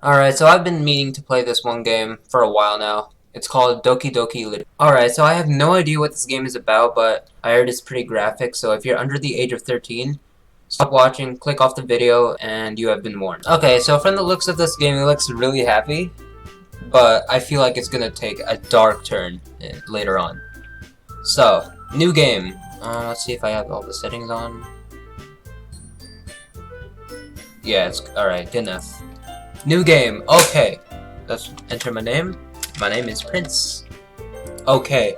Alright, so I've been meaning to play this one game for a while now. It's called Doki Doki Literature. Alright, so I have no idea what this game is about, but I heard it's pretty graphic, so if you're under the age of 13, stop watching, click off the video, and you have been warned. Okay, so from the looks of this game, it looks really happy, but I feel like it's gonna take a dark turn later on. So, new game. Let's see if I have all the settings on. Yeah, it's alright, good enough. New game. Okay. Let's enter my name. My name is Prince. Okay.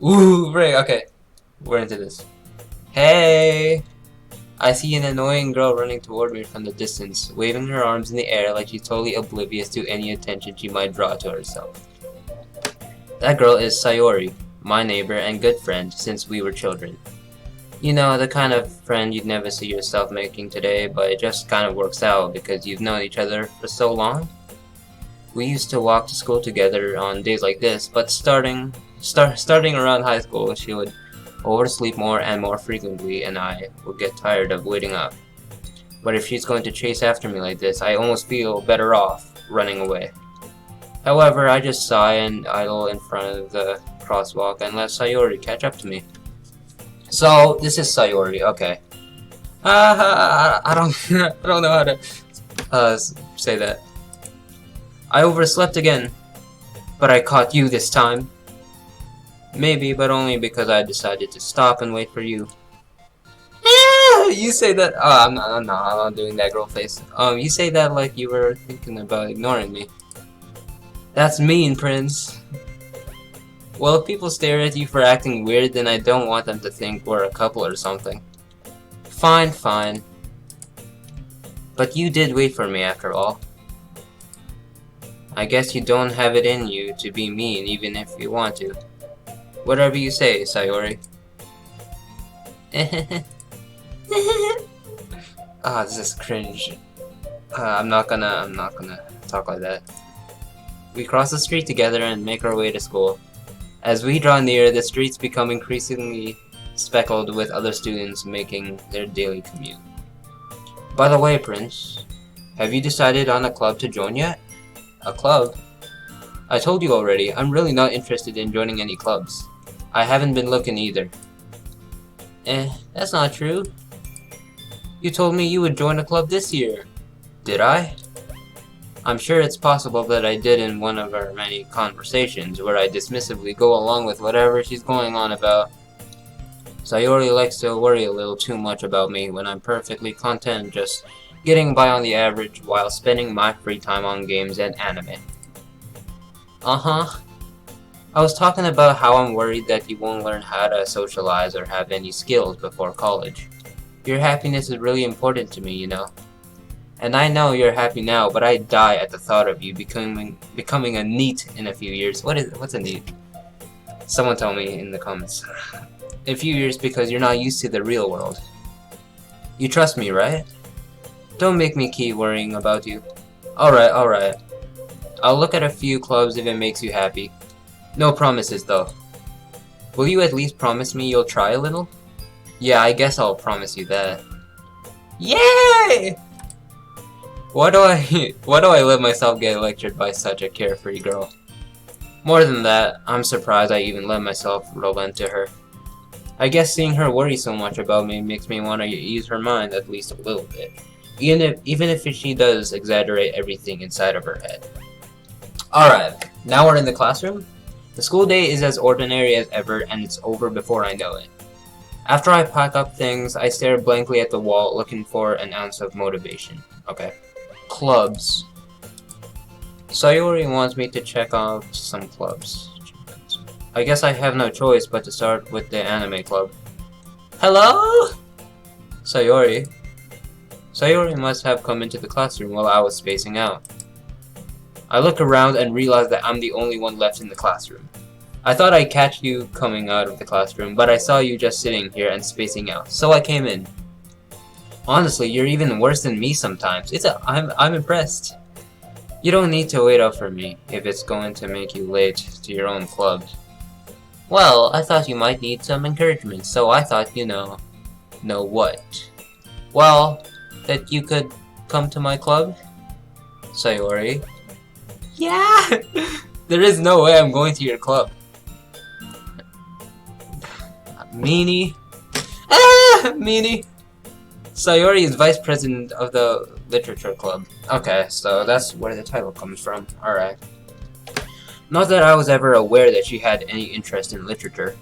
Ooh, right, okay. We're into this. Hey! I see an annoying girl running toward me from the distance, waving her arms in the air like she's totally oblivious to any attention she might draw to herself. That girl is Sayori, my neighbor and good friend since we were children. You know, the kind of friend you'd never see yourself making today, but it just kind of works out because you've known each other for so long. We used to walk to school together on days like this, but starting around high school, she would oversleep more and more frequently, and I would get tired of waiting up. But if she's going to chase after me like this, I almost feel better off running away. However, I just sigh and idle in front of the crosswalk and let Sayori catch up to me. So, this is Sayori, okay. I don't, I don't know how to say that. I overslept again, but I caught you this time. Maybe, but only because I decided to stop and wait for you. You say that. Oh, I'm not doing that girl face. You say that like you were thinking about ignoring me. That's mean, Prince. Well, if people stare at you for acting weird, then I don't want them to think we're a couple or something. Fine, fine. But you did wait for me after all. I guess you don't have it in you to be mean even if you want to. Whatever you say, Sayori. Ah, this is cringe. I'm not gonna talk like that. We cross the street together and make our way to school. As we draw near, the streets become increasingly speckled with other students making their daily commute. By the way, Prince, have you decided on a club to join yet? A club? I told you already, I'm really not interested in joining any clubs. I haven't been looking either. That's not true. You told me you would join a club this year. Did I? I'm sure it's possible that I did in one of our many conversations, where I dismissively go along with whatever she's going on about. Sayori likes to worry a little too much about me when I'm perfectly content just getting by on the average while spending my free time on games and anime. Uh-huh. I was talking about how I'm worried that you won't learn how to socialize or have any skills before college. Your happiness is really important to me, you know. And I know you're happy now, but I die at the thought of you becoming a NEET in a few years. What's a NEET? Someone tell me in the comments. A few years because you're not used to the real world. You trust me, right? Don't make me keep worrying about you. Alright. I'll look at a few clubs if it makes you happy. No promises though. Will you at least promise me you'll try a little? Yeah, I guess I'll promise you that. Yay! Why do I let myself get lectured by such a carefree girl? More than that, I'm surprised I even let myself roll into her. I guess seeing her worry so much about me makes me want to ease her mind at least a little bit. Even if she does exaggerate everything inside of her head. Alright, now we're in the classroom. The school day is as ordinary as ever and it's over before I know it. After I pack up things, I stare blankly at the wall looking for an ounce of motivation. Okay. Clubs. Sayori wants me to check out some clubs. I guess I have no choice but to start with the anime club. Hello? Sayori. Sayori must have come into the classroom while I was spacing out. I look around and realize that I'm the only one left in the classroom. I thought I'd catch you coming out of the classroom, but I saw you just sitting here and spacing out, so I came in. Honestly, you're even worse than me sometimes. I'm impressed. You don't need to wait up for me if it's going to make you late to your own club. Well, I thought you might need some encouragement, so I thought, you know what? Well, that you could come to my club? Sayori? Yeah! There is no way I'm going to your club. Meanie. Ah! Meanie! Sayori is vice president of the literature club. Okay, so that's where the title comes from. Alright. Not that I was ever aware that she had any interest in literature.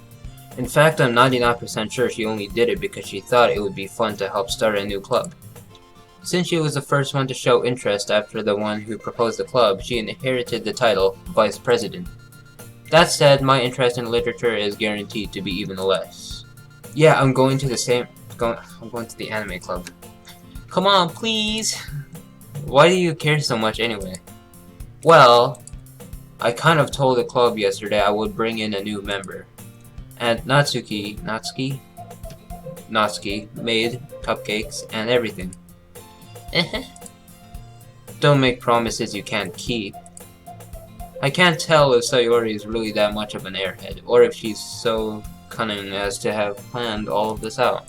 In fact, I'm 99% sure she only did it because she thought it would be fun to help start a new club. Since she was the first one to show interest after the one who proposed the club, she inherited the title Vice President. That said, my interest in literature is guaranteed to be even less. Yeah, I'm going to the anime club. Come on, please! Why do you care so much anyway? Well, I kind of told the club yesterday I would bring in a new member. And Natsuki made cupcakes and everything. Don't make promises you can't keep. I can't tell if Sayori is really that much of an airhead, or if she's so cunning as to have planned all of this out.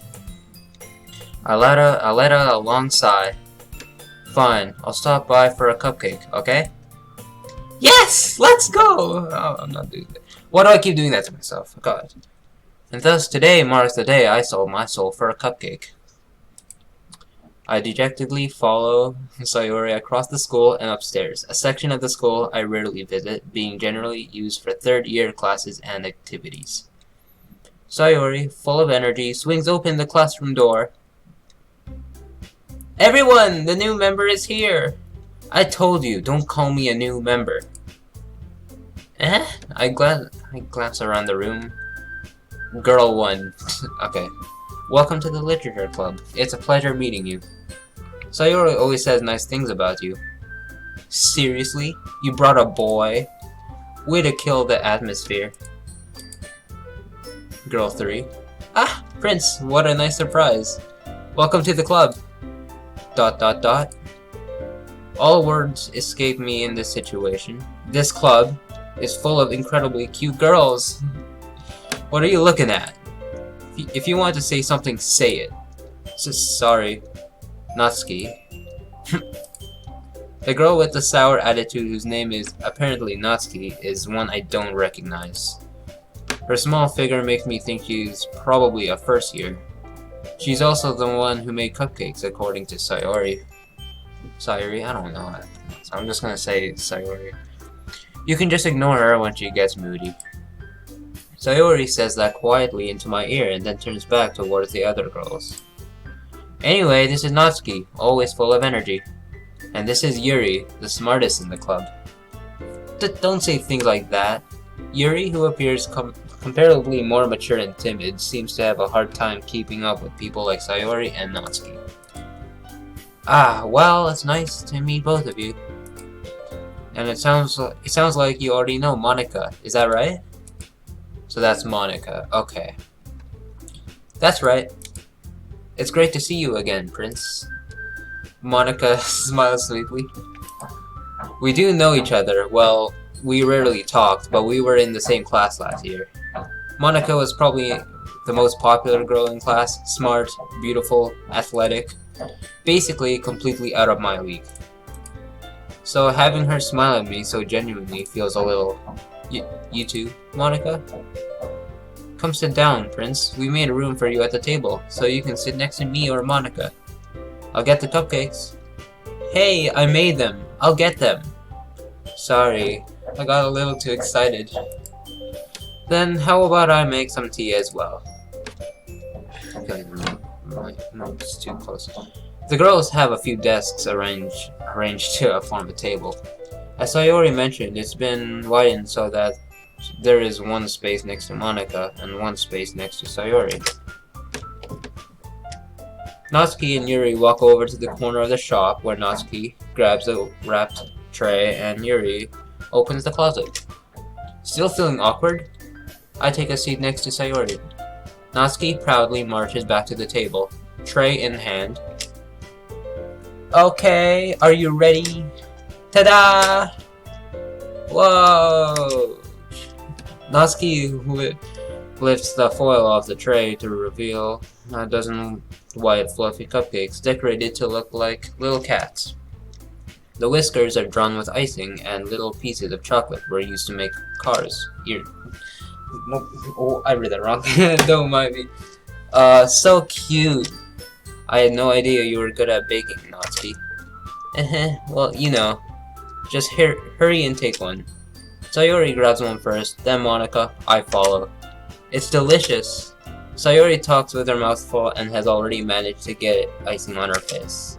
I let out a long sigh. Fine, I'll stop by for a cupcake, okay? Yes! Let's go! Oh, I'm not doing that. Why do I keep doing that to myself? God. And thus today marks the day I sold my soul for a cupcake. I dejectedly follow Sayori across the school and upstairs, a section of the school I rarely visit, being generally used for third-year classes and activities. Sayori, full of energy, swings open the classroom door. Everyone! The new member is here! I told you, don't call me a new member. I glance around the room. Girl 1. Okay. Welcome to the literature club. It's a pleasure meeting you. Sayori always says nice things about you. Seriously? You brought a boy? Way to kill the atmosphere. Girl 3. Ah! Prince, what a nice surprise. Welcome to the club. ... All words escape me in this situation. This club is full of incredibly cute girls. What are you looking at? If you want to say something, say it. Sorry. Natsuki. The girl with the sour attitude whose name is apparently Natsuki is one I don't recognize. Her small figure makes me think she's probably a first year. She's also the one who made cupcakes according to Sayori. Sayori? I don't know. So I'm just gonna say Sayori. You can just ignore her when she gets moody. Sayori says that quietly into my ear and then turns back towards the other girls. Anyway, this is Natsuki, always full of energy. And this is Yuri, the smartest in the club. Don't say things like that. Yuri, who appears comparatively more mature and timid, seems to have a hard time keeping up with people like Sayori and Natsuki. Ah, well, it's nice to meet both of you. And it sounds like you already know Monica, is that right? So that's Monica, okay. That's right. It's great to see you again, Prince. Monica smiles sweetly. We do know each other. Well, we rarely talked, but we were in the same class last year. Monica was probably the most popular girl in class. Smart, beautiful, athletic. Basically, completely out of my league. So having her smile at me so genuinely feels a little... You too, Monica? Come sit down, Prince. We made a room for you at the table, so you can sit next to me or Monica. I'll get the cupcakes. Hey, I made them. I'll get them. Sorry, I got a little too excited. Then how about I make some tea as well? Okay, no, it's too close. The girls have a few desks arranged to form a table. As Sayori mentioned, it's been widened so that there is one space next to Monica and one space next to Sayori. Natsuki and Yuri walk over to the corner of the shop where Natsuki grabs a wrapped tray and Yuri opens the closet. Still feeling awkward? I take a seat next to Sayori. Natsuki proudly marches back to the table, tray in hand. Okay, are you ready? Ta-da! Whoa! Natsuki lifts the foil off the tray to reveal a dozen white fluffy cupcakes decorated to look like little cats. The whiskers are drawn with icing, and little pieces of chocolate were used to make cars. No, oh, I read that wrong. Don't mind me. So cute. I had no idea you were good at baking, Natsuki. Well, you know. Just hurry and take one. Sayori grabs one first, then Monica. I follow. It's delicious. Sayori talks with her mouth full and has already managed to get icing on her face.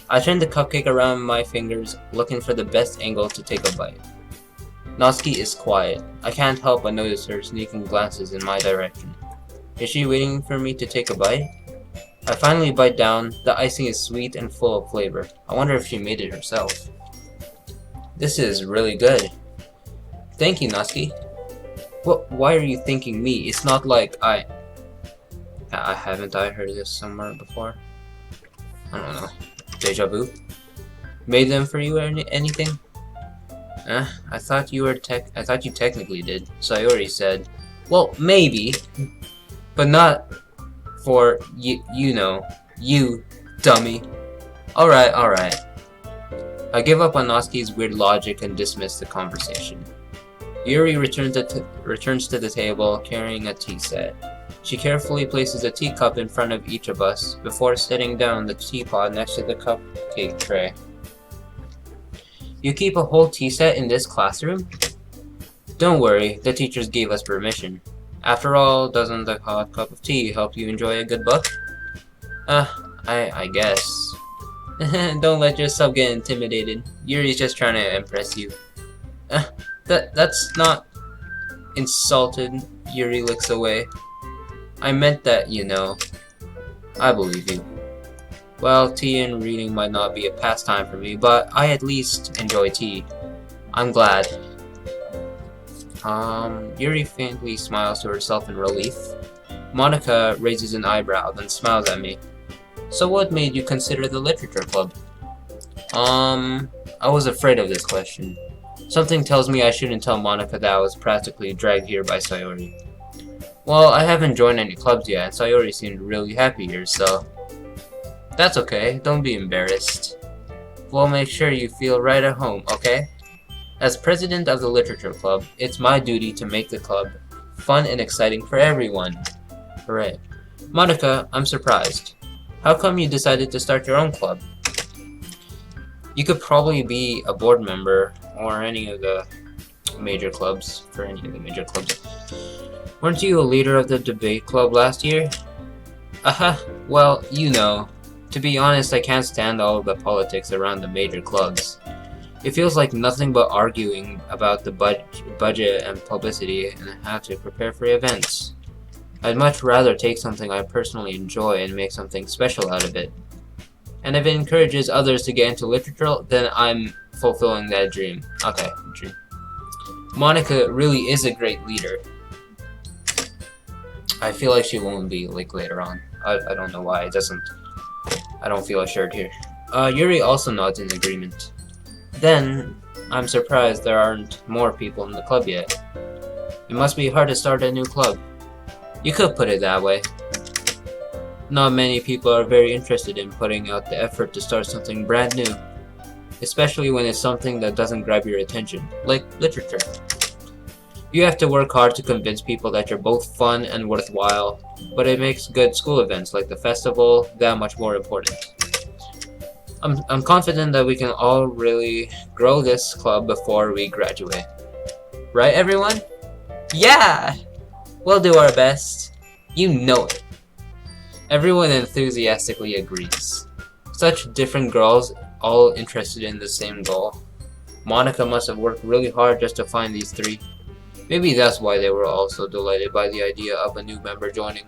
I turn the cupcake around my fingers, looking for the best angle to take a bite. Natsuki is quiet. I can't help but notice her sneaking glances in my direction. Is she waiting for me to take a bite? I finally bite down. The icing is sweet and full of flavor. I wonder if she made it herself. This is really good. Thank you, Natsuki. What? Why are you thanking me? It's not like haven't I heard this somewhere before? I don't know. Deja vu? Made them for you or anything? I thought you technically did. Sayori said. Well, maybe, but not for you know, you dummy. Alright. I give up on Natsuki's weird logic and dismiss the conversation. Yuri returns to the table carrying a tea set. She carefully places a teacup in front of each of us before setting down the teapot next to the cupcake tray. You keep a whole tea set in this classroom? Don't worry, the teachers gave us permission. After all, doesn't a hot cup of tea help you enjoy a good book? I guess. Don't let yourself get intimidated. Yuri's just trying to impress you. That's not insulted. Yuri looks away. I meant that, you know. I believe you. Well, tea and reading might not be a pastime for me, but I at least enjoy tea. I'm glad. Yuri faintly smiles to herself in relief. Monica raises an eyebrow, then smiles at me. So what made you consider the literature club? I was afraid of this question. Something tells me I shouldn't tell Monica that I was practically dragged here by Sayori. Well, I haven't joined any clubs yet, and Sayori seemed really happy here, so... That's okay, don't be embarrassed. We'll make sure you feel right at home, okay? As president of the literature club, it's my duty to make the club fun and exciting for everyone. Hooray. Monica, I'm surprised. How come you decided to start your own club? You could probably be a board member or any of the major clubs, for any of the major clubs. Weren't you a leader of the debate club last year? Well, you know. To be honest, I can't stand all of the politics around the major clubs. It feels like nothing but arguing about the budget and publicity, and I have to prepare for events. I'd much rather take something I personally enjoy and make something special out of it. And if it encourages others to get into literature, then I'm fulfilling that dream. Okay, dream. Monica really is a great leader. I feel like she won't be, like, later on. I don't know why. I don't feel assured here. Yuri also nods in agreement. Then, I'm surprised there aren't more people in the club yet. It must be hard to start a new club. You could put it that way. Not many people are very interested in putting out the effort to start something brand new. Especially when it's something that doesn't grab your attention, like literature. You have to work hard to convince people that you're both fun and worthwhile, but it makes good school events like the festival that much more important. I'm confident that we can all really grow this club before we graduate. Right, everyone? Yeah! We'll do our best. You know it. Everyone enthusiastically agrees. Such different girls, all interested in the same goal. Monica must have worked really hard just to find these three. Maybe that's why they were all so delighted by the idea of a new member joining.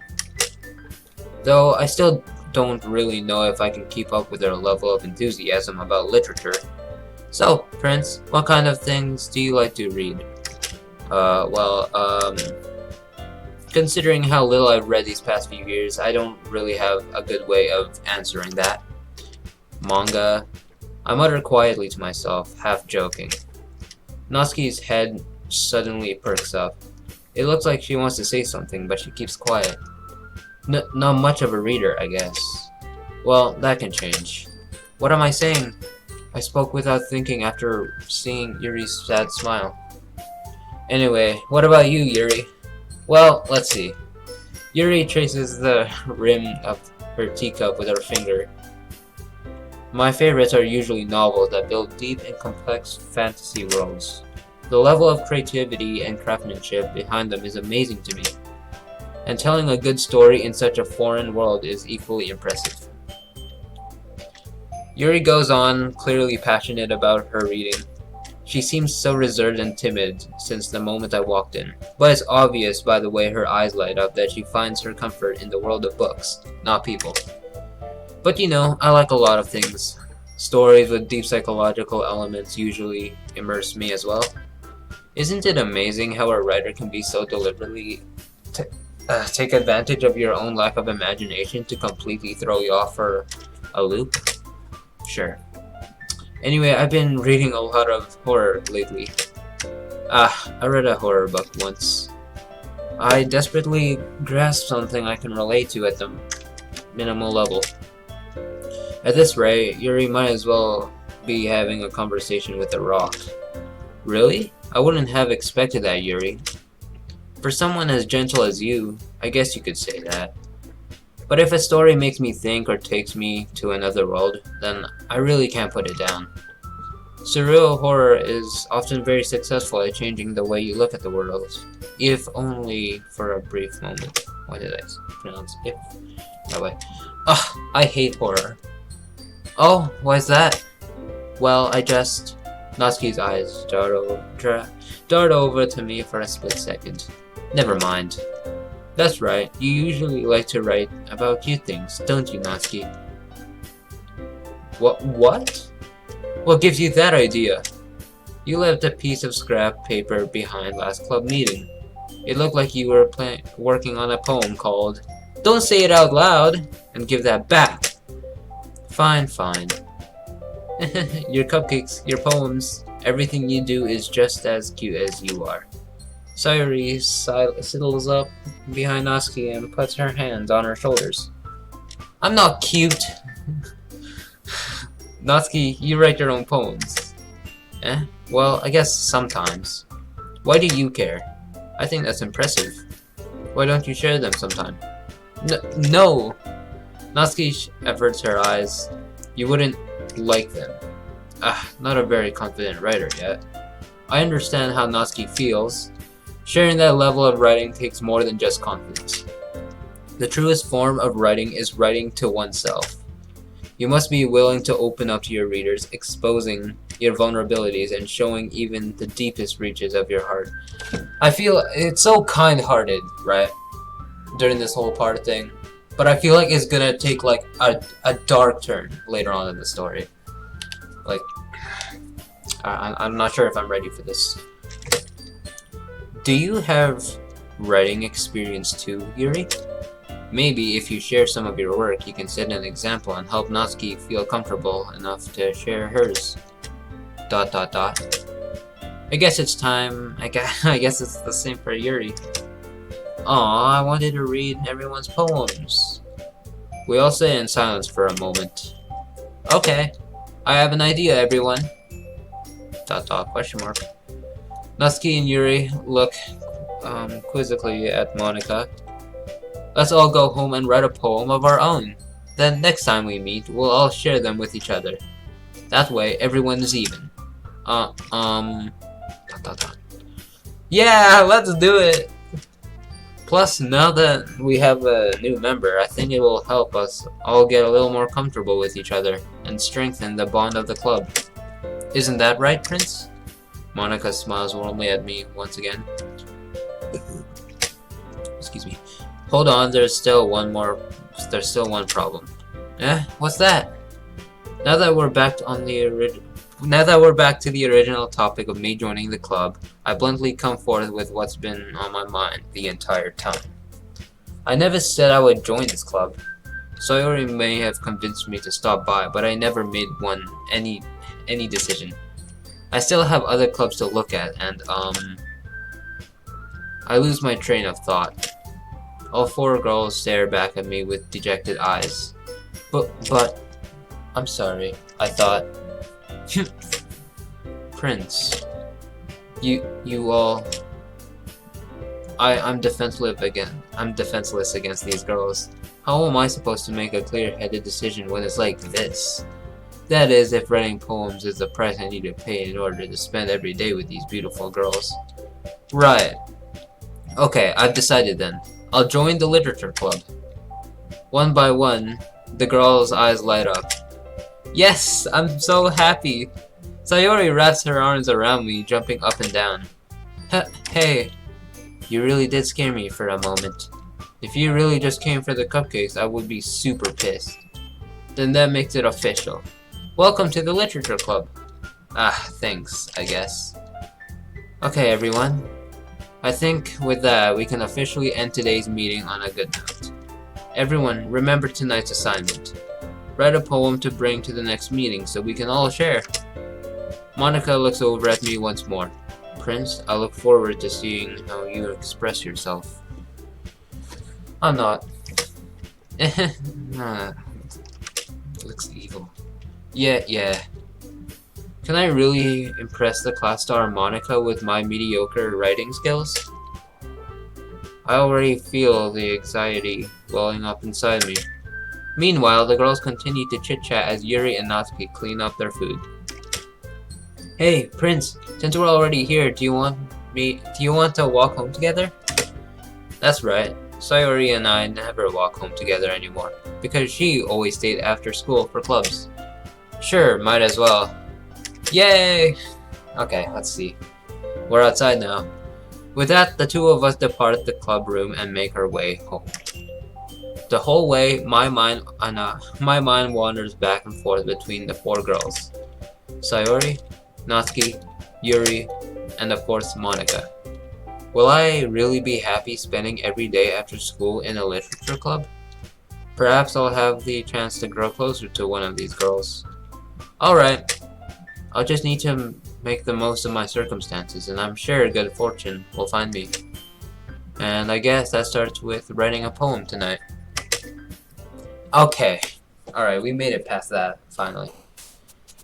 Though I still don't really know if I can keep up with their level of enthusiasm about literature. So, Prince, what kind of things do you like to read? Considering how little I've read these past few years, I don't really have a good way of answering that. Manga. I mutter quietly to myself, half joking. Natsuki's head suddenly perks up. It looks like she wants to say something, but she keeps quiet. Not much of a reader, I guess. Well, that can change. What am I saying? I spoke without thinking after seeing Yuri's sad smile. Anyway, what about you, Yuri? Well, let's see. Yuri traces the rim of her teacup with her finger. My favorites are usually novels that build deep and complex fantasy worlds. The level of creativity and craftsmanship behind them is amazing to me, and telling a good story in such a foreign world is equally impressive. Yuri goes on, clearly passionate about her reading. She seems so reserved and timid since the moment I walked in, but it's obvious by the way her eyes light up that she finds her comfort in the world of books, not people. But you know, I like a lot of things. Stories with deep psychological elements usually immerse me as well. Isn't it amazing how a writer can be so deliberately take advantage of your own lack of imagination to completely throw you off for a loop? Sure. Anyway, I've been reading a lot of horror lately. I read a horror book once. I desperately grasped something I can relate to at the minimal level. At this rate, Yuri might as well be having a conversation with a rock. Really? I wouldn't have expected that, Yuri. For someone as gentle as you, I guess you could say that. But if a story makes me think or takes me to another world, then I really can't put it down. Surreal horror is often very successful at changing the way you look at the world, if only for a brief moment. Why did I pronounce if that way? Ugh, I hate horror. Oh, why's that? Well, Natsuki's eyes dart over to me for a split second. Never mind. That's right, you usually like to write about cute things, don't you, Natsuki? What? What gives you that idea? You left a piece of scrap paper behind last club meeting. It looked like you were working on a poem called "Don't Say It Out Loud" and give that back. Fine. Your cupcakes, your poems, everything you do is just as cute as you are. Sayori sidles up behind Natsuki and puts her hands on her shoulders. I'm not cute. Natsuki, you write your own poems. Well, I guess sometimes. Why do you care? I think that's impressive. Why don't you share them sometime? No! Natsuki averts her eyes. You wouldn't like them. Not a very confident writer yet. I understand how Natsuki feels. Sharing that level of writing takes more than just confidence. The truest form of writing is writing to oneself. You must be willing to open up to your readers, exposing your vulnerabilities and showing even the deepest reaches of your heart. I feel it's so kind-hearted, right? During this whole part thing. But I feel like it's gonna take like a dark turn later on in the story. Like, I'm not sure if I'm ready for this. Do you have writing experience too, Yuri? Maybe if you share some of your work, you can set an example and help Natsuki feel comfortable enough to share hers. ... I guess it's time. I guess it's the same for Yuri. Aw, I wanted to read everyone's poems. We all sit in silence for a moment. Okay, I have an idea, everyone. ... Question mark. Natsuki and Yuri look quizzically at Monika. Let's all go home and write a poem of our own. Then next time we meet, we'll all share them with each other. That way, everyone's even. Yeah, let's do it! Plus, now that we have a new member, I think it will help us all get a little more comfortable with each other and strengthen the bond of the club. Isn't that right, Prince? Monika smiles warmly at me once again. Excuse me. Hold on, there's still one problem. What's that? Now that we're back to the original topic of me joining the club, I bluntly come forth with what's been on my mind the entire time. I never said I would join this club. Sayori may have convinced me to stop by, but I never made any decision. I still have other clubs to look at, and I lose my train of thought. All four girls stare back at me with dejected eyes. But I'm sorry, I thought. Prince, you all... I'm defenseless again. I'm defenseless against these girls. How am I supposed to make a clear-headed decision when it's like this? That is, if writing poems is the price I need to pay in order to spend every day with these beautiful girls. Right. Okay, I've decided then. I'll join the literature club. One by one, the girl's eyes light up. Yes! I'm so happy! Sayori wraps her arms around me, jumping up and down. Hey, you really did scare me for a moment. If you really just came for the cupcakes, I would be super pissed. Then that makes it official. Welcome to the literature club. Ah, thanks, I guess. Okay, everyone. I think with that, we can officially end today's meeting on a good note. Everyone, remember tonight's assignment. Write a poem to bring to the next meeting so we can all share. Monica looks over at me once more. Prince, I look forward to seeing how you express yourself. I'm not. Looks evil. Yeah. Can I really impress the class star Monica with my mediocre writing skills? I already feel the anxiety welling up inside me. Meanwhile, the girls continue to chit-chat as Yuri and Natsuki clean up their food. Hey, Prince, since we're already here, do you want to walk home together? That's right. Sayori and I never walk home together anymore, because she always stayed after school for clubs. Sure, might as well. Yay! Okay, let's see. We're outside now. With that, the two of us depart the club room and make our way home. The whole way, my mind wanders back and forth between the four girls. Sayori, Natsuki, Yuri, and of course Monica. Will I really be happy spending every day after school in a literature club? Perhaps I'll have the chance to grow closer to one of these girls. Alright, I'll just need to make the most of my circumstances, and I'm sure good fortune will find me. And I guess that starts with writing a poem tonight. Okay, alright, we made it past that, finally.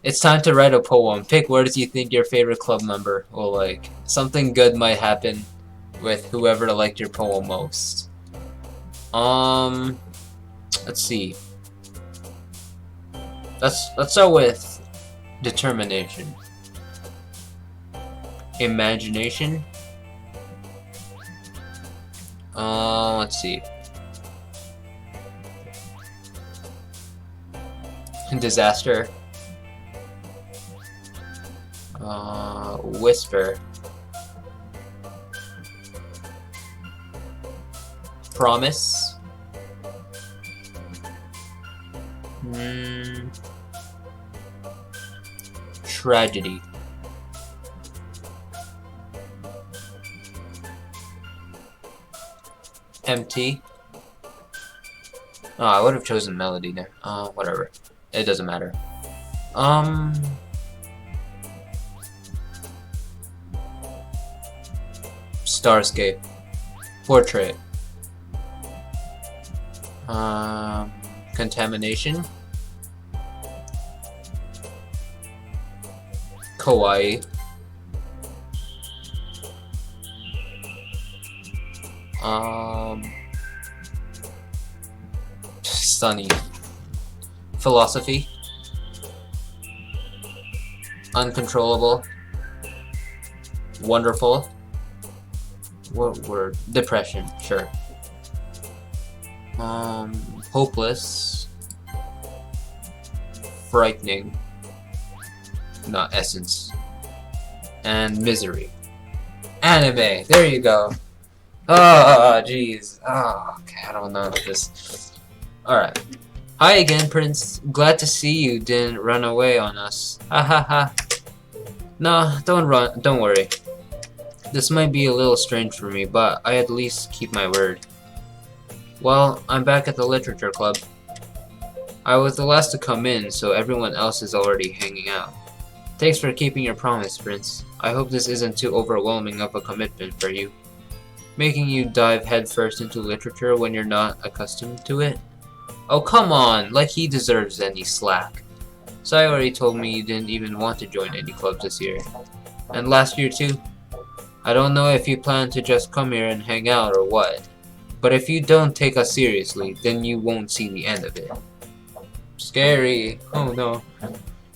It's time to write a poem. Pick words you think your favorite club member will like. Something good might happen with whoever liked your poem most. Let's see. Let's start with determination. Imagination. Let's see. Disaster. Whisper. Promise. Tragedy. Empty. Oh, I would have chosen melody there. Whatever. It doesn't matter. Starscape. Portrait. Contamination. Kawaii. Sunny. Philosophy. Uncontrollable. Wonderful. What word? Depression, sure. Hopeless. Frightening. Not essence. And misery. Anime, there you go. Oh, jeez. Oh, okay, I don't know about this. Alright. Hi again, Prince. Glad to see you didn't run away on us. Ha ha ha. No, don't run. Don't worry. This might be a little strange for me, but I at least keep my word. Well, I'm back at the literature club. I was the last to come in, so everyone else is already hanging out. Thanks for keeping your promise, Prince. I hope this isn't too overwhelming of a commitment for you. Making you dive headfirst into literature when you're not accustomed to it? Oh, come on! Like he deserves any slack. Sayori told me you didn't even want to join any clubs this year. And last year too. I don't know if you plan to just come here and hang out or what. But if you don't take us seriously, then you won't see the end of it. Scary. Oh no.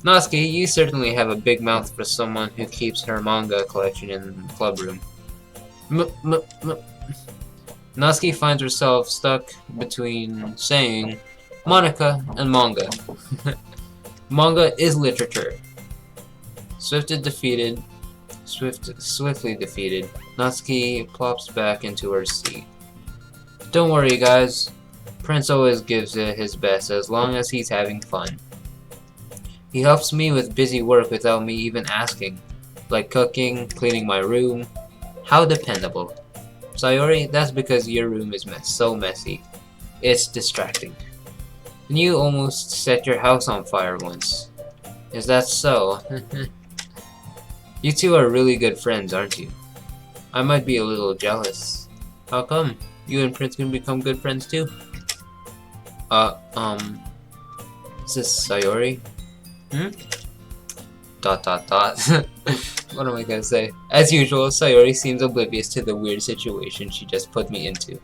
Natsuki, you certainly have a big mouth for someone who keeps her manga collection in the club room. Natsuki finds herself stuck between saying Monica and manga. Manga is literature. Swiftly defeated, Natsuki plops back into her seat. Don't worry, guys. Prince always gives it his best as long as he's having fun. He helps me with busy work without me even asking, like cooking, cleaning my room. How dependable. Sayori, that's because your room is so messy. It's distracting. And you almost set your house on fire once. Is that so? You two are really good friends, aren't you? I might be a little jealous. How come? You and Prince can become good friends too? Is this Sayori? What am I gonna say? As usual, Sayori seems oblivious to the weird situation she just put me into.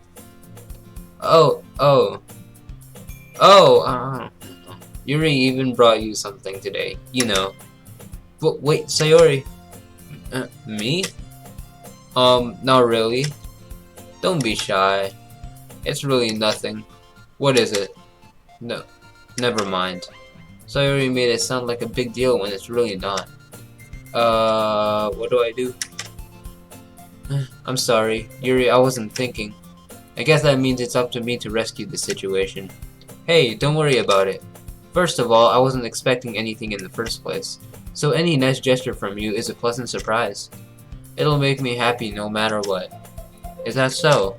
Yuri even brought you something today, you know. But wait, Sayori. Me? Not really. Don't be shy. It's really nothing. What is it? No, never mind. Sayori made it sound like a big deal when it's really not. What do I do? I'm sorry, Yuri, I wasn't thinking. I guess that means it's up to me to rescue the situation. Hey, don't worry about it. First of all, I wasn't expecting anything in the first place, so any nice gesture from you is a pleasant surprise. It'll make me happy no matter what. Is that so?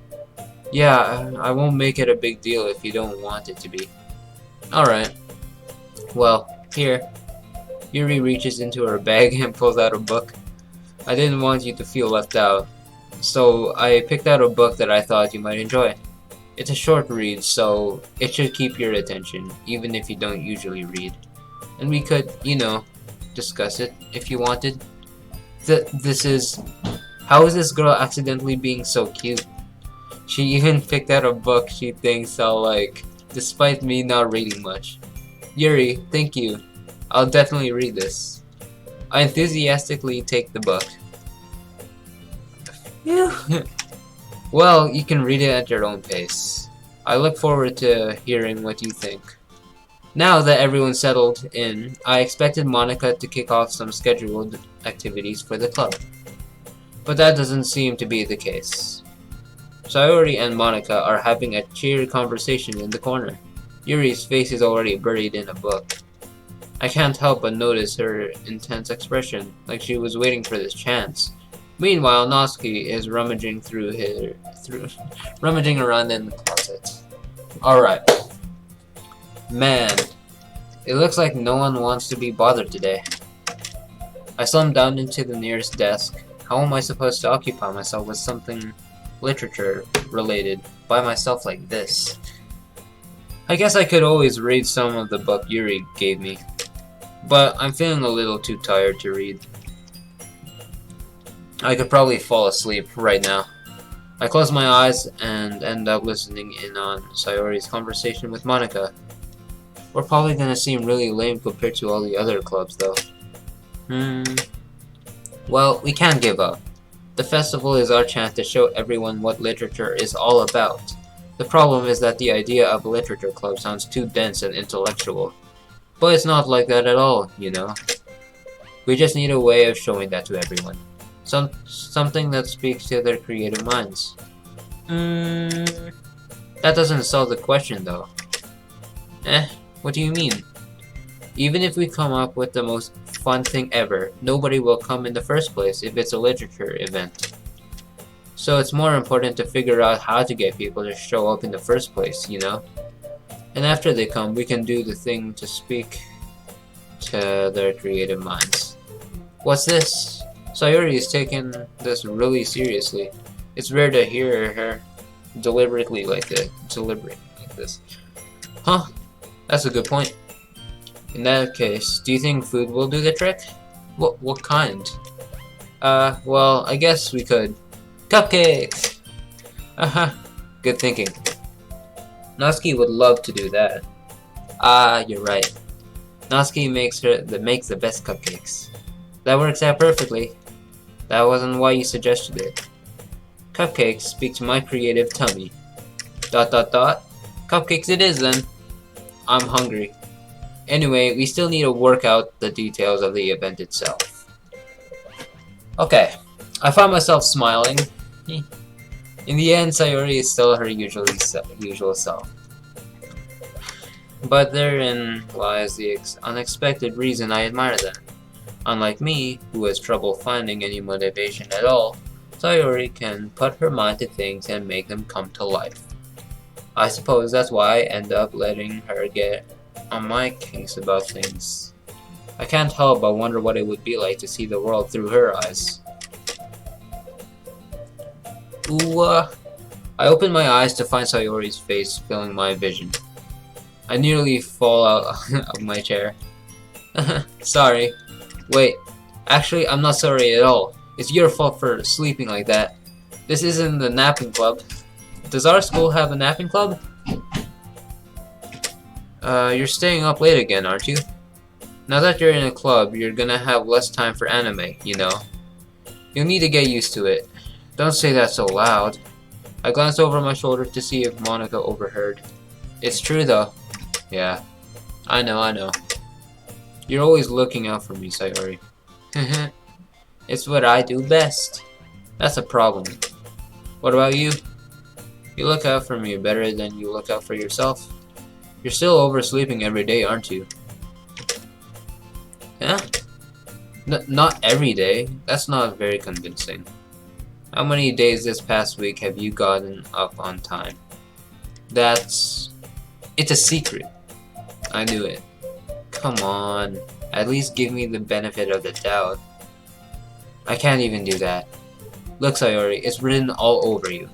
Yeah, I won't make it a big deal if you don't want it to be. Alright. Well, here. Yuri reaches into her bag and pulls out a book. I didn't want you to feel left out, so I picked out a book that I thought you might enjoy. It's a short read, so it should keep your attention, even if you don't usually read. And we could, you know, discuss it if you wanted. This is... How is this girl accidentally being so cute? She even picked out a book she thinks I'll like, despite me not reading much. Yuri, thank you. I'll definitely read this. I enthusiastically take the book. Well, you can read it at your own pace. I look forward to hearing what you think. Now that everyone's settled in, I expected Monica to kick off some scheduled activities for the club. But that doesn't seem to be the case. Sayori and Monica are having a cheery conversation in the corner. Yuri's face is already buried in a book. I can't help but notice her intense expression, like she was waiting for this chance. Meanwhile, Natsuki is rummaging around in the closet. Alright. Man, it looks like no one wants to be bothered today. I slumped down into the nearest desk. How am I supposed to occupy myself with something literature related by myself like this? I guess I could always read some of the book Yuri gave me, but I'm feeling a little too tired to read. I could probably fall asleep right now. I close my eyes and end up listening in on Sayori's conversation with Monica. We're probably gonna seem really lame compared to all the other clubs though. Well, we can't give up. The festival is our chance to show everyone what literature is all about. The problem is that the idea of a literature club sounds too dense and intellectual. But it's not like that at all, you know. We just need a way of showing that to everyone. Something that speaks to their creative minds. That doesn't solve the question though. What do you mean? Even if we come up with the most fun thing ever, nobody will come in the first place if it's a literature event. So it's more important to figure out how to get people to show up in the first place, you know? And after they come, we can do the thing to speak to their creative minds. What's this? Sayori is taking this really seriously. It's rare to hear her deliberate like this. Huh? That's a good point. In that case, do you think food will do the trick? What kind? Well, I guess we could. Cupcakes! Good thinking. Natsuki would love to do that. You're right. Natsuki makes the best cupcakes. That works out perfectly. That wasn't why you suggested it. Cupcakes speak to my creative tummy. ... Cupcakes it is then. I'm hungry. Anyway, we still need to work out the details of the event itself. Okay, I found myself smiling. In the end, Sayori is still her usual self. But therein lies the unexpected reason I admire them. Unlike me, who has trouble finding any motivation at all, Sayori can put her mind to things and make them come to life. I suppose that's why I end up letting her get on my case about things. I can't help but wonder what it would be like to see the world through her eyes. Ooh, I opened my eyes to find Sayori's face filling my vision. I nearly fall out of my chair. Sorry. Wait, actually I'm not sorry at all. It's your fault for sleeping like that. This isn't the napping club. Does our school have a napping club? You're staying up late again, aren't you? Now that you're in a club, you're gonna have less time for anime, you know. You'll need to get used to it. Don't say that so loud. I glanced over my shoulder to see if Monica overheard. It's true though. Yeah. I know. You're always looking out for me, Sayori. It's what I do best. That's a problem. What about you? You look out for me better than you look out for yourself. You're still oversleeping every day, aren't you? Huh? Not every day. That's not very convincing. How many days this past week have you gotten up on time? It's a secret. I knew it. Come on. At least give me the benefit of the doubt. I can't even do that. Look, Sayori, it's written all over you.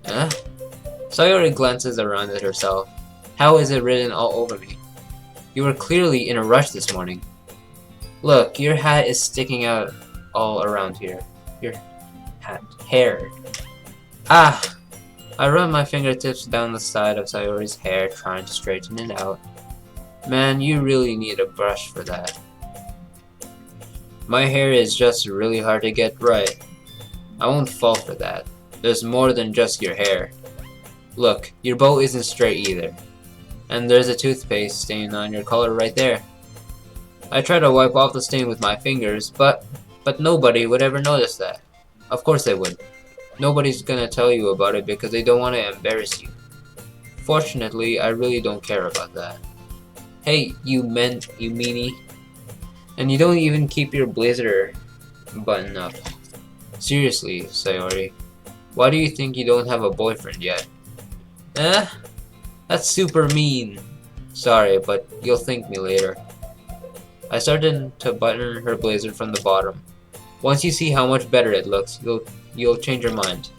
Huh? Sayori glances around at herself. How is it written all over me? You were clearly in a rush this morning. Look, your hat is sticking out all around here. Your hair. I run my fingertips down the side of Sayori's hair, trying to straighten it out. Man, you really need a brush for that. My hair is just really hard to get right. I won't fall for that. There's more than just your hair. Look, your bow isn't straight either. And there's a toothpaste stain on your collar right there. I try to wipe off the stain with my fingers, but nobody would ever notice that. Of course they would. Nobody's gonna tell you about it because they don't want to embarrass you. Fortunately, I really don't care about that. Hey, you meanie. And you don't even keep your blazer button up. Seriously, Sayori. Why do you think you don't have a boyfriend yet? That's super mean. Sorry, but you'll thank me later. I started to button her blazer from the bottom. Once you see how much better it looks, you'll change your mind.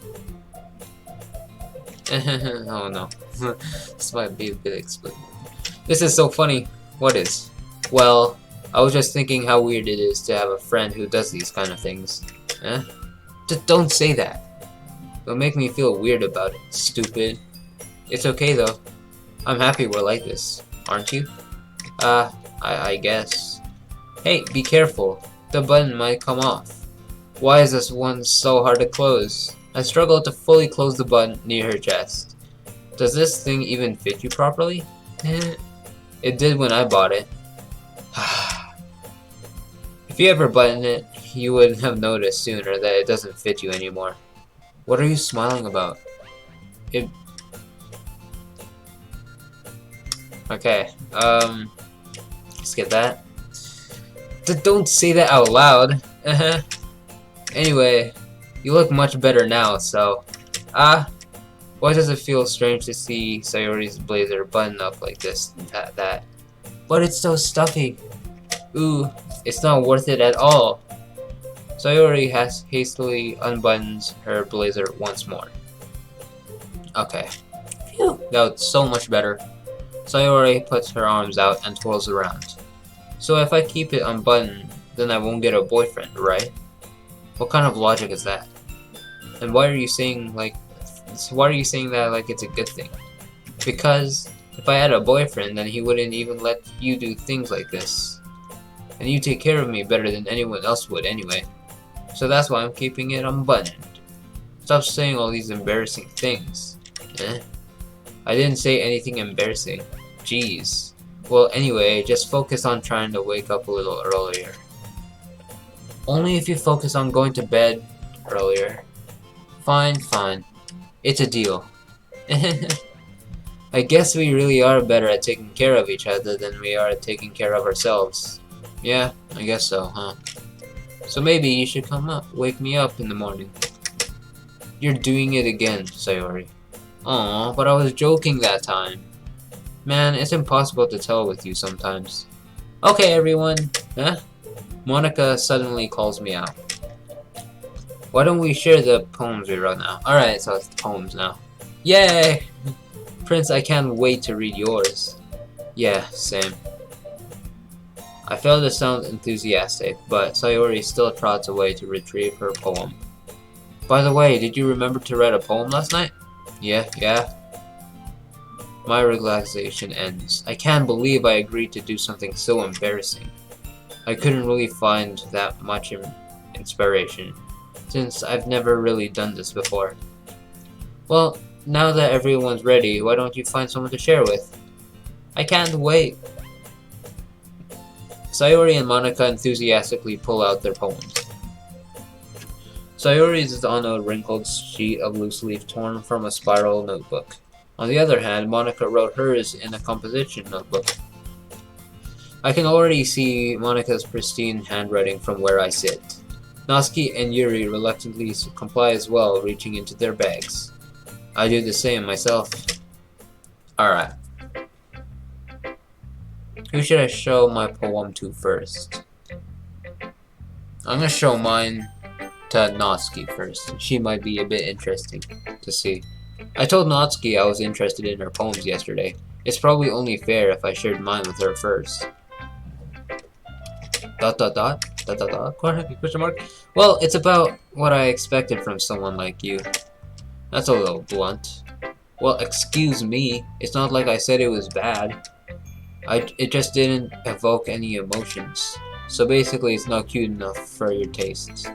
Oh no. This might be a bit explicit. This is so funny. What is? Well, I was just thinking how weird it is to have a friend who does these kind of things. Just don't say that. It'll make me feel weird about it, stupid. It's okay though. I'm happy we're like this, aren't you? I guess. Hey, be careful. The button might come off. Why is this one so hard to close? I struggled to fully close the button near her chest. Does this thing even fit you properly? It did when I bought it. If you ever button it, you would have noticed sooner that it doesn't fit you anymore. What are you smiling about? Okay, skip that. Don't say that out loud. Anyway, you look much better now, so... why does it feel strange to see Sayori's blazer button up like this and that? But it's so stuffy. Ooh, it's not worth it at all. Sayori hastily unbuttons her blazer once more. Okay. Phew, that was so much better. Sayori puts her arms out and twirls around. So if I keep it unbuttoned, then I won't get a boyfriend, right? What kind of logic is that? And why are you saying that like it's a good thing? Because if I had a boyfriend, then he wouldn't even let you do things like this. And you take care of me better than anyone else would anyway. So that's why I'm keeping it unbuttoned. Stop saying all these embarrassing things. Eh? I didn't say anything embarrassing. Jeez. Well, anyway, just focus on trying to wake up a little earlier. Only if you focus on going to bed earlier. Fine, fine. It's a deal. I guess we really are better at taking care of each other than we are at taking care of ourselves. Yeah, I guess so, huh? So maybe you should come up, wake me up in the morning. You're doing it again, Sayori. Aw, but I was joking that time. Man, it's impossible to tell with you sometimes. Okay, everyone. Huh? Monica suddenly calls me out. Why don't we share the poems we wrote now? Alright, so it's the poems now. Yay! Prince, I can't wait to read yours. Yeah, same. I failed to sound enthusiastic, but Sayori still trots away to retrieve her poem. By the way, did you remember to write a poem last night? Yeah. My relaxation ends. I can't believe I agreed to do something so embarrassing. I couldn't really find that much inspiration, since I've never really done this before. Well, now that everyone's ready, why don't you find someone to share with? I can't wait. Sayori and Monica enthusiastically pull out their poems. Sayori's is on a wrinkled sheet of loose leaf torn from a spiral notebook. On the other hand, Monica wrote hers in a composition notebook. I can already see Monica's pristine handwriting from where I sit. Natsuki and Yuri reluctantly comply as well, reaching into their bags. I do the same myself. Alright. Who should I show my poem to first? I'm gonna show mine to Natsuki first. She might be a bit interesting to see. I told Natsuki I was interested in her poems yesterday. It's probably only fair if I shared mine with her first. ... Question mark? Well, it's about what I expected from someone like you. That's a little blunt. Well, excuse me. It's not like I said it was bad. It just didn't evoke any emotions. So basically, it's not cute enough for your tastes.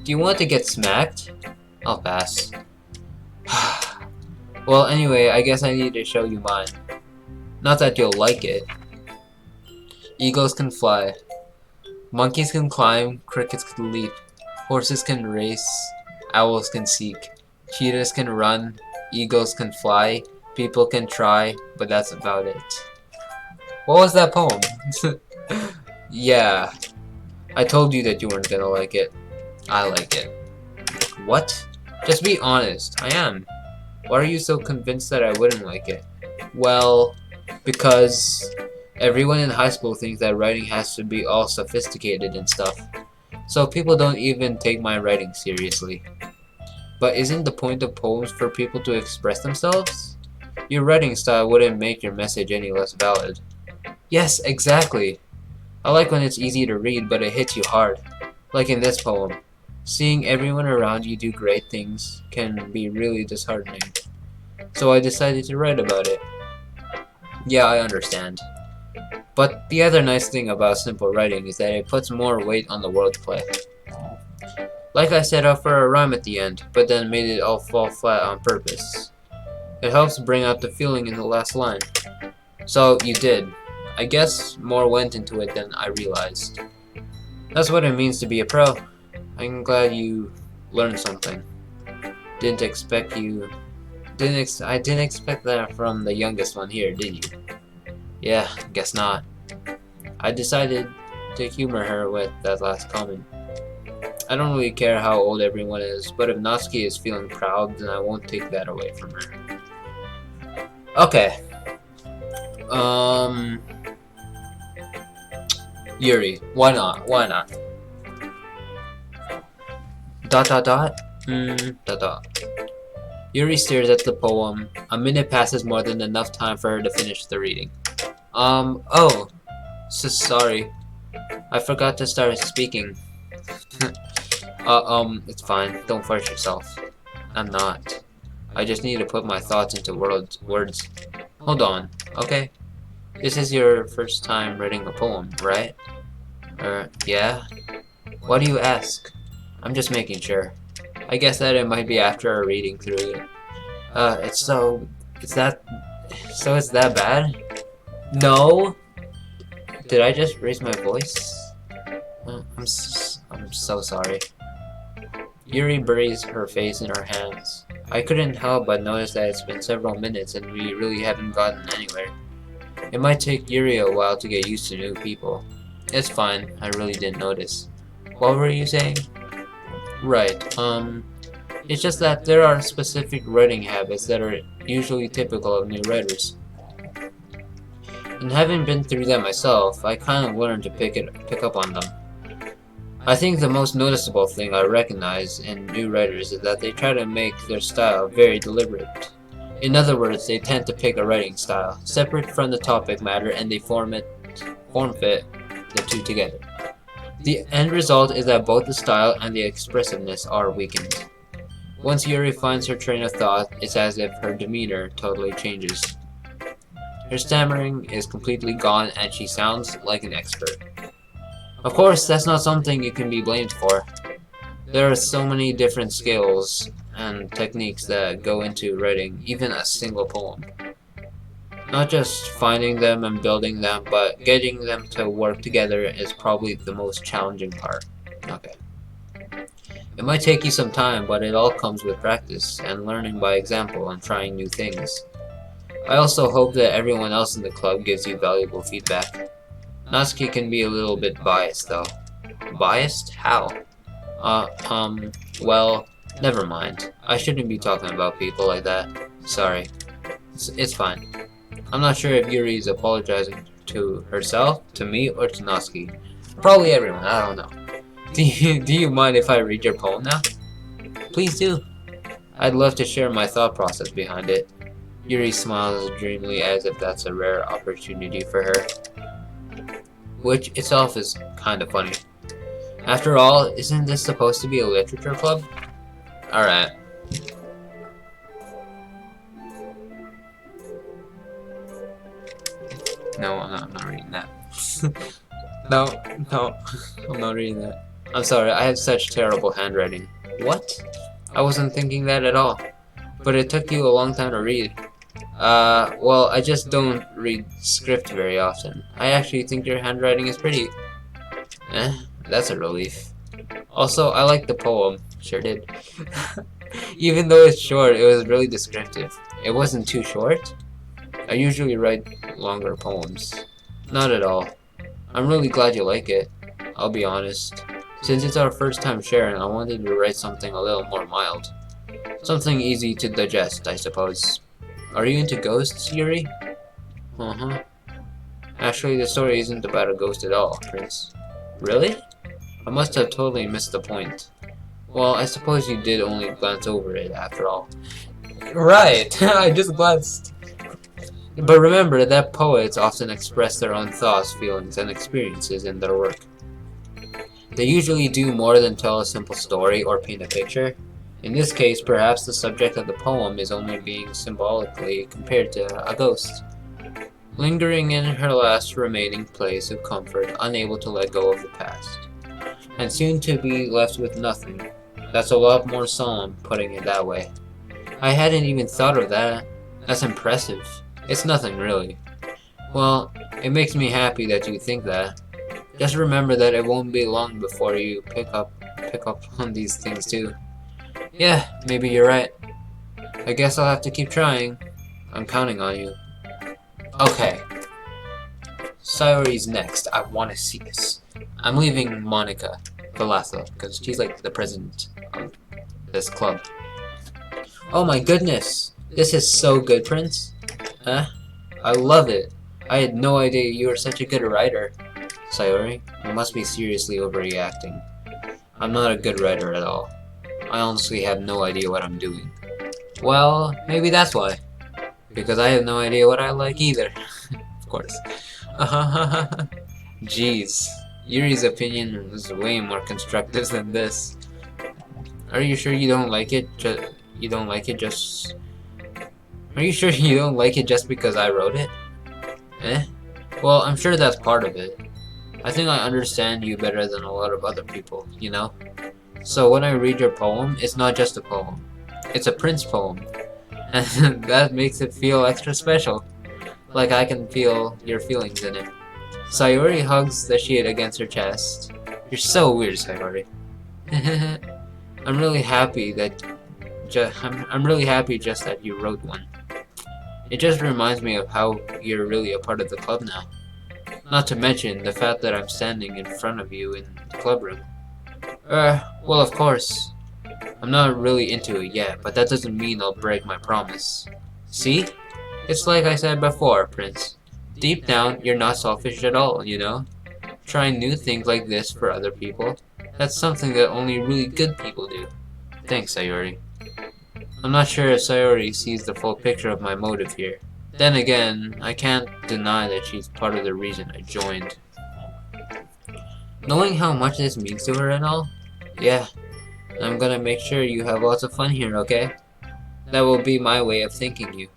Do you want to get smacked? I'll pass. Well, anyway, I guess I need to show you mine. Not that you'll like it. Eagles can fly. Monkeys can climb. Crickets can leap. Horses can race. Owls can seek. Cheetahs can run. Eagles can fly. People can try. But that's about it. What was that poem? Yeah. I told you that you weren't gonna like it. I like it. What? Just be honest. I am. Why are you so convinced that I wouldn't like it? Well, because everyone in high school thinks that writing has to be all sophisticated and stuff. So people don't even take my writing seriously. But isn't the point of poems for people to express themselves? Your writing style wouldn't make your message any less valid. Yes, exactly. I like when it's easy to read, but it hits you hard. Like in this poem. Seeing everyone around you do great things can be really disheartening. So I decided to write about it. Yeah, I understand. But the other nice thing about simple writing is that it puts more weight on the wordplay. Like I set up for a rhyme at the end, but then made it all fall flat on purpose. It helps bring out the feeling in the last line. So you did. I guess more went into it than I realized. That's what it means to be a pro. I'm glad you learned something. I didn't expect that from the youngest one here, did you? Yeah, guess not. I decided to humor her with that last comment. I don't really care how old everyone is, but if Natsuki is feeling proud, then I won't take that away from her. Okay. Yuri, why not? Why not? ... Yuri stares at the poem. A minute passes more than enough time for her to finish the reading. Oh, Sorry. I forgot to start speaking. It's fine. Don't force yourself. I'm not. I just need to put my thoughts into words. Hold on, okay? This is your first time reading a poem, right? Yeah? Why do you ask? I'm just making sure. I guess that it might be after a reading through it. It's that bad? No? Did I just raise my voice? I'm so sorry. Yuri buries her face in her hands. I couldn't help but notice that it's been several minutes and we really haven't gotten anywhere. It might take Yuri a while to get used to new people. It's fine, I really didn't notice. What were you saying? Right, it's just that there are specific writing habits that are usually typical of new writers. And having been through them myself, I kind of learned to pick up on them. I think the most noticeable thing I recognize in new writers is that they try to make their style very deliberate. In other words, they tend to pick a writing style, separate from the topic matter, and they form fit the two together. The end result is that both the style and the expressiveness are weakened. Once Yuri finds her train of thought, it's as if her demeanor totally changes. Her stammering is completely gone and she sounds like an expert. Of course, that's not something you can be blamed for. There are so many different skills and techniques that go into writing even a single poem. Not just finding them and building them, but getting them to work together is probably the most challenging part. Okay. It might take you some time, but it all comes with practice and learning by example and trying new things. I also hope that everyone else in the club gives you valuable feedback. Natsuki can be a little bit biased though. Biased? How? Well, never mind. I shouldn't be talking about people like that. Sorry. It's fine. I'm not sure if Yuri is apologizing to herself, to me, or to Natsuki. Probably everyone, I don't know. Do you mind if I read your poem now? Please do. I'd love to share my thought process behind it. Yuri smiles dreamily as if that's a rare opportunity for her. Which itself is kind of funny. After all, isn't this supposed to be a literature club? Alright. No, I'm not reading that. No, I'm not reading that. I'm sorry, I have such terrible handwriting. What? I wasn't thinking that at all. But it took you a long time to read. Well, I just don't read script very often. I actually think your handwriting is pretty. That's a relief. Also, I like the poem. Sure did. Even though it's short, it was really descriptive. It wasn't too short. I usually write longer poems. Not at all. I'm really glad you like it. I'll be honest. Since it's our first time sharing, I wanted to write something a little more mild. Something easy to digest, I suppose. Are you into ghosts, Yuri? Uh-huh. Actually, the story isn't about a ghost at all, Prince. Really? I must have totally missed the point. Well, I suppose you did only glance over it, after all. Right! I just glanced. But remember that poets often express their own thoughts, feelings, and experiences in their work. They usually do more than tell a simple story or paint a picture. In this case, perhaps the subject of the poem is only being symbolically compared to a ghost, lingering in her last remaining place of comfort, unable to let go of the past, and soon to be left with nothing. That's a lot more solemn, putting it that way. I hadn't even thought of that. That's impressive. It's nothing, really. Well, it makes me happy that you think that. Just remember that it won't be long before you pick up on these things too. Yeah, maybe you're right. I guess I'll have to keep trying. I'm counting on you. Okay. Sayori's next. I want to see this. I'm leaving Monica Velasco because she's like the president of this club. Oh my goodness! This is so good, Prince. Huh? I love it. I had no idea you were such a good writer. Sayori, you must be seriously overreacting. I'm not a good writer at all. I honestly have no idea what I'm doing. Well, maybe that's why. Because I have no idea what I like either. Of course. Jeez, Yuri's opinion was way more constructive than this. Are you sure you don't like it? You don't like it just... Are you sure you don't like it just because I wrote it? Eh? Well, I'm sure that's part of it. I think I understand you better than a lot of other people, you know? So when I read your poem, it's not just a poem. It's a Prince poem. And that makes it feel extra special. Like I can feel your feelings in it. Sayori hugs the sheet against her chest. You're so weird, Sayori. I'm really happy that I'm really happy just that you wrote one. It just reminds me of how you're really a part of the club now. Not to mention the fact that I'm standing in front of you in the club room. Well, of course. I'm not really into it yet, but that doesn't mean I'll break my promise. See? It's like I said before, Prince. Deep down, you're not selfish at all, you know? Trying new things like this for other people, that's something that only really good people do. Thanks, Sayori. I'm not sure if Sayori sees the full picture of my motive here. Then again, I can't deny that she's part of the reason I joined. Knowing how much this means to her and all, yeah, I'm gonna make sure you have lots of fun here, okay? That will be my way of thanking you.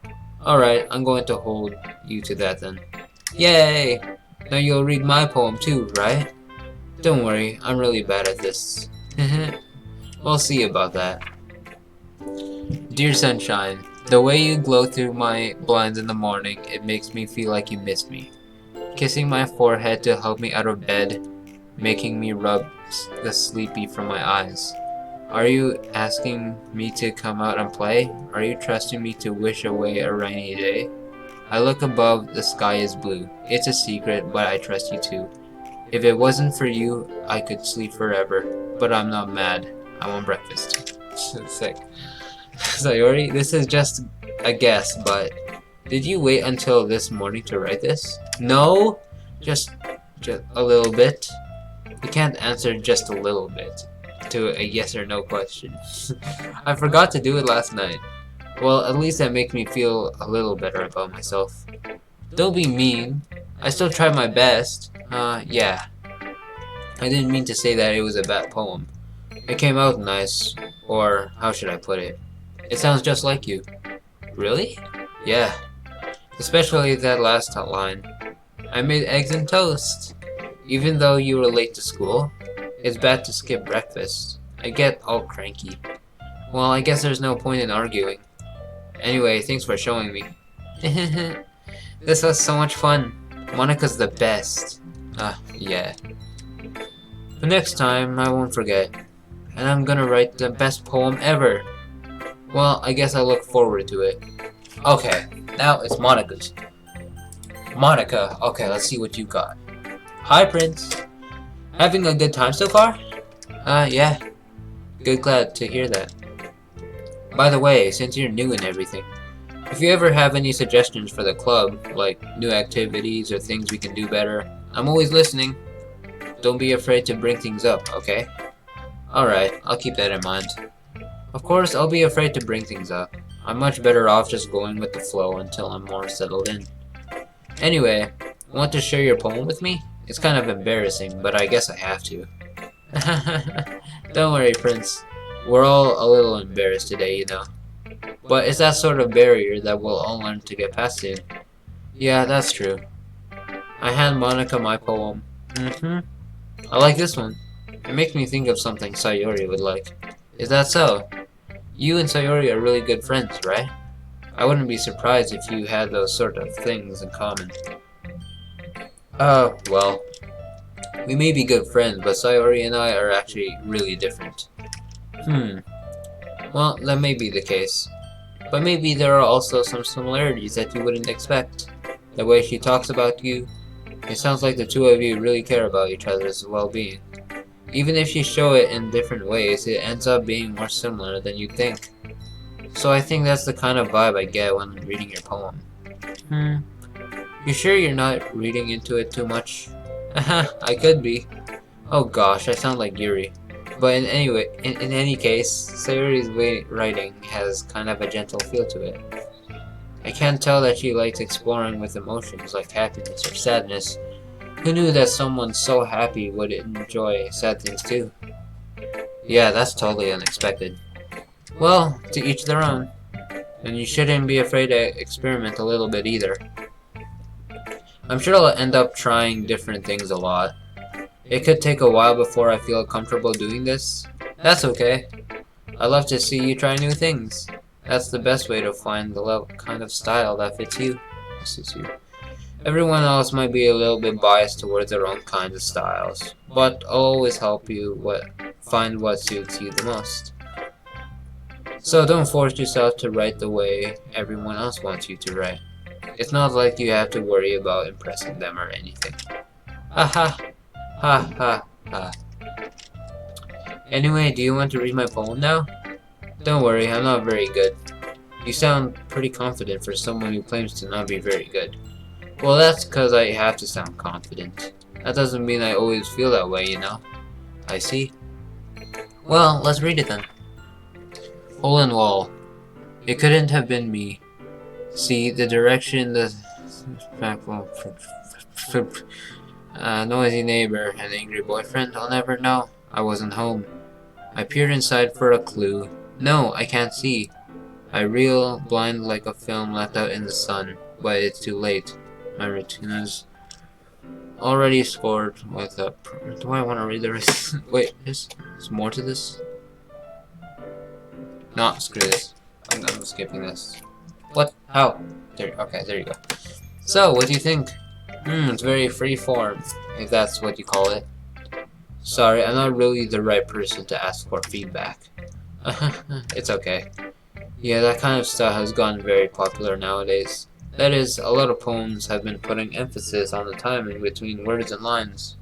Alright, I'm going to hold you to that then. Yay! Now you'll read my poem too, right? Don't worry, I'm really bad at this. We'll see about that. Dear Sunshine, the way you glow through my blinds in the morning, it makes me feel like you missed me. Kissing my forehead to help me out of bed, making me rub the sleepy from my eyes. Are you asking me to come out and play? Are you trusting me to wish away a rainy day? I look above, the sky is blue. It's a secret, but I trust you too. If it wasn't for you, I could sleep forever. But I'm not mad. I want breakfast. Sick. Sayori, this is just a guess, but did you wait until this morning to write this? No? Just a little bit? You can't answer just a little bit to a yes or no question. I forgot to do it last night. Well, at least that makes me feel a little better about myself. Don't be mean. I still tried my best. Yeah. I didn't mean to say that it was a bad poem. It came out nice, or how should I put it? It sounds just like you. Really? Yeah. Especially that last line. I made eggs and toast. Even though you were late to school, it's bad to skip breakfast. I get all cranky. Well, I guess there's no point in arguing. Anyway, thanks for showing me. This was so much fun. Monika's the best. Yeah. But next time, I won't forget. And I'm gonna write the best poem ever. Well, I guess I look forward to it. Okay, now it's Monika's. Monika, okay, let's see what you got. Hi, Prince. Having a good time so far? Yeah. Good, glad to hear that. By the way, since you're new and everything, if you ever have any suggestions for the club, like new activities or things we can do better, I'm always listening. Don't be afraid to bring things up, okay? Alright, I'll keep that in mind. Of course, I'll be afraid to bring things up. I'm much better off just going with the flow until I'm more settled in. Anyway, want to share your poem with me? It's kind of embarrassing, but I guess I have to. Don't worry, Prince. We're all a little embarrassed today, you know. But it's that sort of barrier that we'll all learn to get past soon. Yeah, that's true. I hand Monika my poem. I like this one. It makes me think of something Sayori would like. Is that so? You and Sayori are really good friends, right? I wouldn't be surprised if you had those sort of things in common. Well, we may be good friends, but Sayori and I are actually really different. Well, that may be the case. But maybe there are also some similarities that you wouldn't expect. The way she talks about you, it sounds like the two of you really care about each other's well-being. Even if you show it in different ways, it ends up being more similar than you think. So I think that's the kind of vibe I get when reading your poem. You sure you're not reading into it too much? I could be. Oh gosh, I sound like Yuri. But in any case, Sayori's writing has kind of a gentle feel to it. I can't tell that she likes exploring with emotions like happiness or sadness, Who knew that someone so happy would enjoy sad things too? Yeah, that's totally unexpected. Well, to each their own. And you shouldn't be afraid to experiment a little bit either. I'm sure I'll end up trying different things a lot. It could take a while before I feel comfortable doing this. That's okay. I love to see you try new things. That's the best way to find the kind of style that fits you. Everyone else might be a little bit biased towards their own kinds of styles, but I'll always help you find what suits you the most. So don't force yourself to write the way everyone else wants you to write. It's not like you have to worry about impressing them or anything. Ha ha. Ha ha ha. Anyway, do you want to read my poem now? Don't worry, I'm not very good. You sound pretty confident for someone who claims to not be very good. Well, that's because I have to sound confident. That doesn't mean I always feel that way, you know? I see. Well, let's read it then. Hole in wall. It couldn't have been me. See, the direction the noisy neighbor and angry boyfriend, I'll never know. I wasn't home. I peered inside for a clue. No, I can't see. I reel blind like a film left out in the sun, but it's too late. My retina's already scored with a... Do I want to read the rest? Wait, there's more to this? No, screw this. I'm skipping this. What? How? There. Okay, there you go. So, what do you think? It's very free form, if that's what you call it. Sorry, I'm not really the right person to ask for feedback. It's okay. Yeah, that kind of stuff has gotten very popular nowadays. That is, a lot of poems have been putting emphasis on the timing between words and lines.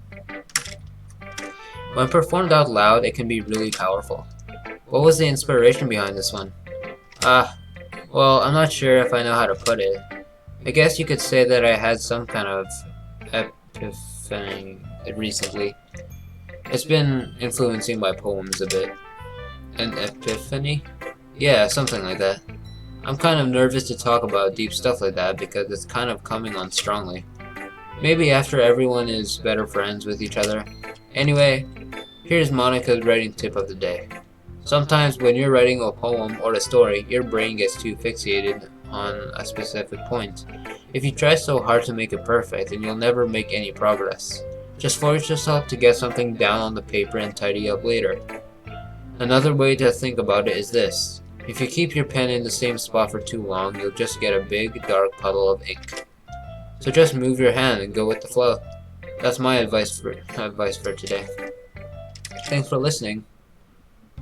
When performed out loud, it can be really powerful. What was the inspiration behind this one? Well, I'm not sure if I know how to put it. I guess you could say that I had some kind of epiphany recently. It's been influencing my poems a bit. An epiphany? Yeah, something like that. I'm kind of nervous to talk about deep stuff like that because it's kind of coming on strongly. Maybe after everyone is better friends with each other. Anyway, here's Monica's writing tip of the day. Sometimes when you're writing a poem or a story, your brain gets too fixated on a specific point. If you try so hard to make it perfect, then you'll never make any progress. Just force yourself to get something down on the paper and tidy up later. Another way to think about it is this. If you keep your pen in the same spot for too long, you'll just get a big, dark puddle of ink. So just move your hand and go with the flow. That's my advice for today. Thanks for listening.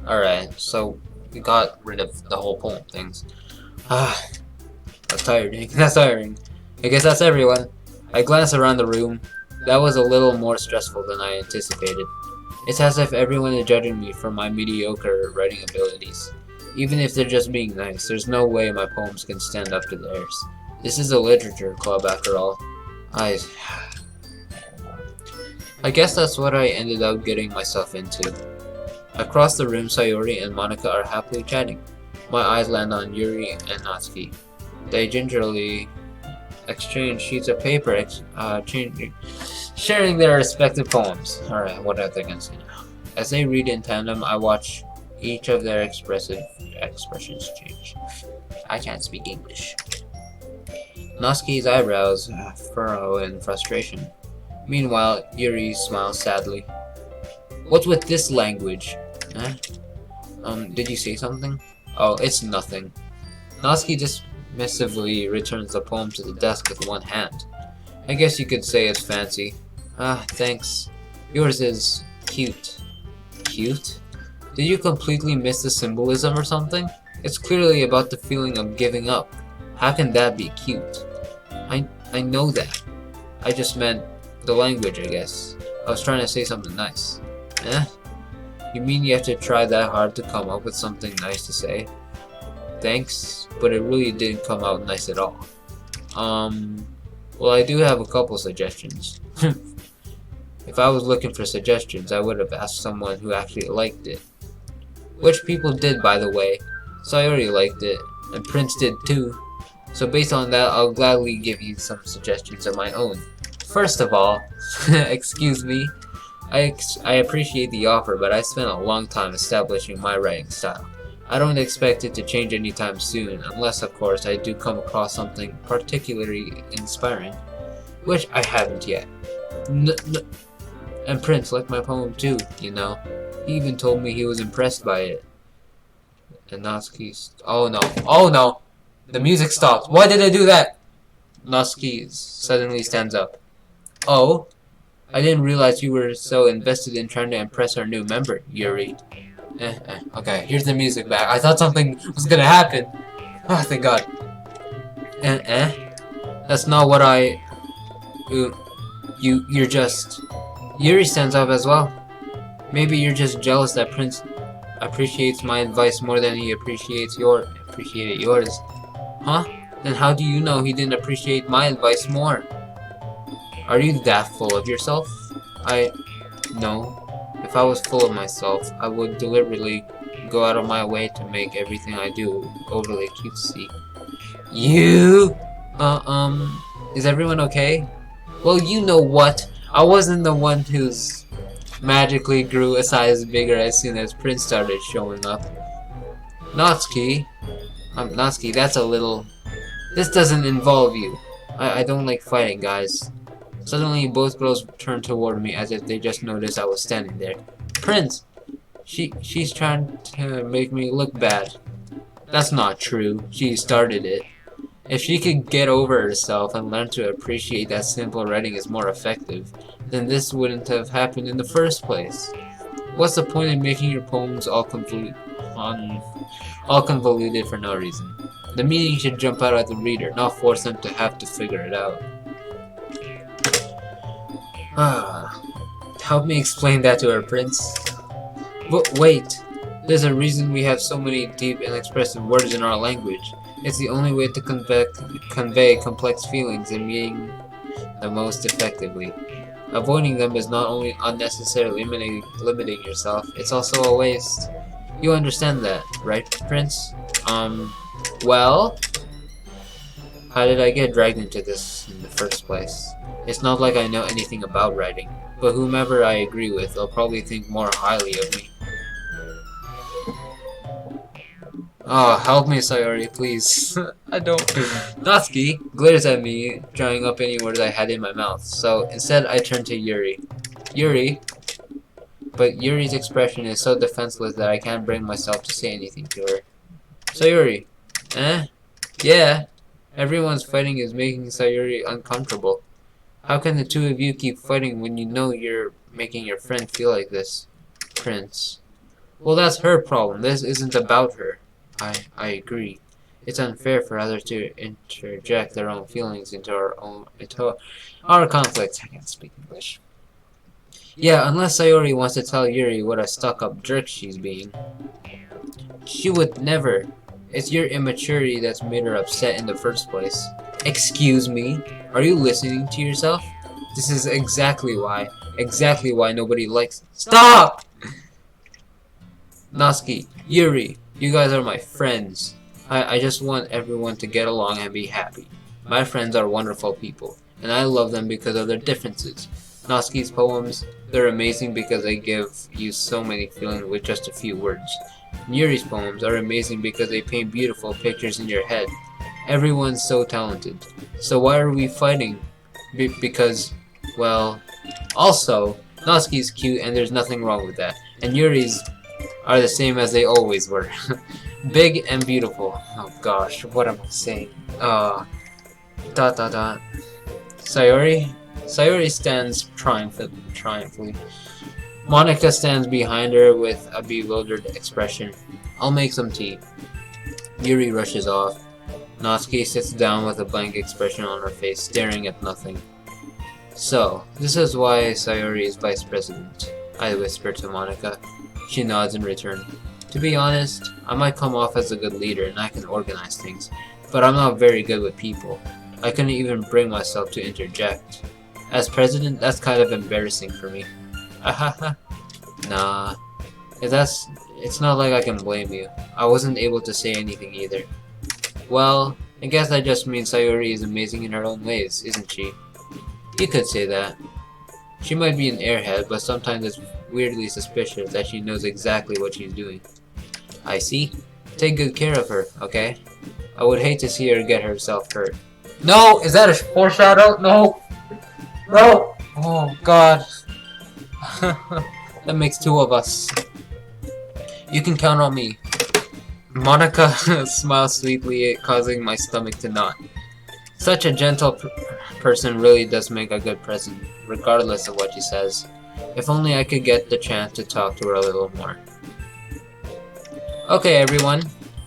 Alright, so we got rid of the whole poem things. That's tiring. That's tiring. I guess that's everyone. I glanced around the room. That was a little more stressful than I anticipated. It's as if everyone is judging me for my mediocre writing abilities. Even if they're just being nice, there's no way my poems can stand up to theirs. This is a literature club after all. I guess that's what I ended up getting myself into. Across the room, Sayori and Monica are happily chatting. My eyes land on Yuri and Natsuki. They gingerly exchange sheets of paper, sharing their respective poems. Alright, what are they gonna say now? As they read in tandem, I watch each of their expressions change. I can't speak English. Natsuki's eyebrows furrow in frustration. Meanwhile, Yuri smiles sadly. What's with this language? Huh? Did you say something? Oh, it's nothing. Natsuki dismissively returns the poem to the desk with one hand. I guess you could say it's fancy. Thanks. Yours is cute. Cute? Did you completely miss the symbolism or something? It's clearly about the feeling of giving up. How can that be cute? I know that. I just meant the language, I guess. I was trying to say something nice. Eh? You mean you have to try that hard to come up with something nice to say? Thanks, but it really didn't come out nice at all. Well, I do have a couple suggestions. If I was looking for suggestions, I would have asked someone who actually liked it. Which people did, by the way. Sayori liked it, and Prince did too. So based on that, I'll gladly give you some suggestions of my own. First of all, excuse me, I appreciate the offer, but I spent a long time establishing my writing style. I don't expect it to change anytime soon, unless of course I do come across something particularly inspiring, which I haven't yet. And Prince liked my poem too, you know. He even told me he was impressed by it. And Natsuki's... Oh no. Oh no! The music stopped. Why did I do that? Natsuki suddenly stands up. Oh? I didn't realize you were so invested in trying to impress our new member, Yuri. Okay, here's the music back. I thought something was gonna happen. Oh, thank God. That's not what I... You're just... Yuri stands up as well. Maybe you're just jealous that Prince appreciates my advice more than he appreciated yours. Huh? Then how do you know he didn't appreciate my advice more? Are you that full of yourself? No. If I was full of myself, I would deliberately go out of my way to make everything I do overly cutesy. You? Is everyone okay? Well, you know what? I wasn't the one who's magically grew a size bigger as soon as Prince started showing up. Natsuki, that's a little... This doesn't involve you. I don't like fighting, guys. Suddenly, both girls turned toward me as if they just noticed I was standing there. Prince! She's trying to make me look bad. That's not true. She started it. If she could get over herself and learn to appreciate that simple writing is more effective, then this wouldn't have happened in the first place. What's the point in making your poems all convoluted for no reason? The meaning should jump out at the reader, not force them to have to figure it out. Help me explain that to her, Prince. But wait, there's a reason we have so many deep and expressive words in our language. It's the only way to convey complex feelings and meaning the most effectively. Avoiding them is not only unnecessarily limiting yourself, it's also a waste. You understand that, right, Prince? Well? How did I get dragged into this in the first place? It's not like I know anything about writing, but whomever I agree with, they'll probably think more highly of me. Oh, help me, Sayori, please. I don't... Natsuki glares at me, drying up any words I had in my mouth, so instead I turn to Yuri. Yuri? But Yuri's expression is so defenseless that I can't bring myself to say anything to her. Sayori. Yeah. Everyone's fighting is making Sayori uncomfortable. How can the two of you keep fighting when you know you're making your friend feel like this? Prince. Well, that's her problem. This isn't about her. I agree. It's unfair for others to interject their own feelings into our conflicts. I can't speak English. Yeah, unless Sayori wants to tell Yuri what a stuck-up jerk she's being. She would never. It's your immaturity that's made her upset in the first place. Excuse me? Are you listening to yourself? This is exactly why nobody likes... Stop! Natsuki, Yuri, you guys are my friends. I just want everyone to get along and be happy. My friends are wonderful people, and I love them because of their differences. Natsuki's poems, they're amazing because they give you so many feelings with just a few words. Yuri's poems are amazing because they paint beautiful pictures in your head. Everyone's so talented. So why are we fighting? Because, well... Also, Natsuki's cute and there's nothing wrong with that. And Yuri's are the same as they always were. Big and beautiful. Oh gosh, what am I saying? Sayori? Sayori stands triumphantly. Monica stands behind her with a bewildered expression. I'll make some tea. Yuri rushes off. Natsuki sits down with a blank expression on her face, staring at nothing. So, this is why Sayori is vice president, I whisper to Monica. She nods in return. To be honest, I might come off as a good leader and I can organize things, but I'm not very good with people. I couldn't even bring myself to interject. As president, that's kind of embarrassing for me. Nah. It's not like I can blame you. I wasn't able to say anything either. Well, I guess that just means Sayori is amazing in her own ways, isn't she? You could say that. She might be an airhead, but sometimes it's weirdly suspicious that she knows exactly what she's doing. I see. Take good care of her, okay? I would hate to see her get herself hurt. No! Is that a foreshadow? No! No! Oh, God. That makes two of us. You can count on me. Monica smiles sweetly, causing my stomach to knot. Such a gentle person really does make a good present, regardless of what she says. If only I could get the chance to talk to her a little more. Okay, everyone.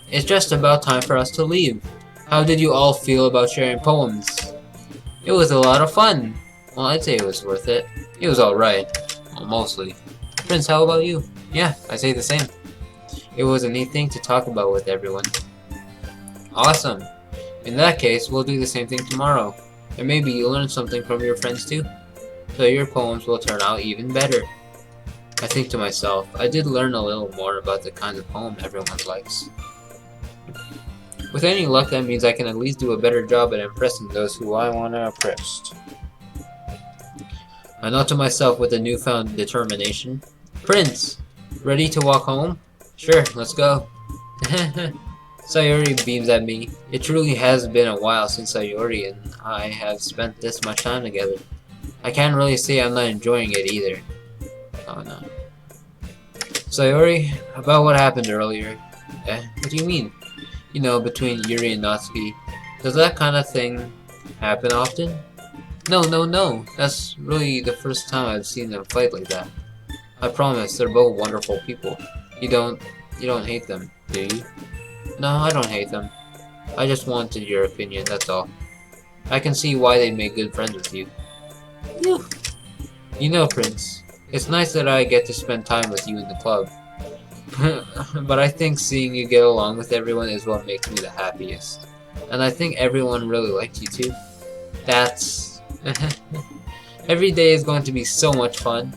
It's just about time for us to leave. How did you all feel about sharing poems? It was a lot of fun. Well, I'd say it was worth it. It was alright. Well, mostly. Prince, how about you? Yeah, I say the same. It was a neat thing to talk about with everyone. Awesome. In that case, we'll do the same thing tomorrow. And maybe you'll learn something from your friends too. So your poems will turn out even better. I think to myself, I did learn a little more about the kinds of poem everyone likes. With any luck, that means I can at least do a better job at impressing those who I want to impress. I nod to myself with a newfound determination. Prince! Ready to walk home? Sure, let's go. Sayori beams at me. It truly has been a while since Sayori and I have spent this much time together. I can't really say I'm not enjoying it either. Oh no. Sayori, about what happened earlier. What do you mean? You know, between Yuri and Natsuki. Does that kind of thing happen often? No. That's really the first time I've seen them fight like that. I promise, they're both wonderful people. You don't hate them, do you? No, I don't hate them. I just wanted your opinion, that's all. I can see why they make good friends with you. Phew. You know, Prince, it's nice that I get to spend time with you in the club. But I think seeing you get along with everyone is what makes me the happiest. And I think everyone really likes you too. That's... Every day is going to be so much fun.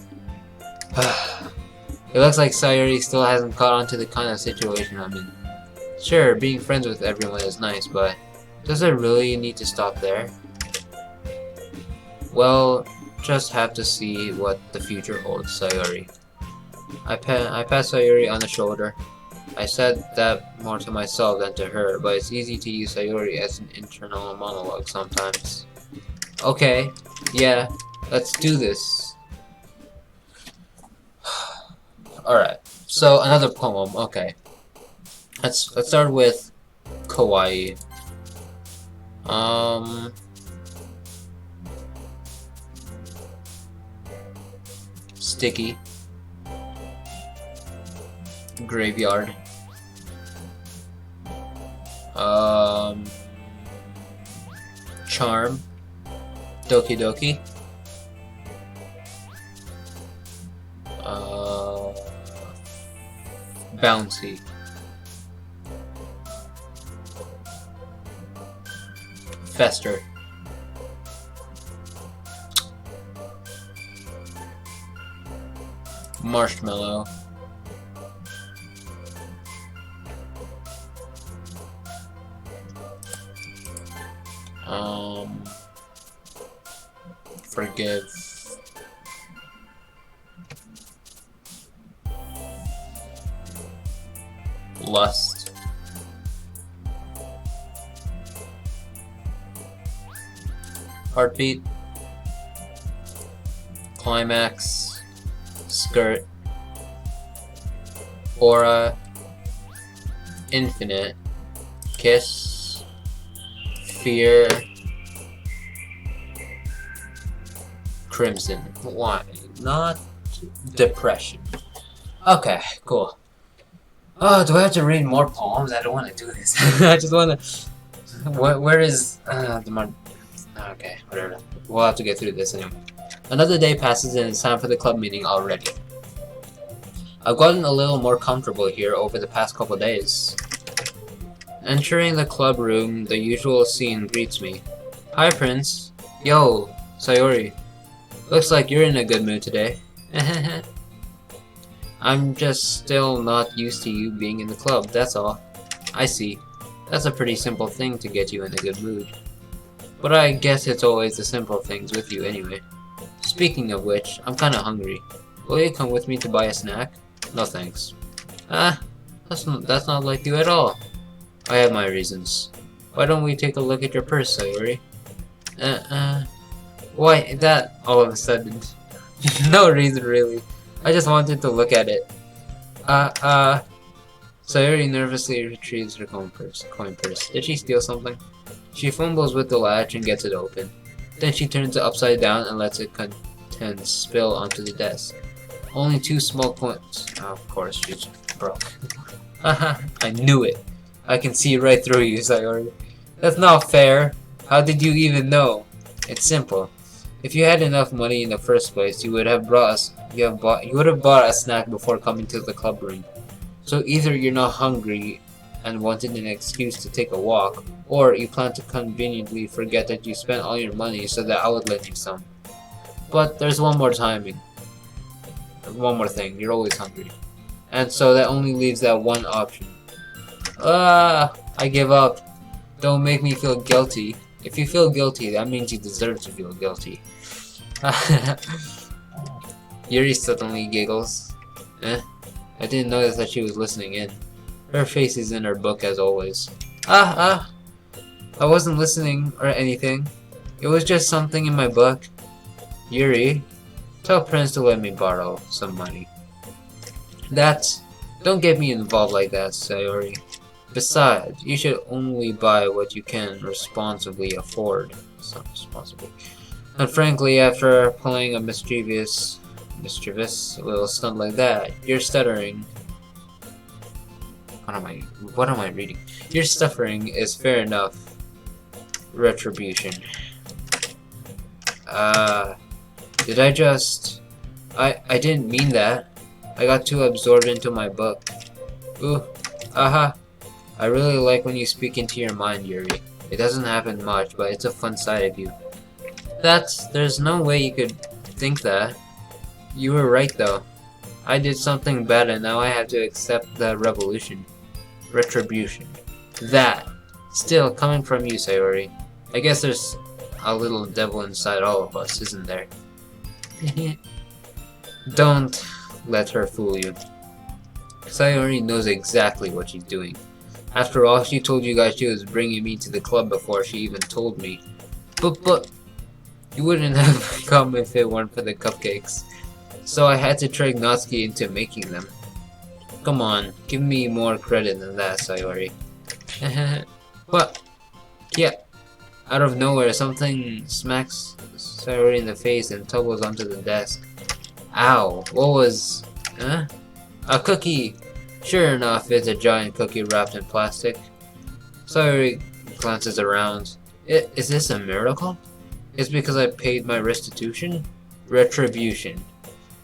It looks like Sayori still hasn't caught on to the kind of situation I'm in. Sure, being friends with everyone is nice, but does it really need to stop there? Well, just have to see what the future holds, Sayori. I pat Sayori on the shoulder. I said that more to myself than to her, but it's easy to use Sayori as an internal monologue sometimes. Okay, yeah, let's do this. Alright, so another poem, okay. Let's start with Kawaii. Sticky. Graveyard. Charm. Doki Doki. Bouncy. Fester. Marshmallow. Forgive. Lust. Heartbeat. Climax. Skirt. Aura. Infinite. Kiss. Fear. Crimson. Why? Not depression. Okay, cool. Oh, do I have to read more poems? I don't want to do this. I just want to... Where is... Okay, whatever. We'll have to get through this anyway. Another day passes and it's time for the club meeting already. I've gotten a little more comfortable here over the past couple days. Entering the club room, the usual scene greets me. Hi, Prince. Yo, Sayori. Looks like you're in a good mood today. I'm just still not used to you being in the club, that's all. I see. That's a pretty simple thing to get you in a good mood. But I guess it's always the simple things with you anyway. Speaking of which, I'm kinda hungry. Will you come with me to buy a snack? No thanks. That's not like you at all. I have my reasons. Why don't we take a look at your purse, Sayori? Why that all of a sudden? No reason really. I just wanted to look at it. Sayori nervously retrieves her coin purse. Did she steal something? She fumbles with the latch and gets it open. Then she turns it upside down and lets it contents spill onto the desk. Only 2 small coins. Oh, of course, she's broke. Haha, I knew it. I can see right through you, Sayori. That's not fair. How did you even know? It's simple. If you had enough money in the first place, you would have bought a snack before coming to the club room. So either you're not hungry and wanted an excuse to take a walk, or you plan to conveniently forget that you spent all your money so that I would lend you some. But there's one more thing, you're always hungry. And so that only leaves that one option. I give up. Don't make me feel guilty. If you feel guilty, that means you deserve to feel guilty. Yuri suddenly giggles. I didn't notice that she was listening in. Her face is in her book as always. I wasn't listening or anything. It was just something in my book. Yuri, tell Prince to let me borrow some money. Don't get me involved like that, Sayori. Besides, you should only buy what you can responsibly afford. And frankly, after playing a mischievous little stunt like that, you're stuttering. What am I reading? Your suffering is fair enough. Retribution. Did I just... I didn't mean that. I got too absorbed into my book. Ooh, I really like when you speak into your mind, Yuri. It doesn't happen much, but it's a fun side of you. There's no way you could think that. You were right though. I did something bad and now I have to accept the retribution. That. Still, coming from you, Sayori. I guess there's a little devil inside all of us, isn't there? Don't let her fool you. Sayori knows exactly what she's doing. After all, she told you guys she was bringing me to the club before she even told me. But you wouldn't have come if it weren't for the cupcakes. So I had to trick Natsuki into making them. Come on, give me more credit than that, Sayori. What? Yeah. Out of nowhere, something smacks Sayori in the face and tumbles onto the desk. Ow, what was... A cookie! Sure enough, it's a giant cookie wrapped in plastic. Sayori glances around. Is this a miracle? It's because I paid my restitution? Retribution.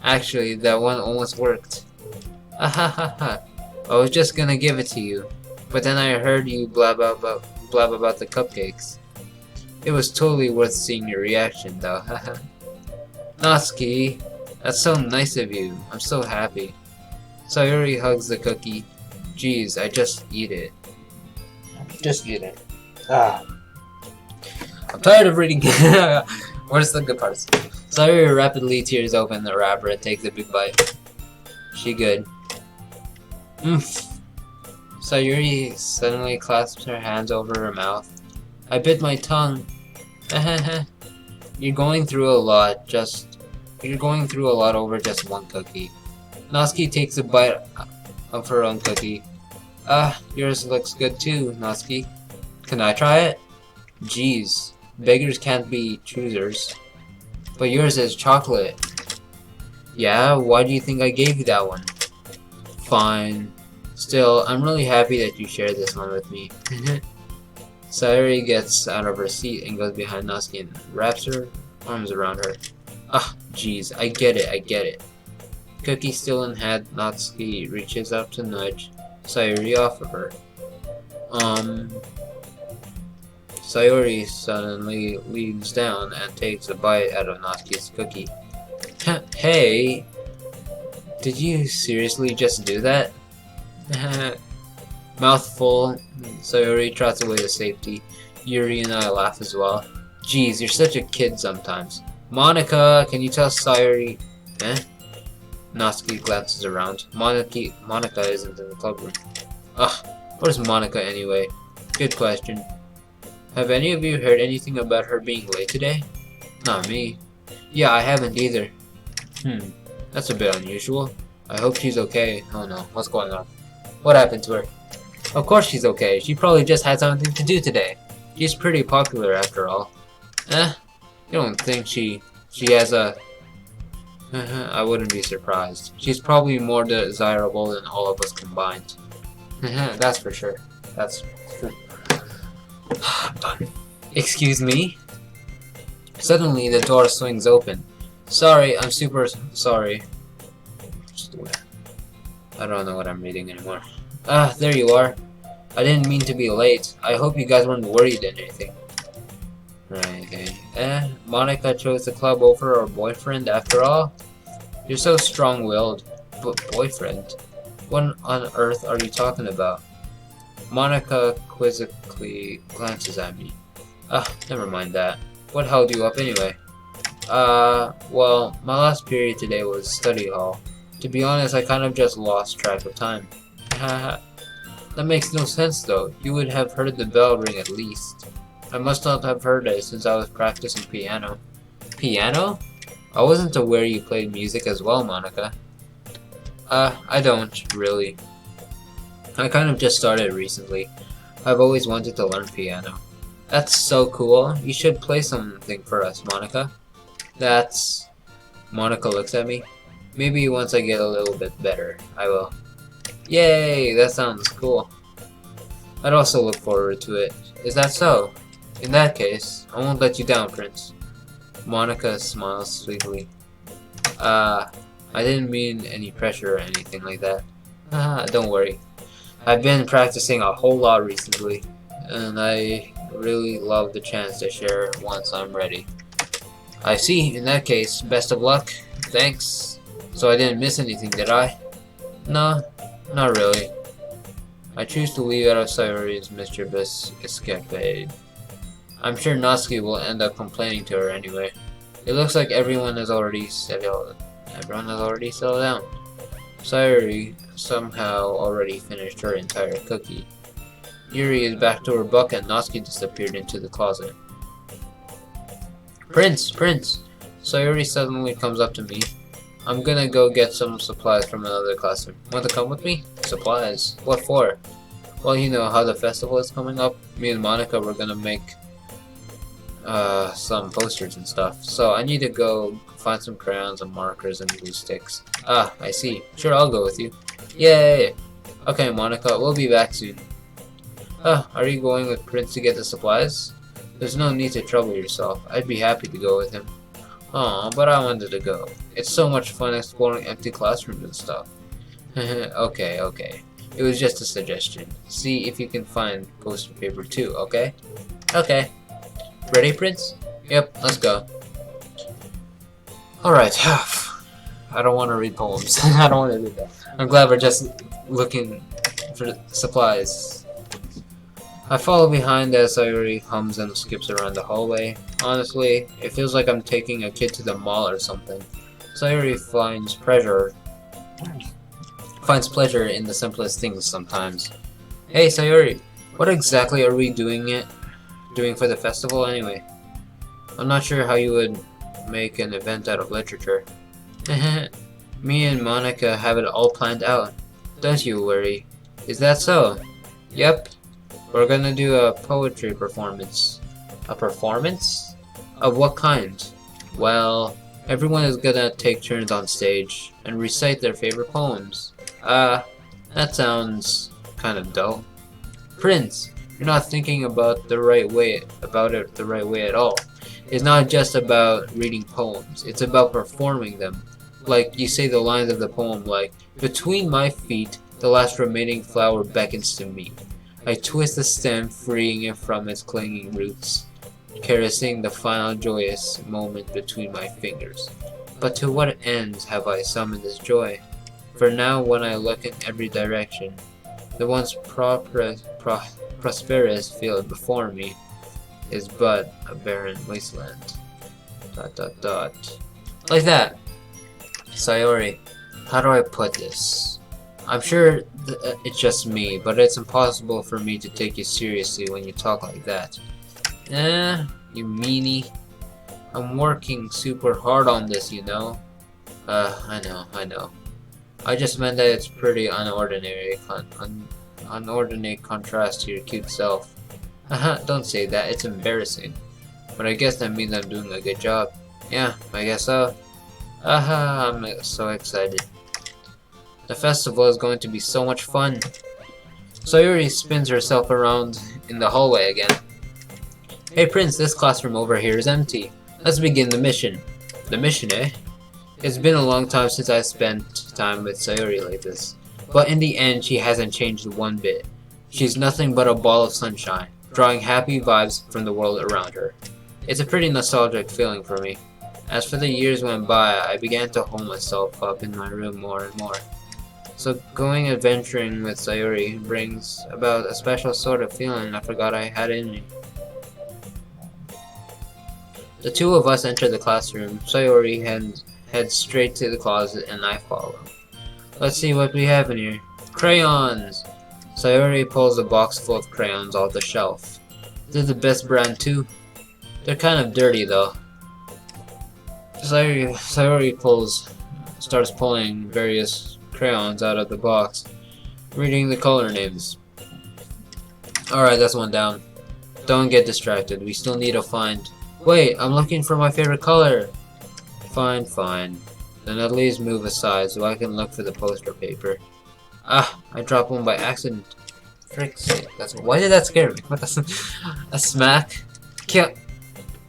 Actually, that one almost worked. I was just gonna give it to you, but then I heard you blab about the cupcakes. It was totally worth seeing your reaction, though. Natsuki, that's so nice of you. I'm so happy. Sayori hugs the cookie. Geez, I just eat it. Just eat it. I'm tired of reading. Where's the good parts? Sayori rapidly tears open the wrapper and takes a big bite. She good. Sayori suddenly clasps her hands over her mouth. I bit my tongue. You're going through a lot over just one cookie. Natsuki takes a bite of her own cookie. Yours looks good too, Natsuki. Can I try it? Jeez, beggars can't be choosers. But yours is chocolate. Yeah, why do you think I gave you that one? Fine. Still, I'm really happy that you shared this one with me. Sayori gets out of her seat and goes behind Natsuki and wraps her arms around her. Jeez, I get it. Cookie still in hand, Natsuki reaches up to nudge Sayori off of her. Sayori suddenly leans down and takes a bite out of Natsuki's cookie. Hey! Did you seriously just do that? Mouthful, Sayori trots away to safety. Yuri and I laugh as well. Jeez, you're such a kid sometimes. Monica, can you tell Sayori? Eh? Natsuki glances around. Monica isn't in the clubroom. Ugh, where's Monica anyway? Good question. Have any of you heard anything about her being late today? Not me. Yeah, I haven't either. That's a bit unusual. I hope she's okay. Oh no, what's going on? What happened to her? Of course she's okay. She probably just had something to do today. She's pretty popular after all. You don't think she has a... I wouldn't be surprised. She's probably more desirable than all of us combined. That's for sure. That's true. I'm done. Excuse me? Suddenly, the door swings open. Sorry, I'm super sorry. I don't know what I'm reading anymore. There you are. I didn't mean to be late. I hope you guys weren't worried or anything. Right, okay. Monica chose the club over her boyfriend after all? You're so strong-willed. But boyfriend? What on earth are you talking about? Monica quizzically glances at me. Never mind that. What held you up anyway? Well, my last period today was study hall. To be honest, I kind of just lost track of time. That makes no sense though. You would have heard the bell ring at least. I must not have heard it since I was practicing piano. Piano? I wasn't aware you played music as well, Monica. I don't, really. I kind of just started recently. I've always wanted to learn piano. That's so cool. You should play something for us, Monica. That's... Monica looks at me. Maybe once I get a little bit better, I will. Yay, that sounds cool. I'd also look forward to it. Is that so? In that case, I won't let you down, Prince. Monica smiles sweetly. I didn't mean any pressure or anything like that. Don't worry. I've been practicing a whole lot recently, and I really love the chance to share once I'm ready. I see. In that case, best of luck. Thanks. So I didn't miss anything, did I? No, not really. I choose to leave out of Sayori's mischievous escapade. I'm sure Natsuki will end up complaining to her anyway. It looks like everyone has already settled down. Sayori somehow already finished her entire cookie. Yuri is back to her book and Natsuki disappeared into the closet. Prince! Sayori suddenly comes up to me. I'm gonna go get some supplies from another classroom. Want to come with me? Supplies? What for? Well, you know how the festival is coming up. Me and Monica were gonna make some posters and stuff. So I need to go find some crayons and markers and glue sticks. I see. Sure, I'll go with you. Yay! Okay, Monica, we'll be back soon. Are you going with Prince to get the supplies? There's no need to trouble yourself. I'd be happy to go with him. Aw, but I wanted to go. It's so much fun exploring empty classrooms and stuff. Okay. It was just a suggestion. See if you can find poster paper too, okay? Okay. Ready, Prince? Yep, let's go. Alright. I don't want to read poems. I don't want to do that. I'm glad we're just looking for supplies. I follow behind as Sayori hums and skips around the hallway. Honestly, it feels like I'm taking a kid to the mall or something. Sayori finds pleasure in the simplest things sometimes. Hey Sayori, what exactly are we doing for the festival anyway? I'm not sure how you would make an event out of literature. Me and Monica have it all planned out. Don't you worry. Is that so? Yep. We're gonna do a poetry performance. A performance? Of what kind? Well, everyone is gonna take turns on stage and recite their favorite poems. That sounds kind of dull. Prince, you're not thinking about it the right way at all. It's not just about reading poems, it's about performing them. Like, you say the lines of the poem like, between my feet, the last remaining flower beckons to me. I twist the stem, freeing it from its clinging roots, caressing the final joyous moment between my fingers. But to what ends have I summoned this joy? For now, when I look in every direction, the once prosperous field before me is but a barren wasteland. Dot dot dot. Like that. Sayori, how do I put this? I'm sure it's just me, but it's impossible for me to take you seriously when you talk like that. You meanie. I'm working super hard on this, you know. I know. I just meant that it's pretty unordinary contrast to your cute self. Don't say that, it's embarrassing. But I guess that means I'm doing a good job. Yeah, I guess so. I'm so excited. The festival is going to be so much fun. Sayori spins herself around in the hallway again. Hey Prince, this classroom over here is empty. Let's begin the mission. The mission, eh? It's been a long time since I spent time with Sayori like this. But in the end, she hasn't changed one bit. She's nothing but a ball of sunshine, drawing happy vibes from the world around her. It's a pretty nostalgic feeling for me. As for the years went by, I began to hole myself up in my room more and more. So going adventuring with Sayori brings about a special sort of feeling I forgot I had in me. The two of us enter the classroom. Sayori heads straight to the closet and I follow. Let's see what we have in here. Crayons! Sayori pulls a box full of crayons off the shelf. They're the best brand too. They're kind of dirty though. Sayori starts pulling various crayons out of the box, reading the color names. Alright, that's one down. Don't get distracted, we still need to find... Wait, I'm looking for my favorite color! Fine. Then at least move aside so I can look for the poster paper. Ah, I dropped one by accident. Frick's sake, why did that scare me? What a smack? Kill!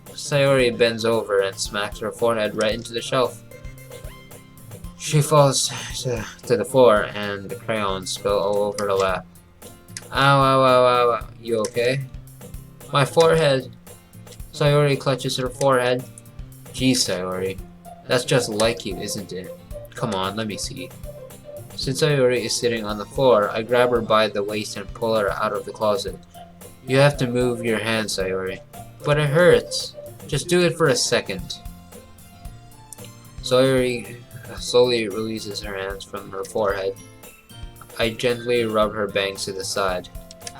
Sayori bends over and smacks her forehead right into the shelf. She falls to the floor and the crayons spill all over her lap. Ow. You okay? My forehead! Sayori clutches her forehead. Geez, Sayori. That's just like you, isn't it? Come on, let me see. Since Sayori is sitting on the floor, I grab her by the waist and pull her out of the closet. You have to move your hand, Sayori. But it hurts. Just do it for a second. Sayori slowly releases her hands from her forehead. I gently rub her bangs to the side.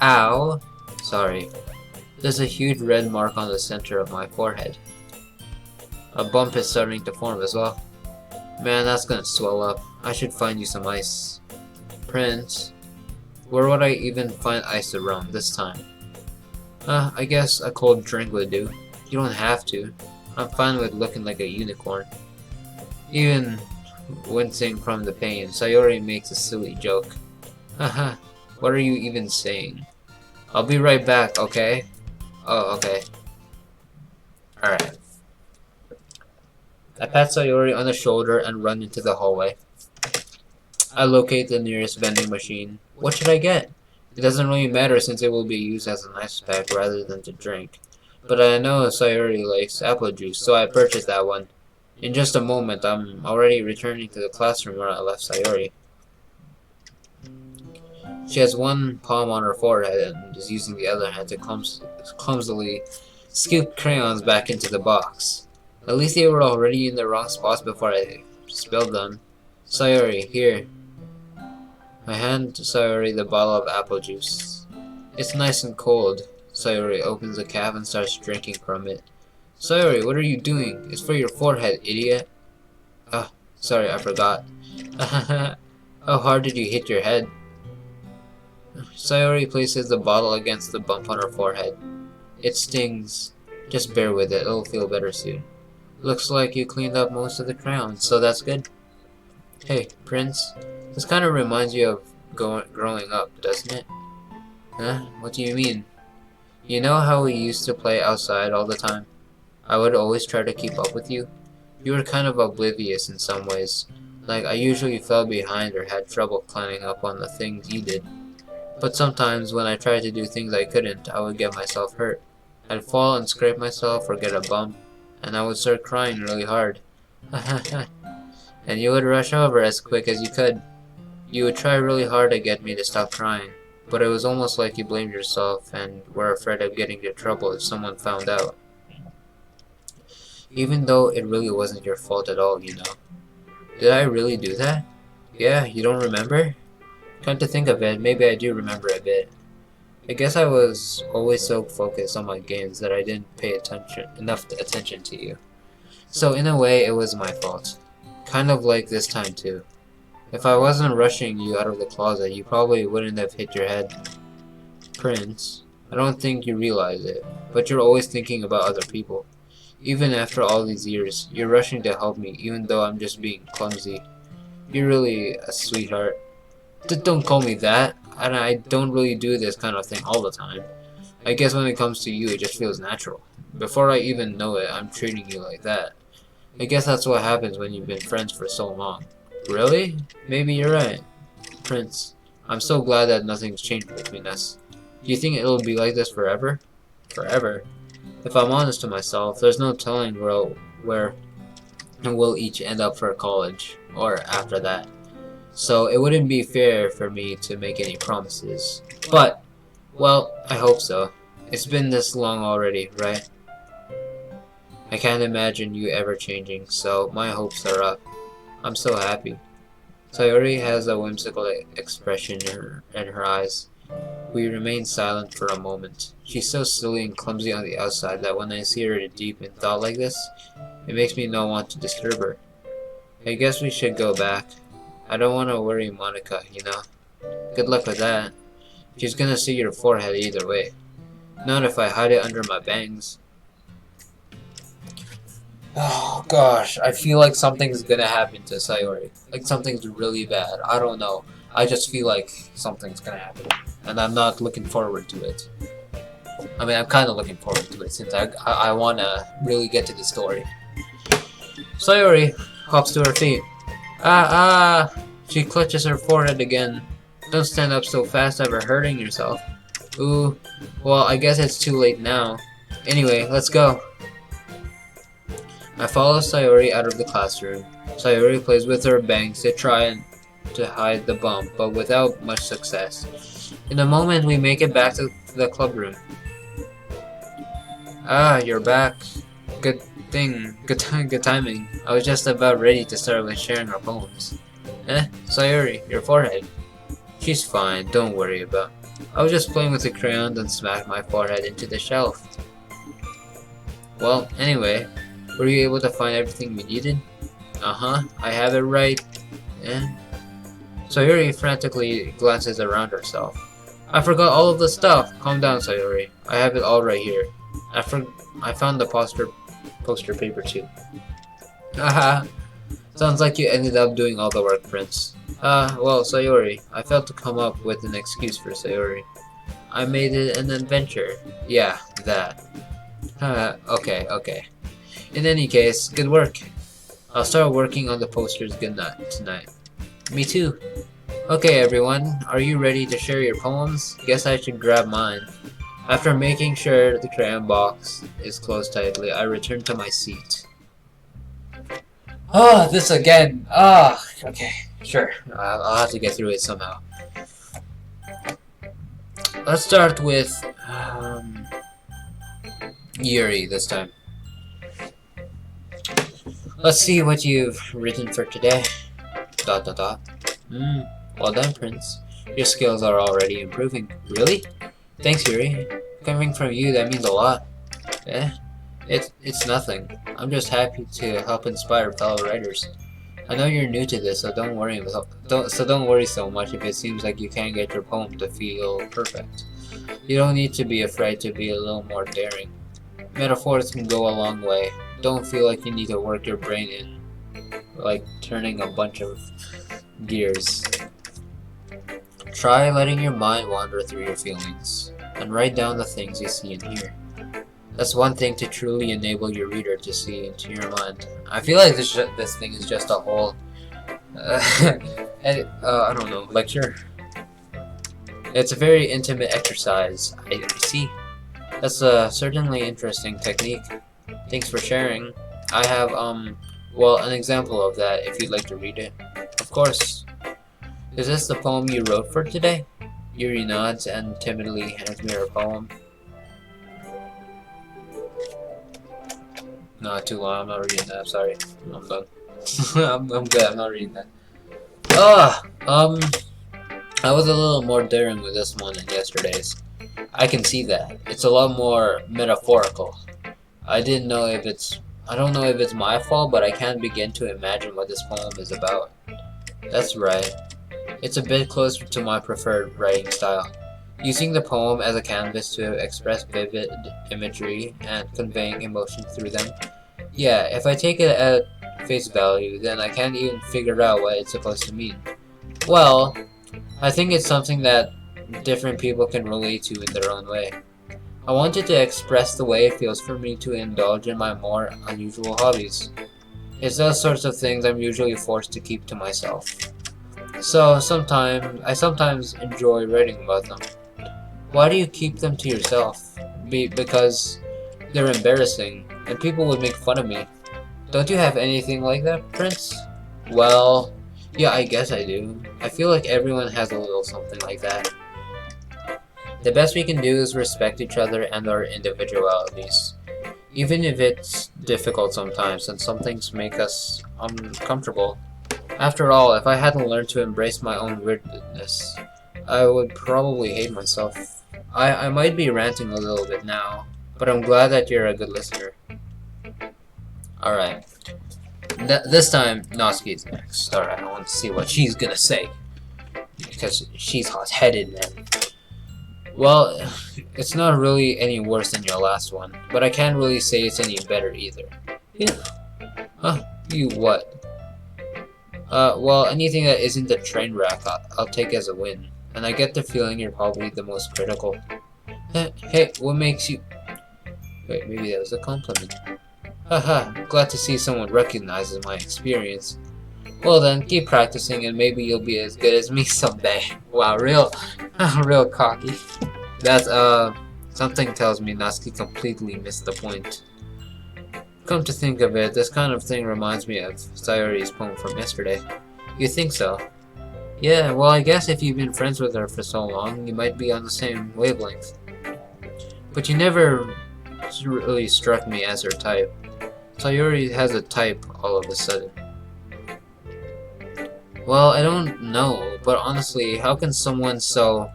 Ow! Sorry. There's a huge red mark on the center of my forehead. A bump is starting to form as well. Man, that's gonna swell up. I should find you some ice. Prince, where would I even find ice around this time? I guess a cold drink would do. You don't have to. I'm fine with looking like a unicorn. Even wincing from the pain, Sayori makes a silly joke. Haha, what are you even saying? I'll be right back, okay? Oh, okay. Alright. I pat Sayori on the shoulder and run into the hallway. I locate the nearest vending machine. What should I get? It doesn't really matter since it will be used as an ice pack rather than to drink. But I know Sayori likes apple juice, so I purchased that one. In just a moment, I'm already returning to the classroom where I left Sayori. She has one palm on her forehead and is using the other hand to clumsily scoop crayons back into the box. At least they were already in the wrong spots before I spilled them. Sayori, here. I hand to Sayori the bottle of apple juice. It's nice and cold. Sayori opens the cap and starts drinking from it. Sayori, what are you doing? It's for your forehead, idiot. Ah, sorry, I forgot. How hard did you hit your head? Sayori places the bottle against the bump on her forehead. It stings. Just bear with it, it'll feel better soon. Looks like you cleaned up most of the crayons, so that's good. Hey, Prince, this kind of reminds you of growing up, doesn't it? Huh? What do you mean? You know how we used to play outside all the time? I would always try to keep up with you. You were kind of oblivious in some ways. Like, I usually fell behind or had trouble climbing up on the things you did. But sometimes when I tried to do things I couldn't, I would get myself hurt. I'd fall and scrape myself or get a bump, and I would start crying really hard. And you would rush over as quick as you could. You would try really hard to get me to stop crying, but it was almost like you blamed yourself and were afraid of getting into trouble if someone found out. Even though it really wasn't your fault at all, you know. Did I really do that? Yeah, you don't remember? Come to think of it, maybe I do remember a bit. I guess I was always so focused on my games that I didn't pay enough attention to you. So in a way, it was my fault. Kind of like this time too. If I wasn't rushing you out of the closet, you probably wouldn't have hit your head. Prince, I don't think you realize it, but you're always thinking about other people. Even after all these years, you're rushing to help me, even though I'm just being clumsy. You're really a sweetheart. Don't call me that, and I don't really do this kind of thing all the time. I guess when it comes to you, it just feels natural. Before I even know it, I'm treating you like that. I guess that's what happens when you've been friends for so long. Really? Maybe you're right. Prince, I'm so glad that nothing's changed between us. Do you think it'll be like this forever? Forever? If I'm honest to myself, there's no telling where we'll each end up for college, or after that. So it wouldn't be fair for me to make any promises. But, well, I hope so. It's been this long already, right? I can't imagine you ever changing, so my hopes are up. I'm so happy. Sayori has a whimsical expression in her eyes. We remain silent for a moment. She's so silly and clumsy on the outside that when I see her deep in thought like this, it makes me not want to disturb her. I guess we should go back. I don't want to worry Monica, you know. Good luck with that. She's gonna see your forehead either way. Not if I hide it under my bangs. Oh gosh, I feel like something's gonna happen to Sayori. Like something's really bad. I don't know. I just feel like something's gonna happen. And I'm not looking forward to it. I mean, I'm kind of looking forward to it since I want to really get to the story. Sayori hops to her feet. She clutches her forehead again. Don't stand up so fast ever hurting yourself. Ooh, well, I guess it's too late now. Anyway, let's go. I follow Sayori out of the classroom. Sayori plays with her bangs to try to hide the bump, but without much success. In a moment, we make it back to the club room. Ah, you're back. Good thing. Good timing. I was just about ready to start with sharing our poems. Sayori, your forehead. She's fine, don't worry about it. I was just playing with the crayons and smacked my forehead into the shelf. Well, anyway, were you able to find everything we needed? Uh-huh, I have it right. Sayori frantically glances around herself. I forgot all of the stuff. Calm down, Sayori. I have it all right here. I found the poster paper too. Haha. Sounds like you ended up doing all the work, Prince. Well, Sayori, I failed to come up with an excuse for Sayori. I made it an adventure. Yeah, that. Okay. In any case, good work. I'll start working on the posters tonight. Me too. Okay, everyone, are you ready to share your poems? Guess I should grab mine. After making sure the crayon box is closed tightly, I return to my seat. This again. Okay, sure. I'll have to get through it somehow. Let's start with Yuri this time. Let's see what you've written for today. ... Well done, Prince. Your skills are already improving. Really? Thanks, Yuri. Coming from you, that means a lot. It's nothing. I'm just happy to help inspire fellow writers. I know you're new to this, so don't worry so much if it seems like you can't get your poem to feel perfect. You don't need to be afraid to be a little more daring. Metaphors can go a long way. Don't feel like you need to work your brain in, like turning a bunch of gears. Try letting your mind wander through your feelings, and write down the things you see and hear. That's one thing to truly enable your reader to see into your mind. I feel like this thing is just a whole, I don't know, lecture. It's a very intimate exercise. I see. That's a certainly interesting technique. Thanks for sharing. I have, well, an example of that if you'd like to read it. Of course. Is this the poem you wrote for today? Yuri nods and timidly hands me her poem. Not too long, I'm not reading that, sorry. I'm done. I'm good, I'm not reading that. I was a little more daring with this one than yesterday's. I can see that. It's a lot more metaphorical. I don't know if it's my fault, but I can't begin to imagine what this poem is about. That's right. It's a bit closer to my preferred writing style. Using the poem as a canvas to express vivid imagery and conveying emotion through them. Yeah, if I take it at face value, then I can't even figure out what it's supposed to mean. Well, I think it's something that different people can relate to in their own way. I wanted to express the way it feels for me to indulge in my more unusual hobbies. It's those sorts of things I'm usually forced to keep to myself. So I sometimes enjoy writing about them. Why do you keep them to yourself? Because they're embarrassing, and people would make fun of me. Don't you have anything like that, Prince? Well, yeah, I guess I do. I feel like everyone has a little something like that. The best we can do is respect each other and our individualities. Even if it's difficult sometimes and some things make us uncomfortable. After all, if I hadn't learned to embrace my own weirdness, I would probably hate myself. I might be ranting a little bit now, but I'm glad that you're a good listener. Alright. This time, Natsuki's next. Alright, I want to see what she's gonna say. Because she's hot-headed, man. Well, it's not really any worse than your last one, but I can't really say it's any better either. Yeah. Huh? You what? Well, anything that isn't a train wreck, I'll take as a win. And I get the feeling you're probably the most critical. Hey, what makes you... Wait, maybe that was a compliment. Haha, glad to see someone recognizes my experience. Well then, keep practicing and maybe you'll be as good as me someday. Wow, real cocky. That's, something tells me Natsuki completely missed the point. Come to think of it, this kind of thing reminds me of Sayori's poem from yesterday. You think so? Yeah, well I guess if you've been friends with her for so long, you might be on the same wavelength. But you never really struck me as her type. Sayori has a type all of a sudden. Well, I don't know, but honestly, how can someone so,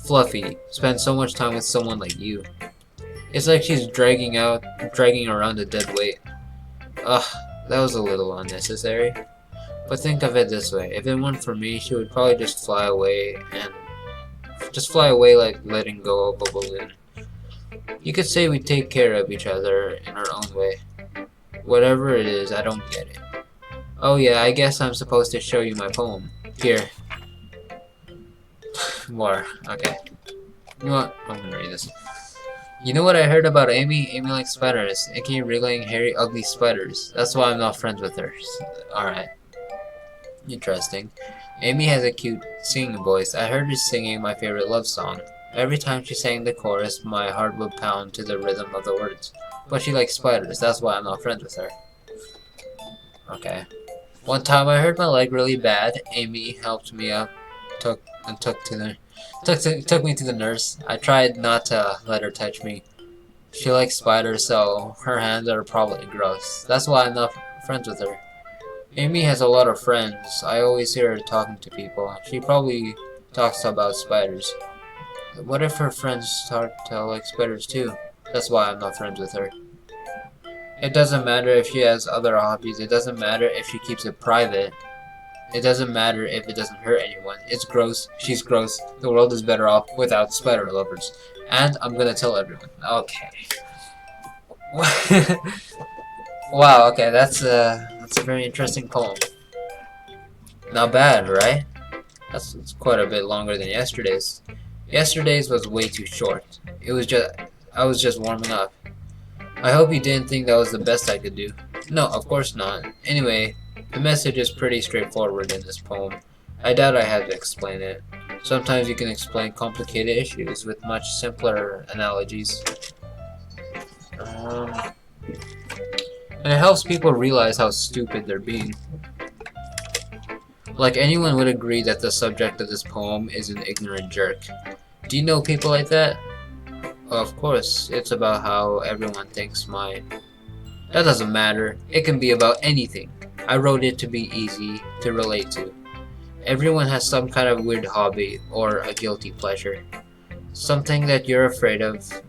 fluffy spend so much time with someone like you? It's like she's dragging around a dead weight. Ugh, that was a little unnecessary. But think of it this way, if it weren't for me, she would probably just fly away like letting go of a balloon. You could say we take care of each other in our own way. Whatever it is, I don't get it. Oh yeah, I guess I'm supposed to show you my poem. Here. More. Okay. You know what? I'm gonna read this. You know what I heard about Amy? Amy likes spiders. Icky, wriggling, hairy, ugly spiders. That's why I'm not friends with her. Alright. Interesting. Amy has a cute singing voice. I heard her singing my favorite love song. Every time she sang the chorus, my heart would pound to the rhythm of the words. But she likes spiders. That's why I'm not friends with her. Okay. One time I hurt my leg really bad. Amy helped me up, took me to the nurse. I tried not to let her touch me. She likes spiders, so her hands are probably gross. That's why I'm not friends with her. Amy has a lot of friends. I always hear her talking to people. She probably talks about spiders. What if her friends start to like spiders too? That's why I'm not friends with her. It doesn't matter if she has other hobbies. It doesn't matter if she keeps it private. It doesn't matter if it doesn't hurt anyone. It's gross. She's gross. The world is better off without spider lovers. And I'm gonna tell everyone. Okay. Wow, okay, that's a very interesting poem. Not bad, right? That's quite a bit longer than yesterday's. Yesterday's was way too short. I was just warming up. I hope you didn't think that was the best I could do. No, of course not. Anyway, the message is pretty straightforward in this poem. I doubt I had to explain it. Sometimes you can explain complicated issues with much simpler analogies. And it helps people realize how stupid they're being. Like anyone would agree that the subject of this poem is an ignorant jerk. Do you know people like that? Of course, it's about how everyone thinks mine. That doesn't matter. It can be about anything. I wrote it to be easy to relate to. Everyone has some kind of weird hobby or a guilty pleasure. Something that you're afraid of if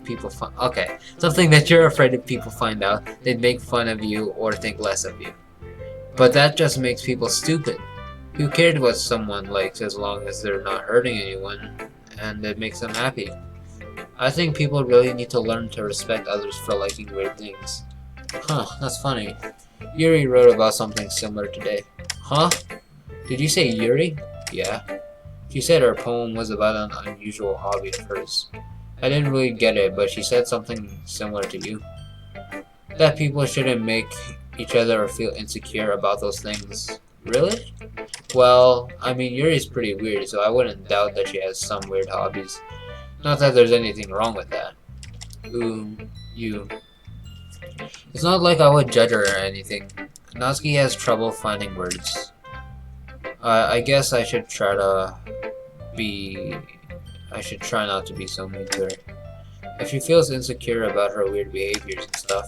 people find something that you're afraid if people find out, they'd make fun of you or think less of you. But that just makes people stupid. Who cares what someone likes as long as they're not hurting anyone and it makes them happy? I think people really need to learn to respect others for liking weird things. Huh, that's funny. Yuri wrote about something similar today. Huh? Did you say Yuri? Yeah. She said her poem was about an unusual hobby of hers. I didn't really get it, but she said something similar to you. That people shouldn't make each other feel insecure about those things. Really? Well, I mean, Yuri's pretty weird, so I wouldn't doubt that she has some weird hobbies. Not that there's anything wrong with that. Ooh, you. It's not like I would judge her or anything. Natsuki has trouble finding words. I guess I should try not to be so mean to her. If she feels insecure about her weird behaviors and stuff,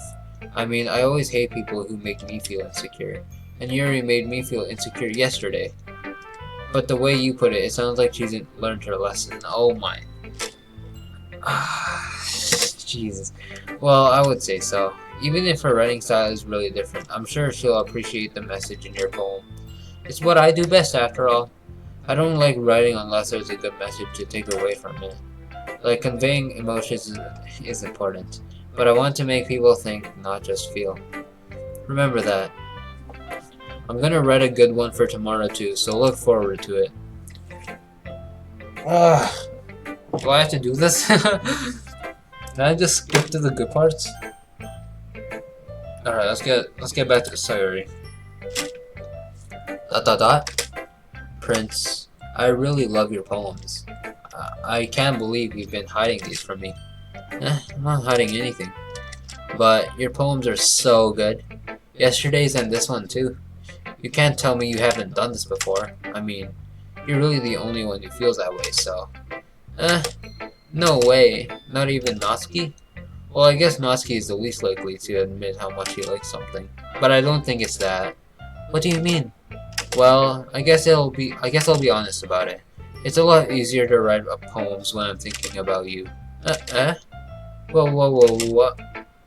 I mean, I always hate people who make me feel insecure. And Yuri made me feel insecure yesterday. But the way you put it, it sounds like she's learned her lesson. Oh my. Jesus. Well, I would say so. Even if her writing style is really different, I'm sure she'll appreciate the message in your poem. It's what I do best, after all. I don't like writing unless there's a good message to take away from it. Like, conveying emotions is important, but I want to make people think, not just feel. Remember that. I'm gonna write a good one for tomorrow too, so look forward to it. Do I have to do this? Can I just skip to the good parts? Alright, let's get back to Sayori. ... Prince, I really love your poems. I can't believe you've been hiding these from me. I'm not hiding anything. But your poems are so good. Yesterday's and this one too. You can't tell me you haven't done this before. I mean, you're really the only one who feels that way, so... No way. Not even Natsuki? Well, I guess Natsuki is the least likely to admit how much he likes something. But I don't think it's that. What do you mean? Well, I guess I'll be honest about it. It's a lot easier to write poems when I'm thinking about you. Whoa.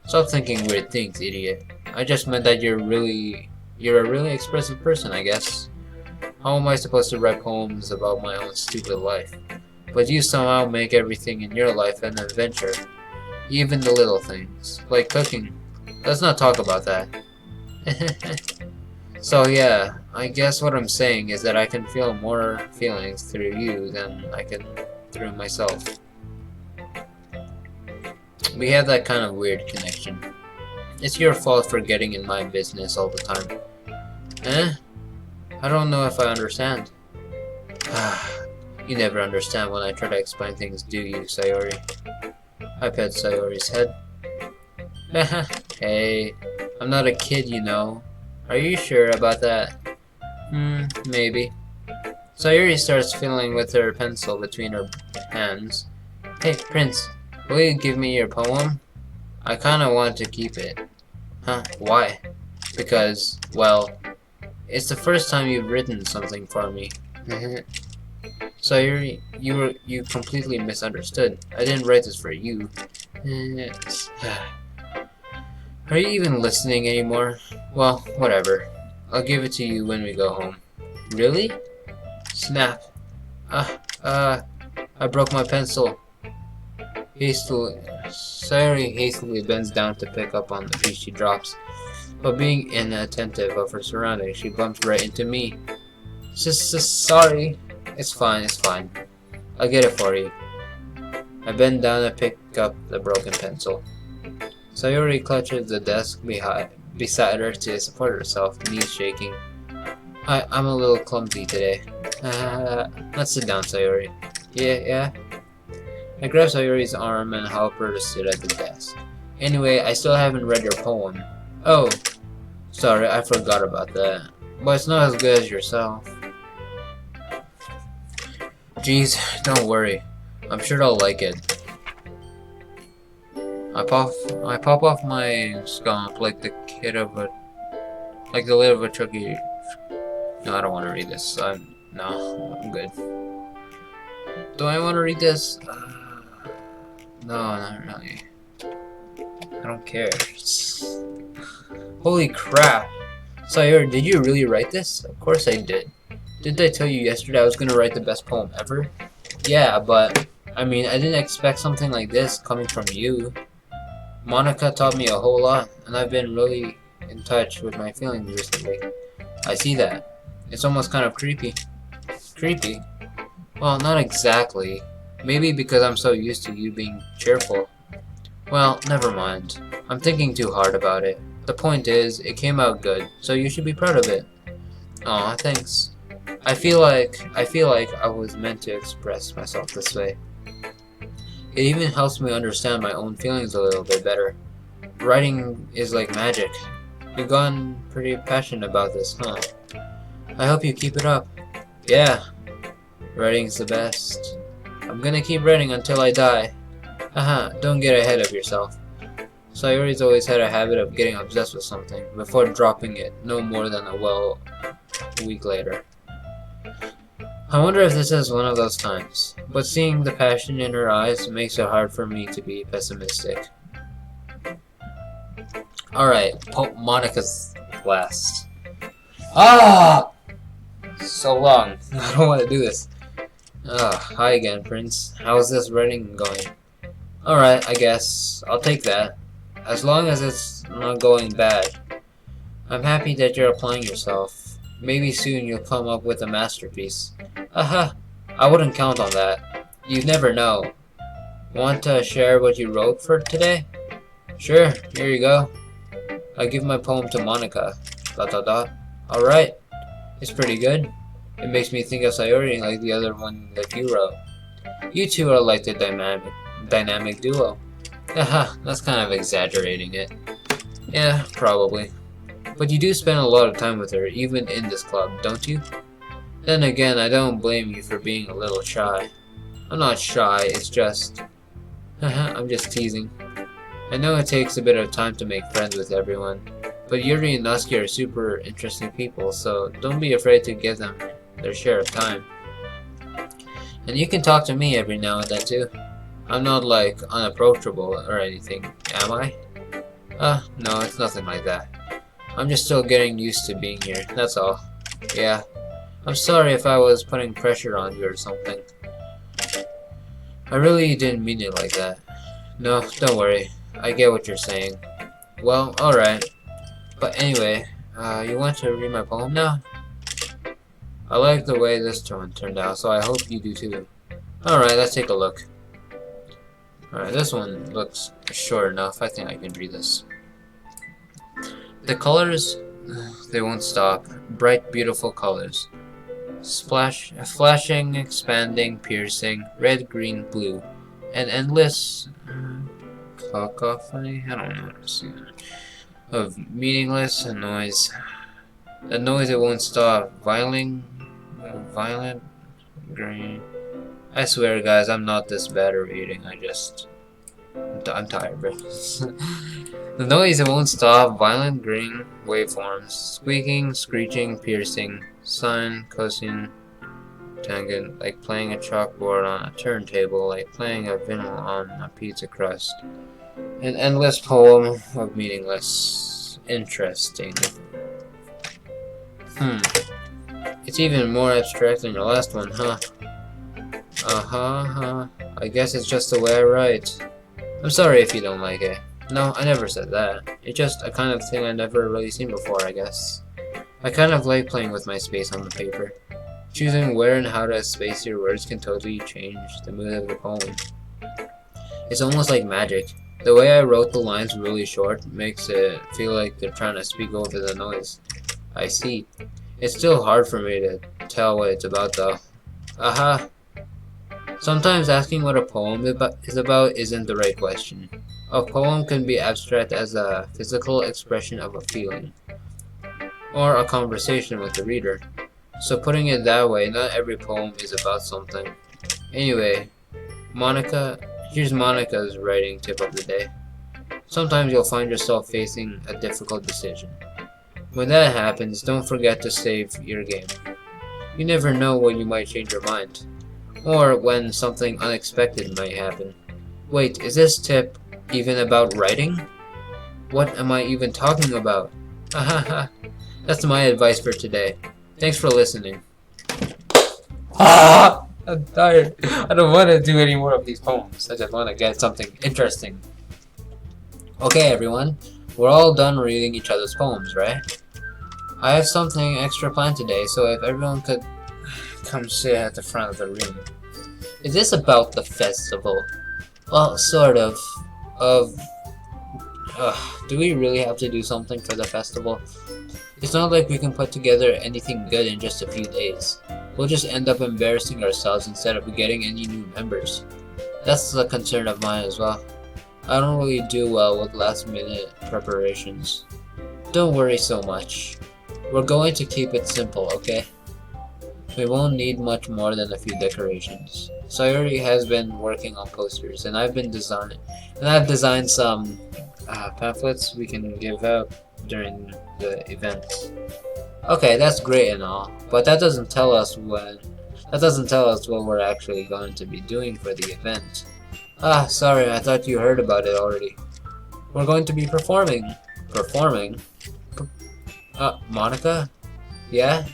Stop thinking weird things, idiot. I just meant that you're a really expressive person, I guess. How am I supposed to write poems about my own stupid life? But you somehow make everything in your life an adventure. Even the little things, like cooking. Let's not talk about that. So yeah, I guess what I'm saying is that I can feel more feelings through you than I can through myself. We have that kind of weird connection. It's your fault for getting in my business all the time. I don't know if I understand. You never understand when I try to explain things, do you, Sayori? I pet Sayori's head. Hey, I'm not a kid, you know. Are you sure about that? Maybe. Sayori starts fiddling with her pencil between her hands. Hey, Prince, will you give me your poem? I kinda want to keep it. Huh, why? Because, well, it's the first time you've written something for me. Sayori, you completely misunderstood. I didn't write this for you. Are you even listening anymore? Well, whatever. I'll give it to you when we go home. Really? Snap. I broke my pencil. Sayori hastily bends down to pick up on the piece she drops, but being inattentive of her surroundings, she bumps right into me. Sorry. It's fine. I'll get it for you. I bend down and pick up the broken pencil. Sayori clutches the desk beside her to support herself, knees shaking. I'm a little clumsy today. Let's sit down, Sayori. Yeah? I grab Sayori's arm and help her to sit at the desk. Anyway, I still haven't read your poem. Oh, sorry, I forgot about that. but it's not as good as yourself. Jeez, don't worry. I'm sure they'll like it. I pop off my skunk like the lid of a Chucky. No, I don't want to read this. No, I'm good. Do I want to read this? No, not really. I don't care. Holy crap! Sayori, did you really write this? Of course I did. Didn't I tell you yesterday I was gonna write the best poem ever? Yeah, but I mean, I didn't expect something like this coming from you. Monica taught me a whole lot, and I've been really in touch with my feelings recently. I see that. It's almost kind of creepy. Creepy? Well, not exactly. Maybe because I'm so used to you being cheerful. Well, never mind. I'm thinking too hard about it. The point is, it came out good, so you should be proud of it. Aw, thanks. I feel like I was meant to express myself this way. It even helps me understand my own feelings a little bit better. Writing is like magic. You've gotten pretty passionate about this, huh? I hope you keep it up. Yeah. Writing's the best. I'm gonna keep writing until I die. Haha, don't get ahead of yourself. Sayori's always had a habit of getting obsessed with something before dropping it no more than a week later. I wonder if this is one of those times, but seeing the passion in her eyes makes it hard for me to be pessimistic. Alright, Monica's last. Ah! So long. I don't want to do this. Hi again, Prince. How's this writing going? Alright, I guess. I'll take that. As long as it's not going bad. I'm happy that you're applying yourself. Maybe soon you'll come up with a masterpiece. Aha! I wouldn't count on that. You never know. Want to share what you wrote for today? Sure, here you go. I give my poem to Monica. ... Alright. It's pretty good. It makes me think of Sayori like the other one that you wrote. You two are like the dynamic duo. Haha, that's kind of exaggerating it. Yeah, probably. But you do spend a lot of time with her, even in this club, don't you? Then again, I don't blame you for being a little shy. I'm not shy, it's just... Haha, I'm just teasing. I know it takes a bit of time to make friends with everyone, but Yuri and Natsuki are super interesting people, so don't be afraid to give them their share of time. And you can talk to me every now and then too. I'm not like unapproachable or anything, am I? No, it's nothing like that. I'm just still getting used to being here, that's all. Yeah. I'm sorry if I was putting pressure on you or something. I really didn't mean it like that. No, don't worry. I get what you're saying. Well, alright. But anyway, you want to read my poem now? I like the way this one turned out, so I hope you do too. Alright, let's take a look. Alright, this one looks short enough. I think I can read this. The colors, they won't stop. Bright, beautiful colors. Flashing, expanding, piercing, red, green, blue. An endless cacophony? I don't know how to see that. Of meaningless noise. A noise that won't stop. Violent, green. I swear, guys, I'm not this bad at reading. I'm tired, bro. The noise that won't stop. Violent green waveforms. Squeaking, screeching, piercing. Sine, cosine, tangent. Like playing a chalkboard on a turntable. Like playing a vinyl on a pizza crust. An endless poem of meaningless. Interesting. It's even more abstract than your last one, huh? I guess it's just the way I write. I'm sorry if you don't like it. No, I never said that. It's just a kind of thing I've never really seen before, I guess. I kind of like playing with my space on the paper. Choosing where and how to space your words can totally change the mood of the poem. It's almost like magic. The way I wrote the lines really short makes it feel like they're trying to speak over the noise. I see. It's still hard for me to tell what it's about though. Aha! Sometimes asking what a poem is about isn't the right question. A poem can be abstract as a physical expression of a feeling. or a conversation with the reader. So putting it that way, not every poem is about something. Anyway, here's Monica's writing tip of the day. Sometimes you'll find yourself facing a difficult decision. When that happens, don't forget to save your game. You never know when you might change your mind, or when something unexpected might happen. Wait, is this tip even about writing? What am I even talking about? Hahaha. That's my advice for today. Thanks for listening. I'm tired. I don't want to do any more of these poems. I just want to get something interesting. Okay, everyone. We're all done reading each other's poems, right? I have something extra planned today, so if everyone could come sit at the front of the room. Is this about the festival? Well, sort of. Do we really have to do something for the festival? It's not like we can put together anything good in just a few days. We'll just end up embarrassing ourselves instead of getting any new members. That's a concern of mine as well. I don't really do well with last-minute preparations. Don't worry so much. We're going to keep it simple, okay? We won't need much more than a few decorations. Sayori has been working on posters, and I've designed some pamphlets we can give out during the event. Okay, that's great and all, but that doesn't tell us what we're actually going to be doing for the event. Sorry, I thought you heard about it already. We're going to be performing. Performing? Monica? Yeah?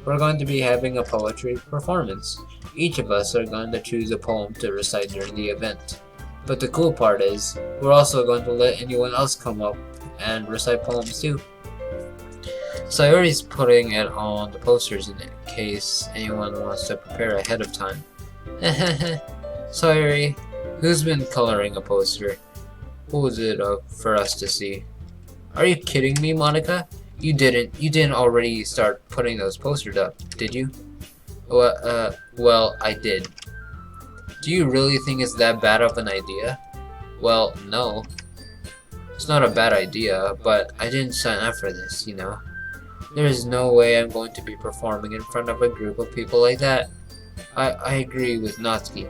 We're going to be having a poetry performance. Each of us are going to choose a poem to recite during the event. But the cool part is, we're also going to let anyone else come up and recite poems too. Sayori's putting it on the posters in case anyone wants to prepare ahead of time. Sayori, who's been coloring a poster? Who's it up for us to see? Are you kidding me, Monica? You didn't already start putting those posters up, did you? Well, I did. Do you really think it's that bad of an idea? Well, no. It's not a bad idea, but I didn't sign up for this, you know. There is no way I'm going to be performing in front of a group of people like that. I agree with Natsuki.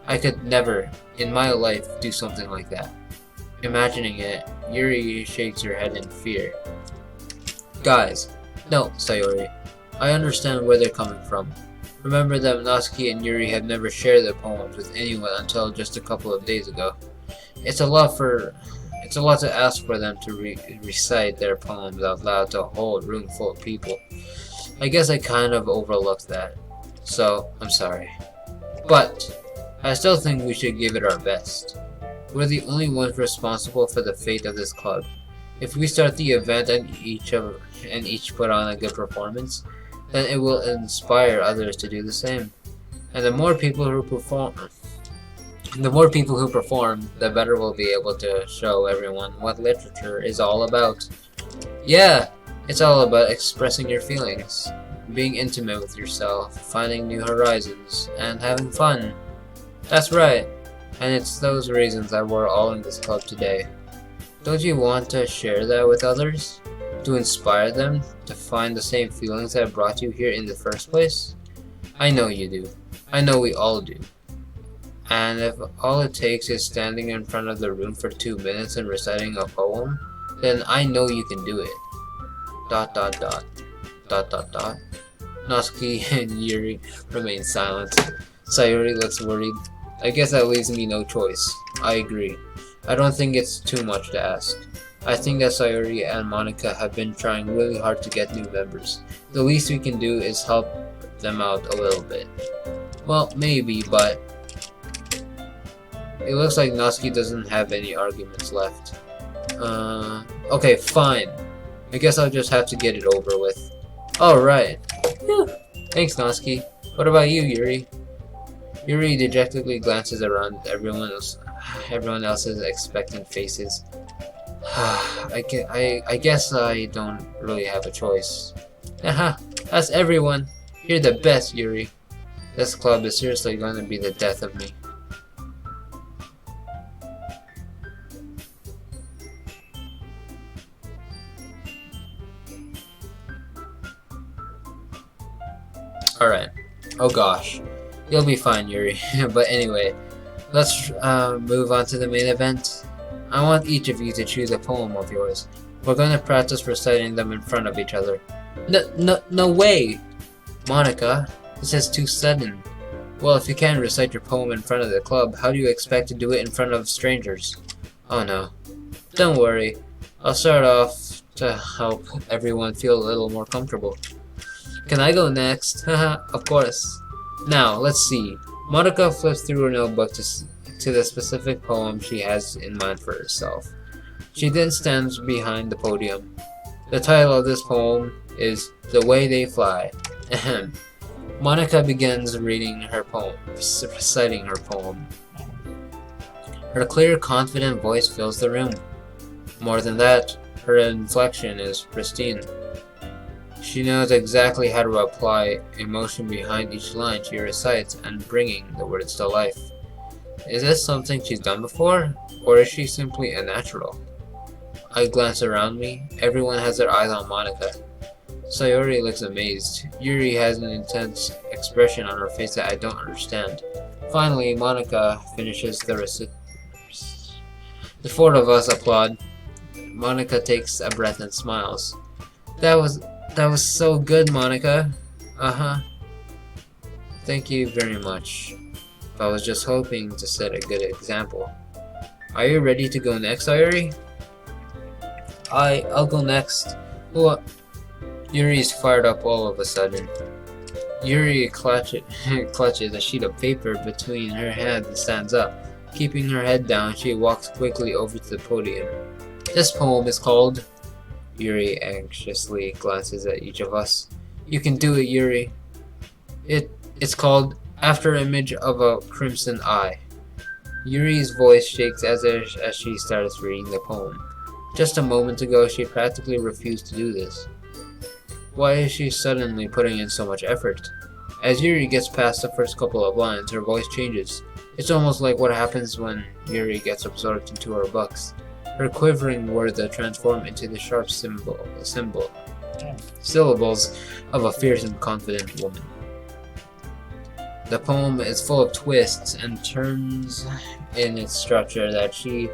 I could never, in my life, do something like that. Imagining it, Yuri shakes her head in fear. Guys, no, Sayori. I understand where they're coming from. Remember that Natsuki and Yuri have never shared their poems with anyone until just a couple of days ago. It's a lot to ask for them to recite their poems out loud to a whole room full of people. I guess I kind of overlooked that. So, I'm sorry. But, I still think we should give it our best. We're the only ones responsible for the fate of this club. If we start the event and each put on a good performance, then it will inspire others to do the same. And the more people who perform, the better we'll be able to show everyone what literature is all about. Yeah, it's all about expressing your feelings, being intimate with yourself, finding new horizons, and having fun. That's right, and it's those reasons that we're all in this club today. Don't you want to share that with others? To inspire them to find the same feelings that brought you here in the first place? I know you do. I know we all do. And if all it takes is standing in front of the room for 2 minutes and reciting a poem, then I know you can do it. ... Natsuki and Yuri remain silent. Sayori looks worried. I guess that leaves me no choice. I agree. I don't think it's too much to ask. I think that Sayori and Monica have been trying really hard to get new members. The least we can do is help them out a little bit. Well, maybe, but it looks like Natsuki doesn't have any arguments left. Okay, fine. I guess I'll just have to get it over with. Alright. Thanks, Natsuki. What about you, Yuri? Yuri dejectedly glances around at everyone else's expectant faces. I guess I don't really have a choice. Haha, that's everyone. You're the best, Yuri. This club is seriously going to be the death of me. Oh gosh. You'll be fine, Yuri. But anyway, let's move on to the main event. I want each of you to choose a poem of yours. We're going to practice reciting them in front of each other. No way! Monica, this is too sudden. Well, if you can't recite your poem in front of the club, how do you expect to do it in front of strangers? Oh no. Don't worry. I'll start off to help everyone feel a little more comfortable. Can I go next? Haha, of course. Now, let's see. Monica flips through her notebook to the specific poem she has in mind for herself. She then stands behind the podium. The title of this poem is The Way They Fly. Ahem. Monica begins reading her poem, reciting her poem. Her clear, confident voice fills the room. More than that, her inflection is pristine. She knows exactly how to apply emotion behind each line she recites and bringing the words to life. Is this something she's done before, or is she simply a natural? I glance around me. Everyone has their eyes on Monica. Sayori looks amazed. Yuri has an intense expression on her face that I don't understand. Finally, Monica finishes the recit. The four of us applaud. Monica takes a breath and smiles. That was so good, Monica. Uh-huh. Thank you very much. I was just hoping to set a good example. Are you ready to go next, Sayori? I'll go next. What? Yuri's fired up all of a sudden. Yuri clutches a sheet of paper between her hands and stands up. Keeping her head down, she walks quickly over to the podium. This poem is called... Yuri anxiously glances at each of us. You can do it, Yuri. It's called After Image of a Crimson Eye. Yuri's voice shakes as she starts reading the poem. Just a moment ago, she practically refused to do this. Why is she suddenly putting in so much effort? As Yuri gets past the first couple of lines, her voice changes. It's almost like what happens when Yuri gets absorbed into her books. Her quivering words transform into the sharp syllables of a fierce and confident woman. The poem is full of twists and turns in its structure that she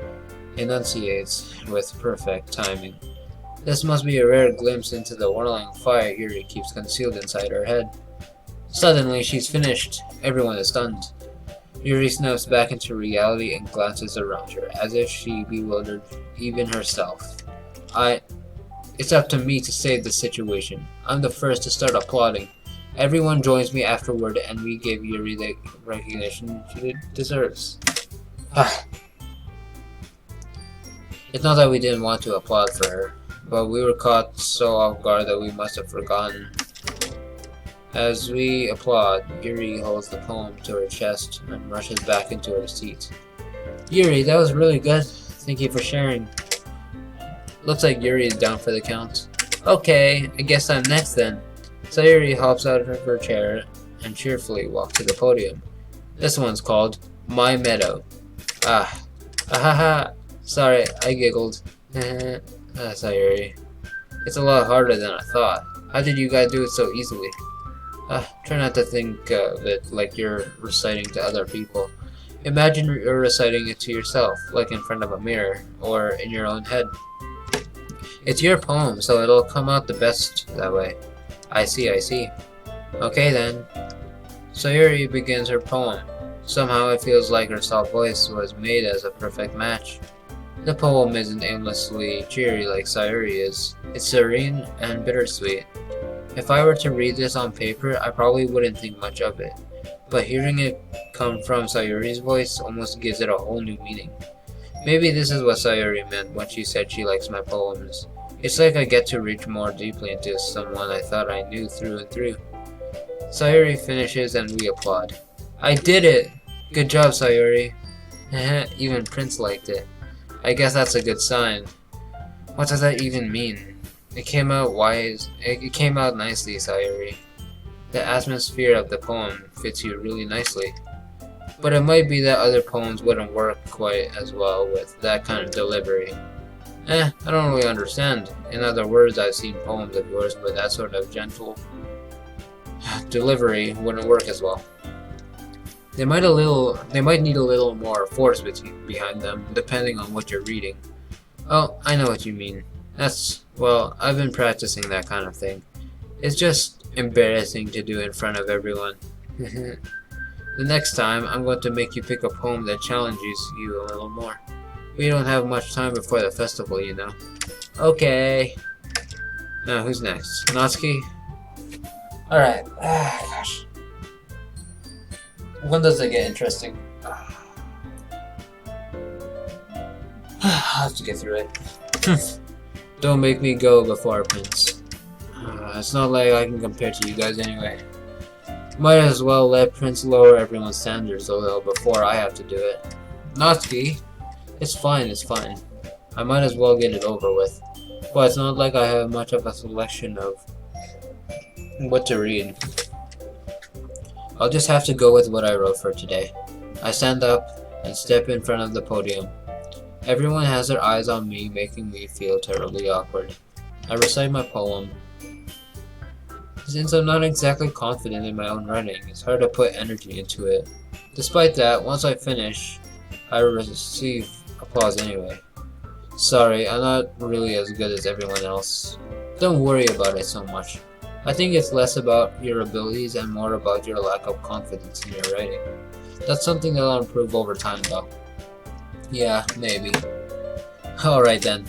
enunciates with perfect timing. This must be a rare glimpse into the whirling fire Yuri keeps concealed inside her head. Suddenly, she's finished. Everyone is stunned. Yuri snaps back into reality and glances around her, as if she bewildered even herself. It's up to me to save the situation. I'm the first to start applauding. Everyone joins me afterward, and we give Yuri the recognition she deserves. It's not that we didn't want to applaud for her, but we were caught so off guard that we must have forgotten. As we applaud, Yuri holds the poem to her chest and rushes back into her seat. Yuri, that was really good. Thank you for sharing. Looks like Yuri is down for the count. Okay, I guess I'm next then. Sayori hops out of her chair and cheerfully walks to the podium. This one's called My Meadow. Ahaha. Sorry, I giggled. Sayori. It's a lot harder than I thought. How did you guys do it so easily? Try not to think of it like you're reciting to other people. Imagine you're reciting it to yourself, like in front of a mirror, or in your own head. It's your poem, so it'll come out the best that way. I see. Okay then. Sayori begins her poem. Somehow it feels like her soft voice was made as a perfect match. The poem isn't aimlessly cheery like Sayori is. It's serene and bittersweet. If I were to read this on paper, I probably wouldn't think much of it. But hearing it come from Sayori's voice almost gives it a whole new meaning. Maybe this is what Sayori meant when she said she likes my poems. It's like I get to reach more deeply into someone I thought I knew through and through. Sayori finishes and we applaud. I did it! Good job, Sayori. Even Prince liked it. I guess that's a good sign. What does that even mean? It came out nicely, Sayori. The atmosphere of the poem fits you really nicely. But it might be that other poems wouldn't work quite as well with that kind of delivery. I don't really understand. In other words, I've seen poems of yours with that sort of gentle delivery wouldn't work as well. They might need a little more force behind them, depending on what you're reading. Oh, I know what you mean. Well, I've been practicing that kind of thing. It's just embarrassing to do in front of everyone. The next time, I'm going to make you pick a poem that challenges you a little more. We don't have much time before the festival, you know. Okay. Now, who's next? Natsuki? Alright. Gosh. When does it get interesting? I'll have to get through it. Don't make me go before Prince. It's not like I can compare to you guys anyway. Might as well let Prince lower everyone's standards a little before I have to do it. Natsuki? It's fine, it's fine. I might as well get it over with. But it's not like I have much of a selection of what to read. I'll just have to go with what I wrote for today. I stand up and step in front of the podium. Everyone has their eyes on me, making me feel terribly awkward. I recite my poem. Since I'm not exactly confident in my own writing, it's hard to put energy into it. Despite that, once I finish, I receive applause anyway. Sorry, I'm not really as good as everyone else. Don't worry about it so much. I think it's less about your abilities and more about your lack of confidence in your writing. That's something that I'll improve over time though. Yeah, maybe. Alright then.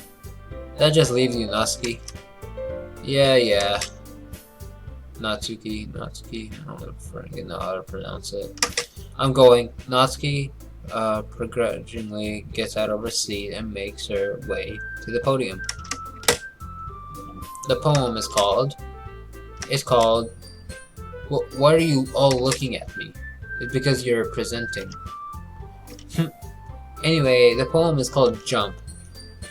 That just leaves you, Natsuki. Yeah. Natsuki. I don't freaking know how to pronounce it. I'm going. Natsuki begrudgingly gets out of her seat and makes her way to the podium. The poem is called... Why are you all looking at me? It's because you're presenting. Anyway, the poem is called Jump.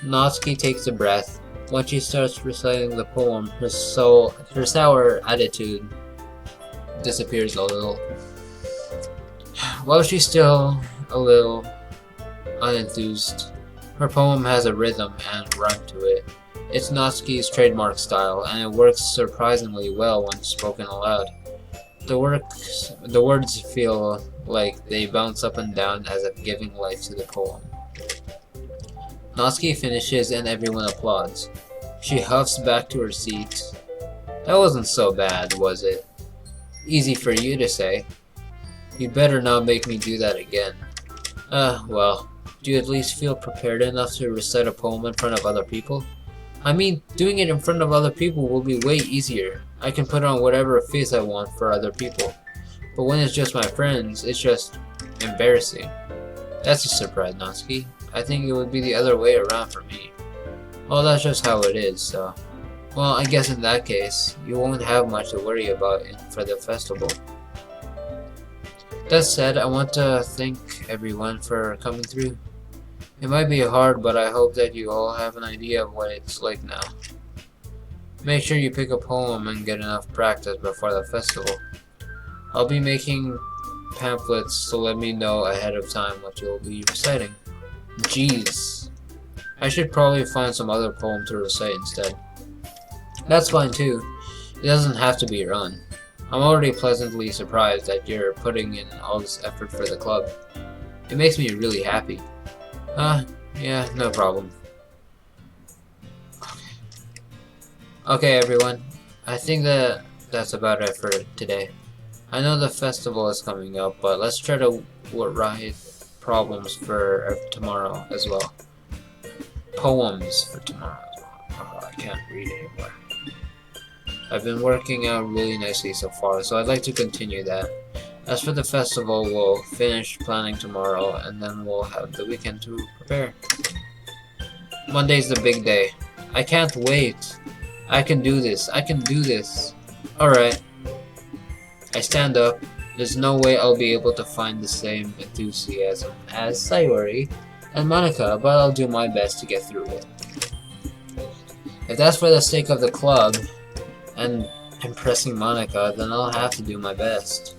Natsuki takes a breath. When she starts reciting the poem, her sour attitude disappears a little. While she's still a little unenthused, her poem has a rhythm and rhyme to it. It's Natsuki's trademark style, and it works surprisingly well when spoken aloud. The words feel like they bounce up and down as if giving life to the poem. Natsuki finishes and everyone applauds. She huffs back to her seat. That wasn't so bad, was it? Easy for you to say. You better not make me do that again. Well, do you at least feel prepared enough to recite a poem in front of other people? I mean, doing it in front of other people will be way easier. I can put on whatever face I want for other people. But when it's just my friends, it's just embarrassing. That's a surprise, Natsuki. I think it would be the other way around for me. Well, that's just how it is, so... Well, I guess in that case, you won't have much to worry about for the festival. That said, I want to thank everyone for coming through. It might be hard, but I hope that you all have an idea of what it's like now. Make sure you pick a poem and get enough practice before the festival. I'll be making pamphlets, so let me know ahead of time what you'll be reciting. Jeez. I should probably find some other poem to recite instead. That's fine too. It doesn't have to be your own. I'm already pleasantly surprised that you're putting in all this effort for the club. It makes me really happy. Yeah, no problem. Okay, everyone. I think that's about it for today. I know the festival is coming up, but let's try to write problems for tomorrow as well. Poems for tomorrow as well. Oh, I can't read anymore. I've been working out really nicely so far, so I'd like to continue that. As for the festival, we'll finish planning tomorrow, and then we'll have the weekend to prepare. Monday's the big day. I can't wait. I can do this. Alright. I stand up. There's no way I'll be able to find the same enthusiasm as Sayori and Monica, but I'll do my best to get through it. If that's for the sake of the club and impressing Monica, then I'll have to do my best.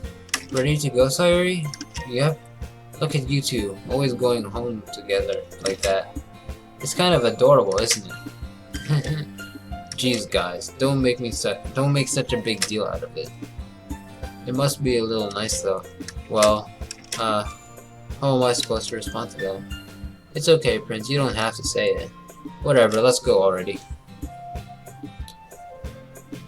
Ready to go, Sayori? Yep. Look at you two, always going home together like that. It's kind of adorable, isn't it? Jeez, guys, don't make such a big deal out of it. It must be a little nice though. Well, how am I supposed to respond to that? It's okay, Prince, you don't have to say it. Whatever, let's go already.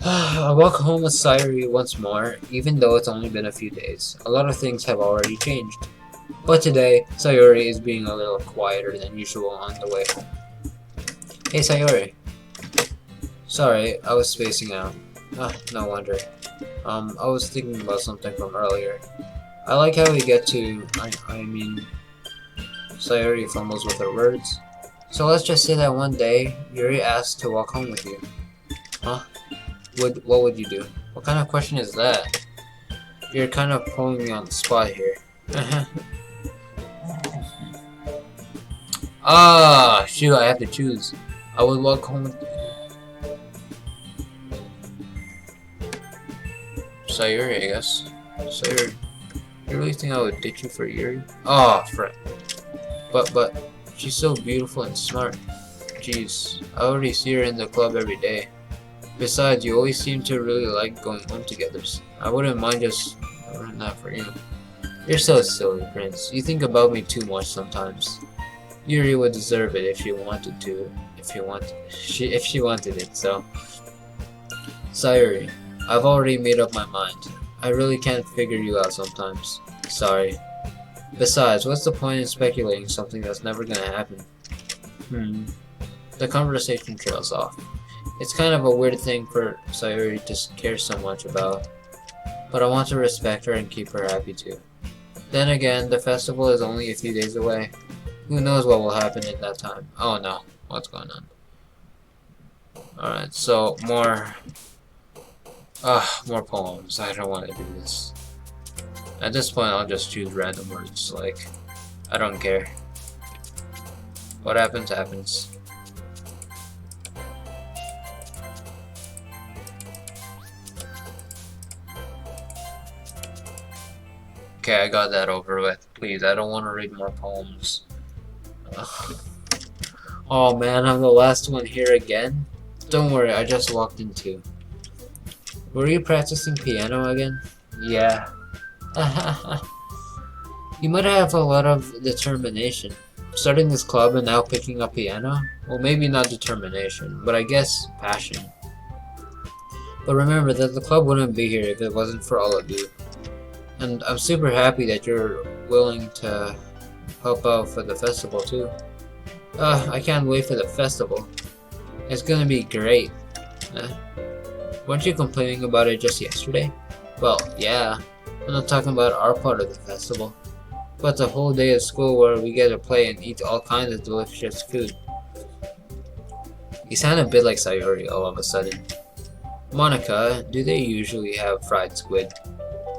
I walk home with Sayori once more, even though it's only been a few days. A lot of things have already changed. But today, Sayori is being a little quieter than usual on the way home. Hey Sayori. Sorry, I was spacing out. No wonder. I was thinking about something from earlier. I like how we get to, I mean, Sayori fumbles with her words. So let's just say that one day, Yuri asked to walk home with you. Huh? What would you do? What kind of question is that? You're kind of pulling me on the spot here. Shoot, I have to choose. I would walk home with Sayori, I guess. Sayori, you really think I would ditch you for Yuri? Friend. But, she's so beautiful and smart. Jeez, I already see her in the club every day. Besides, you always seem to really like going home together. I wouldn't mind just doing that for you. You're so silly, Prince. You think about me too much sometimes. Yuri would deserve it if she wanted to. If she wanted it, so. Sayori, I've already made up my mind. I really can't figure you out sometimes. Sorry. Besides, what's the point in speculating something that's never gonna happen? The conversation trails off. It's kind of a weird thing for Sayori to care so much about, but I want to respect her and keep her happy too. Then again, the festival is only a few days away. Who knows what will happen in that time? Oh no, what's going on? Alright, so more poems. I don't want to do this. At this point, I'll just choose random words, like, I don't care. What happens, happens. Okay, I got that over with. Please, I don't want to read more poems. Oh man, I'm the last one here again? Don't worry, I just walked in too. Were you practicing piano again? Yeah. You might have a lot of determination. Starting this club and now picking up piano? Well, maybe not determination, but I guess passion. But remember that the club wouldn't be here if it wasn't for all of you. And I'm super happy that you're willing to help out for the festival too. I can't wait for the festival. It's gonna be great. Weren't you complaining about it just yesterday? Well, yeah. I'm not talking about our part of the festival, but the whole day of school where we get to play and eat all kinds of delicious food. You sound a bit like Sayori all of a sudden. Monica, do they usually have fried squid?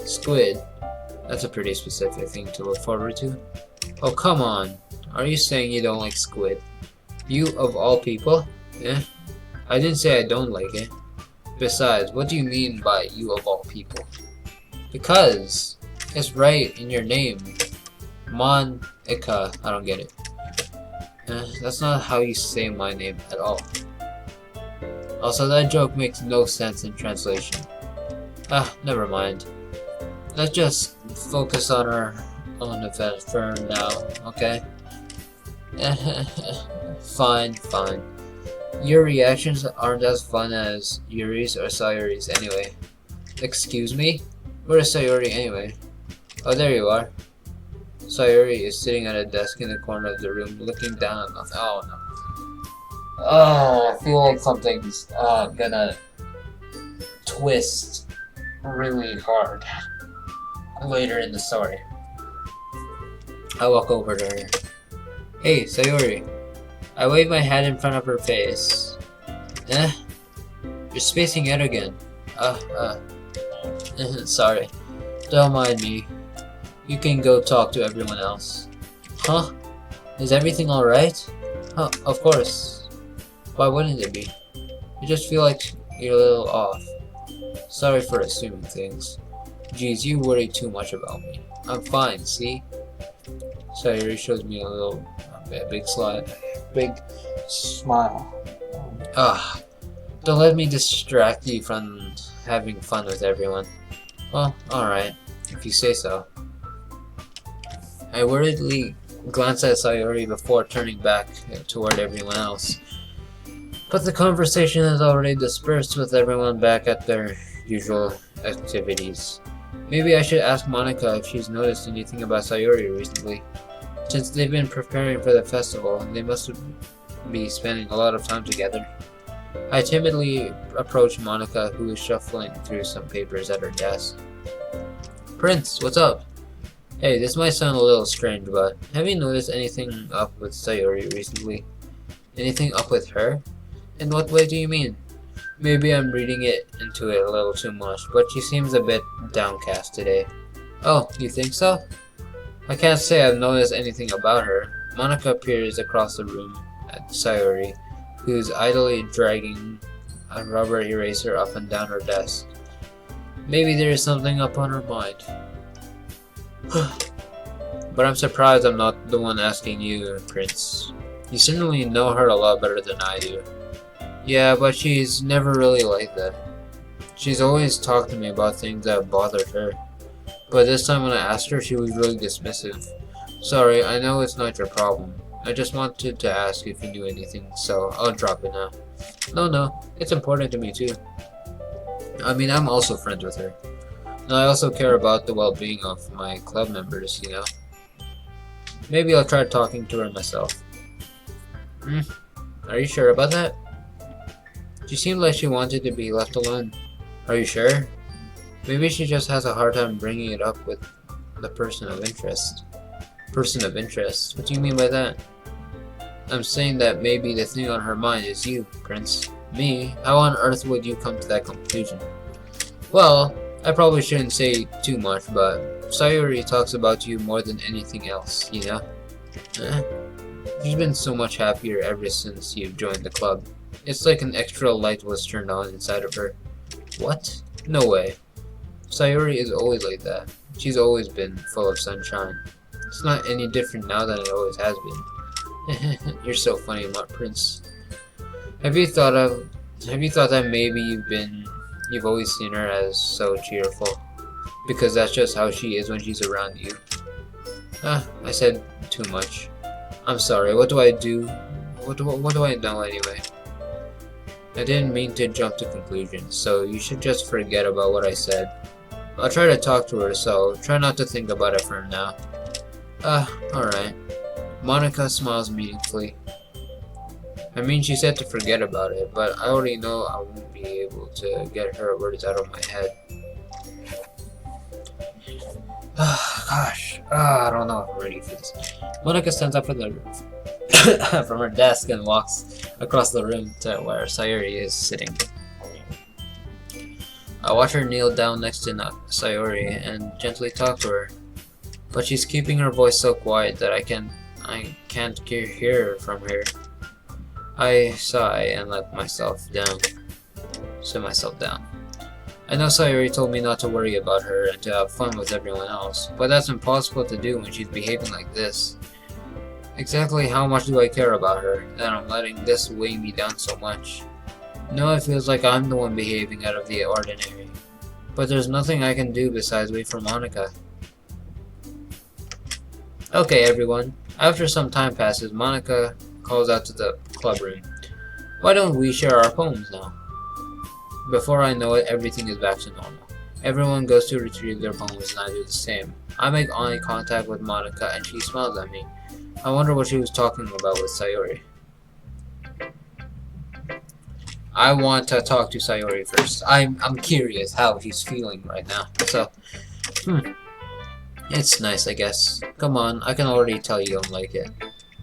Squid? That's a pretty specific thing to look forward to. Oh, come on. Are you saying you don't like squid? You of all people? I didn't say I don't like it. Besides, what do you mean by you of all people? Because it's right in your name. Monica. I don't get it. That's not how you say my name at all. Also, that joke makes no sense in translation. Never mind. Let's just focus on our own event for now, okay? Fine. Your reactions aren't as fun as Yuri's or Sayori's anyway. Excuse me? Where is Sayori anyway? Oh, there you are. Sayori is sitting at a desk in the corner of the room looking down at nothing. Oh no. I feel like something's gonna twist really hard later in the story. I walk over to her. Hey, Sayori. I wave my hand in front of her face. You're spacing out again. Sorry. Don't mind me. You can go talk to everyone else. Huh? Is everything alright? Huh, of course. Why wouldn't it be? I just feel like you're a little off. Sorry for assuming things. Geez, you worry too much about me. I'm fine, see? Sayori shows me a big smile. Don't let me distract you from having fun with everyone. Well, alright, if you say so. I worriedly glanced at Sayori before turning back toward everyone else. But the conversation has already dispersed with everyone back at their usual activities. Maybe I should ask Monica if she's noticed anything about Sayori recently. Since they've been preparing for the festival, they must be spending a lot of time together. I timidly approached Monica, who was shuffling through some papers at her desk. Prince, what's up? Hey, this might sound a little strange, but have you noticed anything up with Sayori recently? Anything up with her? In what way do you mean? Maybe I'm reading it into it a little too much, but she seems a bit downcast today. Oh, you think so? I can't say I've noticed anything about her. Monica peers across the room at Sayori, who's idly dragging a rubber eraser up and down her desk. Maybe there is something up on her mind. But I'm surprised I'm not the one asking you, Prince. You certainly know her a lot better than I do. Yeah, but she's never really like that. She's always talked to me about things that bothered her. But this time when I asked her, she was really dismissive. Sorry, I know it's not your problem. I just wanted to ask if you knew anything, so I'll drop it now. No, it's important to me too. I mean, I'm also friends with her. And I also care about the well-being of my club members, you know. Maybe I'll try talking to her myself. Are you sure about that? She seemed like she wanted to be left alone. Are you sure? Maybe she just has a hard time bringing it up with the person of interest. Person of interest? What do you mean by that? I'm saying that maybe the thing on her mind is you, Prince. Me? How on earth would you come to that conclusion? Well, I probably shouldn't say too much, but Sayori talks about you more than anything else, you know? She's been so much happier ever since you've joined the club. It's like an extra light was turned on inside of her. What? No way. Sayori is always like that. She's always been full of sunshine. It's not any different now than it always has been. You're so funny, Prince. Have you thought that maybe you've always seen her as so cheerful? Because that's just how she is when she's around you. I said too much. I'm sorry, what do I do? What do I know anyway? I didn't mean to jump to conclusions, so you should just forget about what I said. I'll try to talk to her, so try not to think about it for now. Alright. Monica smiles meaningfully. I mean, she said to forget about it, but I already know I won't be able to get her words out of my head. Gosh. I don't know if I'm ready for this. Monica stands up from her desk and walks across the room to where Sayori is sitting. I watch her kneel down next to Sayori and gently talk to her, but she's keeping her voice so quiet that I can't hear her from here. I sigh and let myself down. Sit myself down. I know Sayori told me not to worry about her and to have fun with everyone else, but that's impossible to do when she's behaving like this. Exactly how much do I care about her, that I'm letting this weigh me down so much? No, it feels like I'm the one behaving out of the ordinary. But there's nothing I can do besides wait for Monica. Okay, everyone. After some time passes, Monica calls out to the club room. Why don't we share our poems now? Before I know it, everything is back to normal. Everyone goes to retrieve their poems and I do the same. I make eye contact with Monica and she smiles at me. I wonder what she was talking about with Sayori. I want to talk to Sayori first. I'm curious how she's feeling right now. So, it's nice, I guess. Come on, I can already tell you don't like it.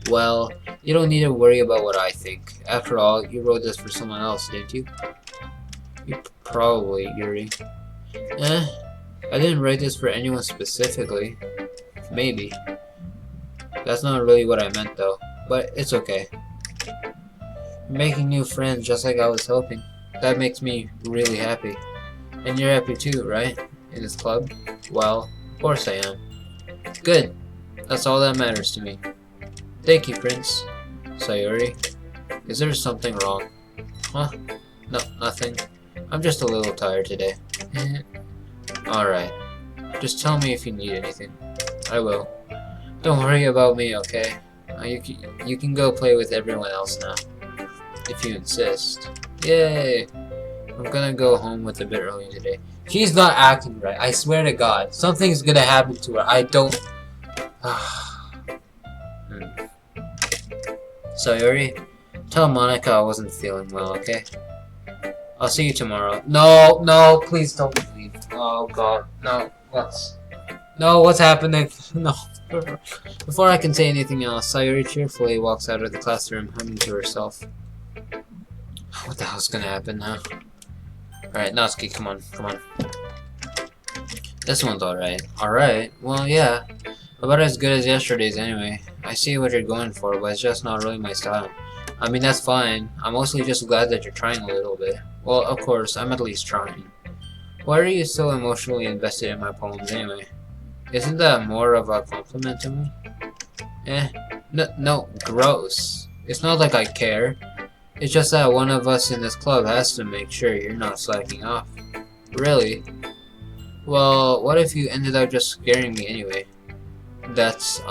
Well, you don't need to worry about what I think. After all, you wrote this for someone else, didn't you? Probably, Yuri. I didn't write this for anyone specifically. Maybe. That's not really what I meant though, but it's okay. Making new friends just like I was hoping. That makes me really happy. And you're happy too, right? In this club? Well, of course I am. Good. That's all that matters to me. Thank you, Prince. Sayori, is there something wrong? Huh? No, nothing. I'm just a little tired today. Alright. Just tell me if you need anything. I will. Don't worry about me, okay? You can go play with everyone else now. If you insist. Yay! I'm gonna go home with a bit early today. She's not acting right. I swear to God. Something's gonna happen to her. I don't... Sayori, tell Monica I wasn't feeling well, okay? I'll see you tomorrow. No, no, please don't leave. Oh God, no. What's happening? No. Before I can say anything else, Sayori cheerfully walks out of the classroom, humming to herself. What the hell's gonna happen now? Alright, Natsuki, come on. This one's alright. Alright? Well, yeah. About as good as yesterday's anyway. I see what you're going for, but it's just not really my style. I mean, that's fine. I'm mostly just glad that you're trying a little bit. Well, of course, I'm at least trying. Why are you so emotionally invested in my poems anyway? Isn't that more of a compliment to me? No, gross. It's not like I care. It's just that one of us in this club has to make sure you're not slacking off. Really? Well, what if you ended up just scaring me anyway? That's,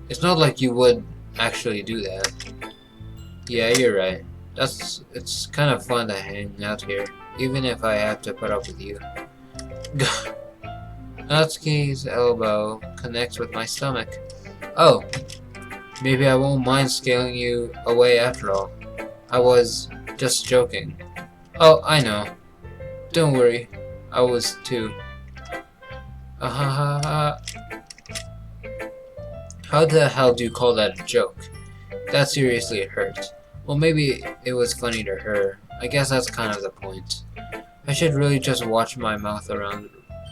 it's not like you would actually do that. Yeah, you're right. It's kind of fun to hang out here, even if I have to put up with you. Natsuki's elbow connects with my stomach. Oh, maybe I won't mind scaling you away after all. I was just joking. Oh, I know. Don't worry. I was too. How the hell do you call that a joke? That seriously hurt. Well, maybe it was funny to her. I guess that's kind of the point. I should really just watch my mouth around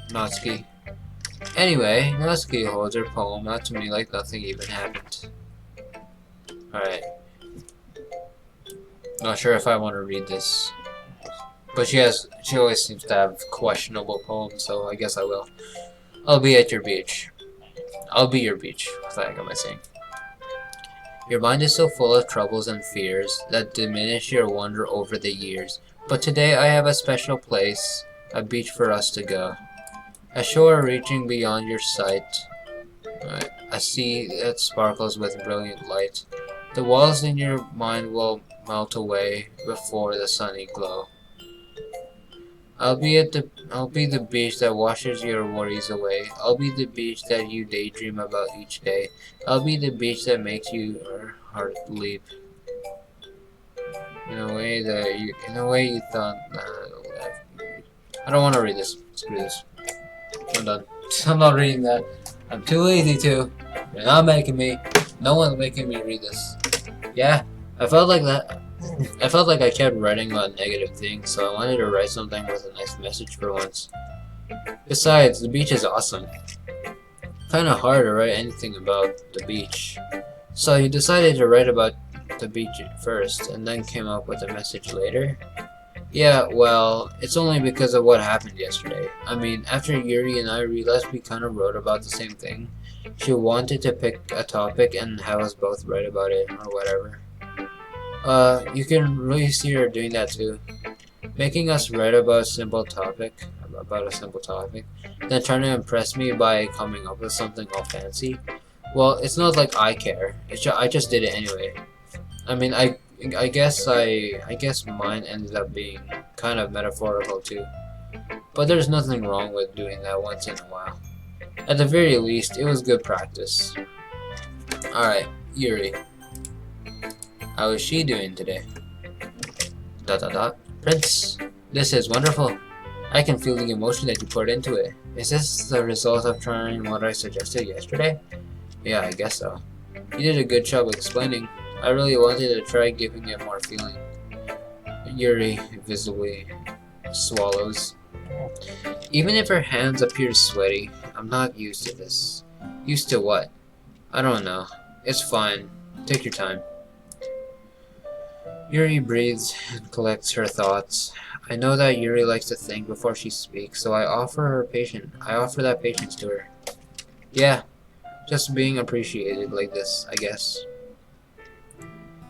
Natsuki. Anyway, Natsuki holds her poem out to me like nothing even happened. Alright. Not sure if I want to read this. But she always seems to have questionable poems, so I guess I will. I'll be at your beach. I'll be your beach. What the heck am I saying? Your mind is so full of troubles and fears that diminish your wonder over the years. But today I have a special place, a beach for us to go. A shore reaching beyond your sight. A sea that sparkles with brilliant light. The walls in your mind will melt away before the sunny glow. I'll be the beach that washes your worries away. I'll be the beach that you daydream about each day. I'll be the beach that makes your heart leap. In a way you thought. I don't want to read this. Screw this. I'm done. I'm not reading that. I'm too lazy to. You're not making me. No one's making me read this. Yeah, I felt like that. I felt like I kept writing about negative things, so I wanted to write something with a nice message for once. Besides, the beach is awesome. Kinda hard to write anything about the beach. So you decided to write about the beach first, and then came up with a message later? Yeah, well, it's only because of what happened yesterday. I mean, after Yuri and I realized we kinda wrote about the same thing, she wanted to pick a topic and have us both write about it, or whatever. You can really see her doing that too. Making us write about a simple topic, then trying to impress me by coming up with something all fancy. Well, it's not like I care. I just did it anyway. I mean, I guess mine ended up being kind of metaphorical too. But there's nothing wrong with doing that once in a while. At the very least, it was good practice. Alright, Yuri. How is she doing today? ... Prince, this is wonderful. I can feel the emotion that you poured into it. Is this the result of trying what I suggested yesterday? Yeah, I guess so. You did a good job explaining. I really wanted to try giving it more feeling. Yuri visibly swallows. Even if her hands appear sweaty, I'm not used to this. Used to what? I don't know. It's fine. Take your time. Yuri breathes and collects her thoughts. I know that Yuri likes to think before she speaks, so I offer that patience to her. Yeah, just being appreciated like this, I guess.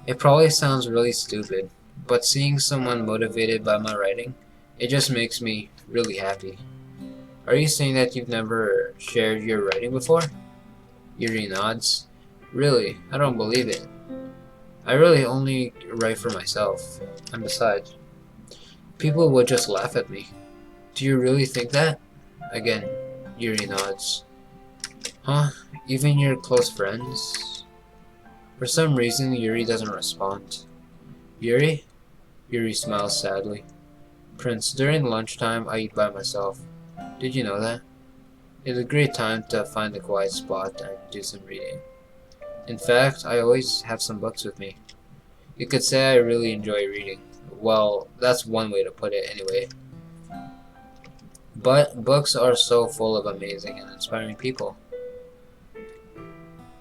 It probably sounds really stupid, but seeing someone motivated by my writing, it just makes me really happy. Are you saying that you've never shared your writing before? Yuri nods. Really, I don't believe it. I really only write for myself. And besides, people would just laugh at me. Do you really think that? Again, Yuri nods. Huh? Even your close friends? For some reason, Yuri doesn't respond. Yuri? Yuri smiles sadly. Prince, during lunchtime, I eat by myself. Did you know that? It's a great time to find a quiet spot and do some reading. In fact, I always have some books with me. You could say I really enjoy reading. Well, that's one way to put it anyway. But books are so full of amazing and inspiring people.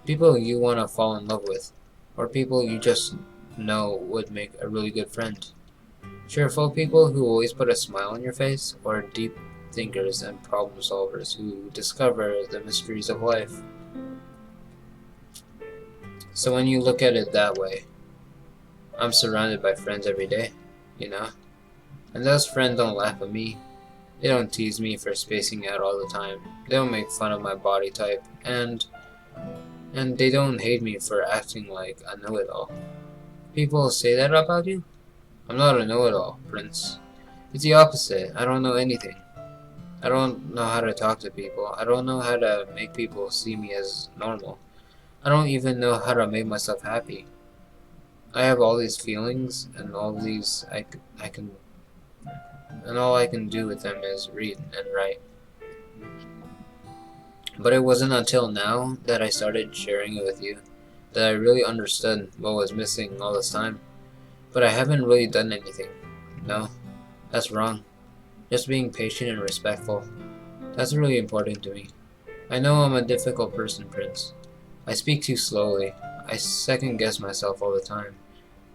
People you want to fall in love with, or people you just know would make a really good friend. Cheerful people who always put a smile on your face, or deep thinkers and problem solvers who discover the mysteries of life. So when you look at it that way, I'm surrounded by friends every day, you know? And those friends don't laugh at me. They don't tease me for spacing out all the time. They don't make fun of my body type, and they don't hate me for acting like a know-it-all. People say that about you? I'm not a know-it-all, Prince. It's the opposite. I don't know anything. I don't know how to talk to people. I don't know how to make people see me as normal. I don't even know how to make myself happy. I have all these feelings, and all I can do with them is read and write. But it wasn't until now that I started sharing it with you that I really understood what was missing all this time. But I haven't really done anything. No, that's wrong. Just being patient and respectful. That's really important to me. I know I'm a difficult person, Prince. I speak too slowly. I second guess myself all the time.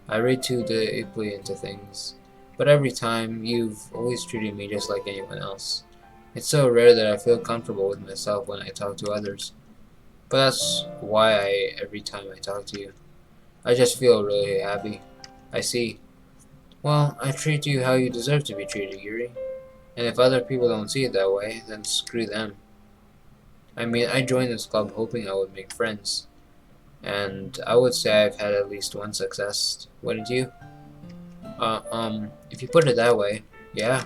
I read too deeply into things. But every time, you've always treated me just like anyone else. It's so rare that I feel comfortable with myself when I talk to others. But that's why every time I talk to you, I just feel really happy. I see. Well, I treat you how you deserve to be treated, Yuri. And if other people don't see it that way, then screw them. I mean, I joined this club hoping I would make friends. And I would say I've had at least one success, wouldn't you? If you put it that way, yeah.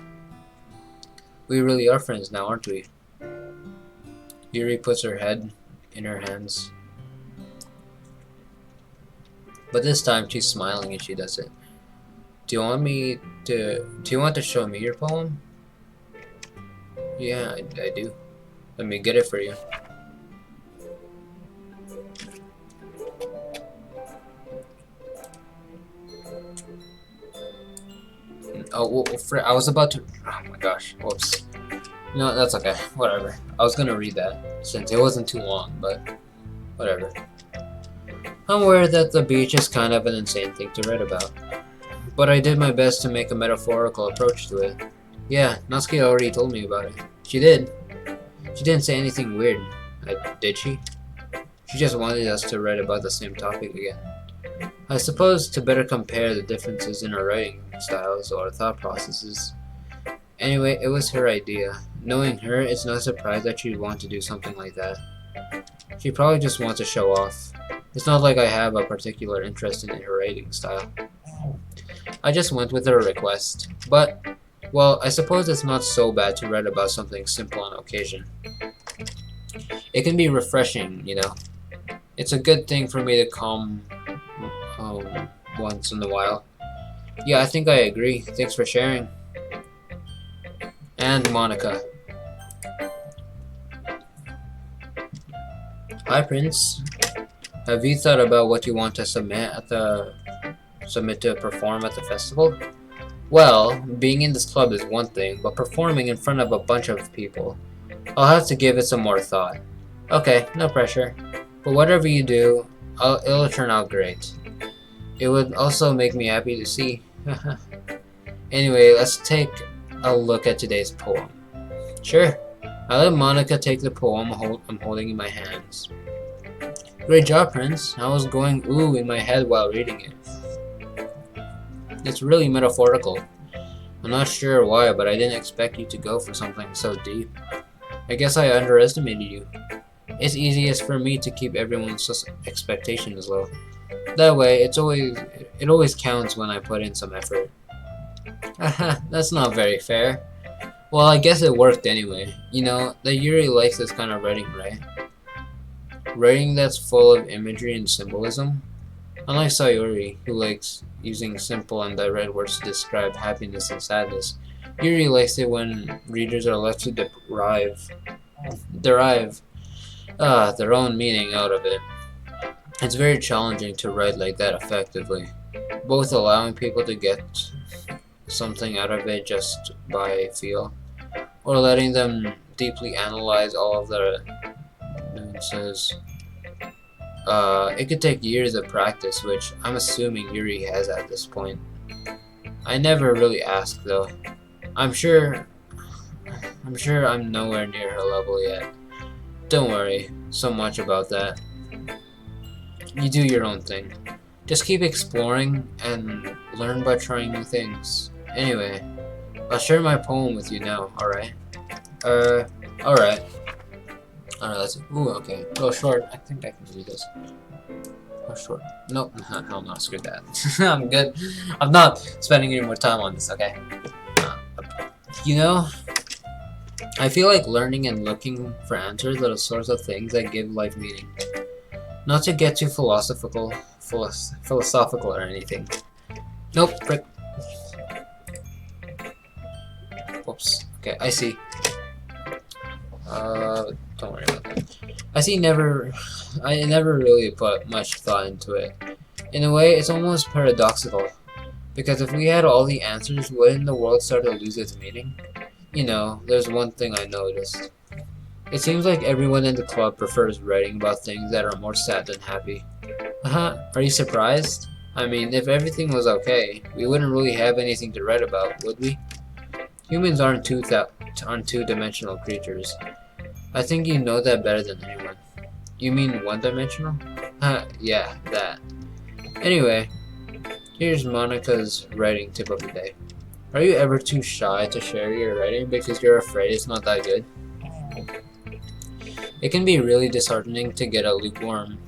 We really are friends now, aren't we? Yuri puts her head in her hands. But this time she's smiling and she does it. Do you want to show me your poem? Yeah, I do. Let me get it for you. Oh, well, I was about to. Oh my gosh, whoops. No, that's okay. Whatever. I was gonna read that since it wasn't too long, but whatever. I'm aware that the beach is kind of an insane thing to read about, but I did my best to make a metaphorical approach to it. Yeah, Natsuki already told me about it. She did. She didn't say anything weird, did she? She just wanted us to write about the same topic again. I suppose to better compare the differences in our writing styles or thought processes. Anyway, it was her idea. Knowing her, it's no surprise that she'd want to do something like that. She probably just wants to show off. It's not like I have a particular interest in her writing style. I just went with her request. But, well, I suppose it's not so bad to write about something simple on occasion. It can be refreshing, you know. It's a good thing for me to calm once in a while. Yeah, I think I agree. Thanks for sharing. And Monica. Hi, Prince. Have you thought about what you want to submit to perform at the festival? Well, being in this club is one thing, but performing in front of a bunch of people, I'll have to give it some more thought. Okay, no pressure. But whatever you do, it'll turn out great. It would also make me happy to see. Anyway, let's take a look at today's poem. Sure. I let Monica take the poem I'm holding in my hands. Great job, Prince. I was going ooh in my head while reading it. It's really metaphorical. I'm not sure why, but I didn't expect you to go for something so deep. I guess I underestimated you. It's easiest for me to keep everyone's expectations low. That way, it always counts when I put in some effort. Haha, that's not very fair. Well, I guess it worked anyway. You know, that Yuri likes this kind of writing, right? Writing that's full of imagery and symbolism. Unlike Sayori, who likes using simple and direct words to describe happiness and sadness, Yuri likes it when readers are left to derive their own meaning out of it. It's very challenging to write like that effectively, both allowing people to get something out of it just by feel, or letting them deeply analyze all of the nuances. It could take years of practice, which I'm assuming Yuri has at this point. I never really asked though. I'm sure I'm nowhere near her level yet. Don't worry so much about that. You do your own thing. Just keep exploring and learn by trying new things. Anyway, I'll share my poem with you now, alright? Alright. Alright, ooh, okay. A little short. I think I can do this. Oh, short. Nope, hell no, screw that. I'm good. I'm not spending any more time on this, okay? You know, I feel like learning and looking for answers are the sorts of things that give life meaning. Not to get too philosophical or anything. Nope, frick. Whoops. Okay, I see. Don't worry about that. I never really put much thought into it. In a way, it's almost paradoxical. Because if we had all the answers, wouldn't the world start to lose its meaning? You know, there's one thing I noticed. It seems like everyone in the club prefers writing about things that are more sad than happy. Are you surprised? I mean, if everything was okay, we wouldn't really have anything to write about, would we? Humans aren't two-dimensional creatures. I think you know that better than anyone. You mean one-dimensional? Yeah, that. Anyway, here's Monica's writing tip of the day. Are you ever too shy to share your writing because you're afraid it's not that good? It can be really disheartening to get a lukewarm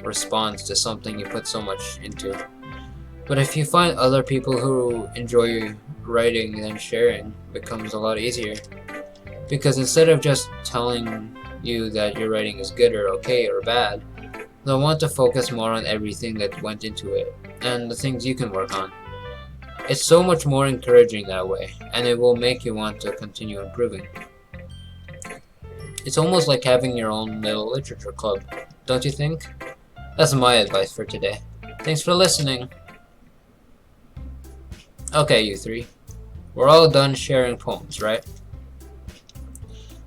response to something you put so much into. But if you find other people who enjoy writing, then sharing becomes a lot easier. Because instead of just telling you that your writing is good or okay or bad, they'll want to focus more on everything that went into it and the things you can work on. It's so much more encouraging that way, and it will make you want to continue improving. It's almost like having your own little literature club, don't you think? That's my advice for today. Thanks for listening. Okay, you three. We're all done sharing poems, right?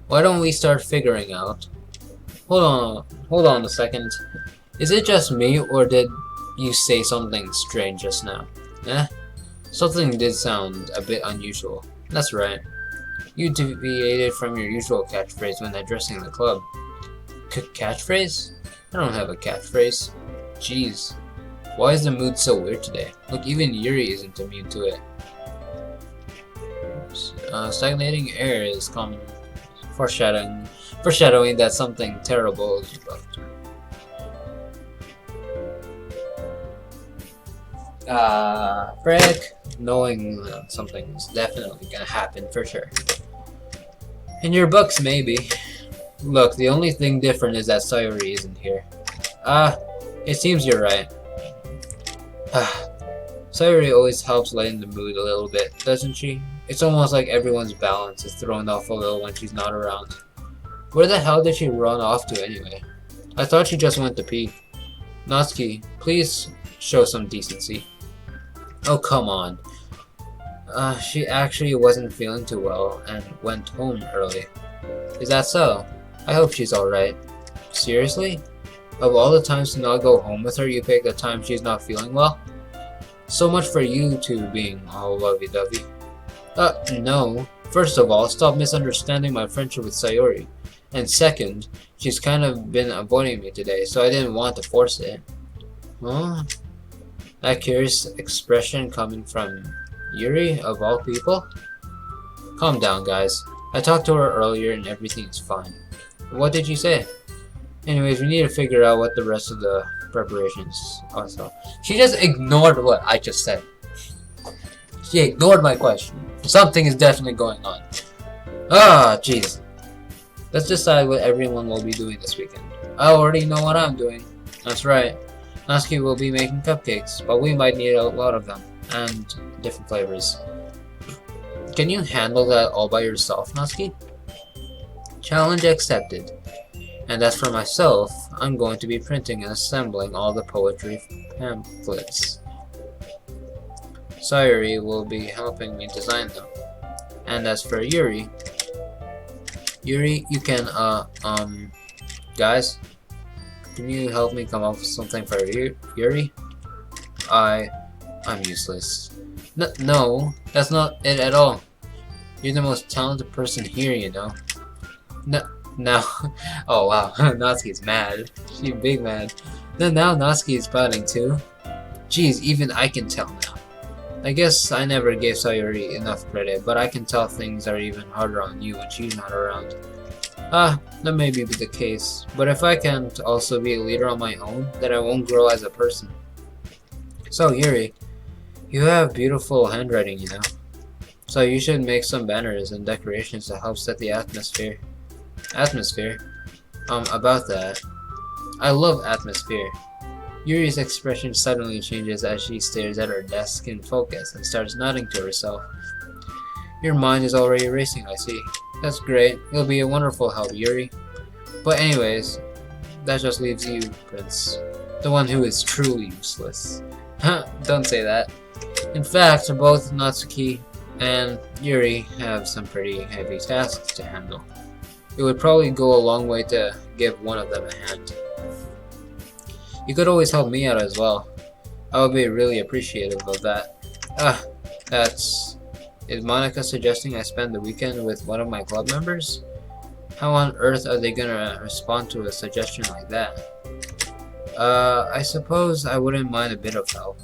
Why don't we start figuring out... Hold on a second. Is it just me, or did you say something strange just now? Something did sound a bit unusual. That's right. You deviated from your usual catchphrase when addressing the club. Catchphrase? I don't have a catchphrase. Jeez. Why is the mood so weird today? Look, even Yuri isn't immune to it. Stagnating air is common. Foreshadowing that something terrible is about to. Frick. Knowing something's definitely gonna happen for sure. In your books, maybe. Look, the only thing different is that Sayori isn't here. It seems you're right. Sayori always helps lighten the mood a little bit, doesn't she? It's almost like everyone's balance is thrown off a little when she's not around. Where the hell did she run off to anyway? I thought she just went to pee. Natsuki, please show some decency. Oh, come on. She actually wasn't feeling too well and went home early. Is that so? I hope she's alright. Seriously? Of all the times to not go home with her, you pick the time she's not feeling well? So much for you two being all lovey-dovey. No. First of all, stop misunderstanding my friendship with Sayori. And second, she's kind of been avoiding me today, so I didn't want to force it. Huh? That curious expression coming from Yuri, of all people? Calm down, guys. I talked to her earlier and everything is fine. What did you say? Anyways, we need to figure out what the rest of the preparations are. So she just ignored what I just said. She ignored my question. Something is definitely going on. Ah, jeez. Let's decide what everyone will be doing this weekend. I already know what I'm doing. That's right. Natsuki will be making cupcakes, but we might need a lot of them, and different flavors. Can you handle that all by yourself, Natsuki? Challenge accepted. And as for myself, I'm going to be printing and assembling all the poetry pamphlets. Sayori will be helping me design them. And as for Yuri, you can, guys, can you help me come up with something for Yuri? I'm useless. No, that's not it at all. You're the most talented person here, you know. Now, oh wow, Natsuki's mad. She's big mad. Now Natsuki is pouting too. Jeez, even I can tell now. I guess I never gave Sayori enough credit, but I can tell things are even harder on you when she's not around. That may be the case, but if I can't also be a leader on my own, then I won't grow as a person. So Yuri, you have beautiful handwriting, you know. So you should make some banners and decorations to help set the atmosphere. About that. I love atmosphere. Yuri's expression suddenly changes as she stares at her desk in focus and starts nodding to herself. Your mind is already racing, I see. That's great. It'll be a wonderful help, Yuri. But anyways, that just leaves you, Prince. The one who is truly useless. Don't say that. In fact, both Natsuki and Yuri have some pretty heavy tasks to handle. It would probably go a long way to give one of them a hand. You could always help me out as well. I would be really appreciative of that. Is Monica suggesting I spend the weekend with one of my club members? How on earth are they gonna respond to a suggestion like that? I suppose I wouldn't mind a bit of help.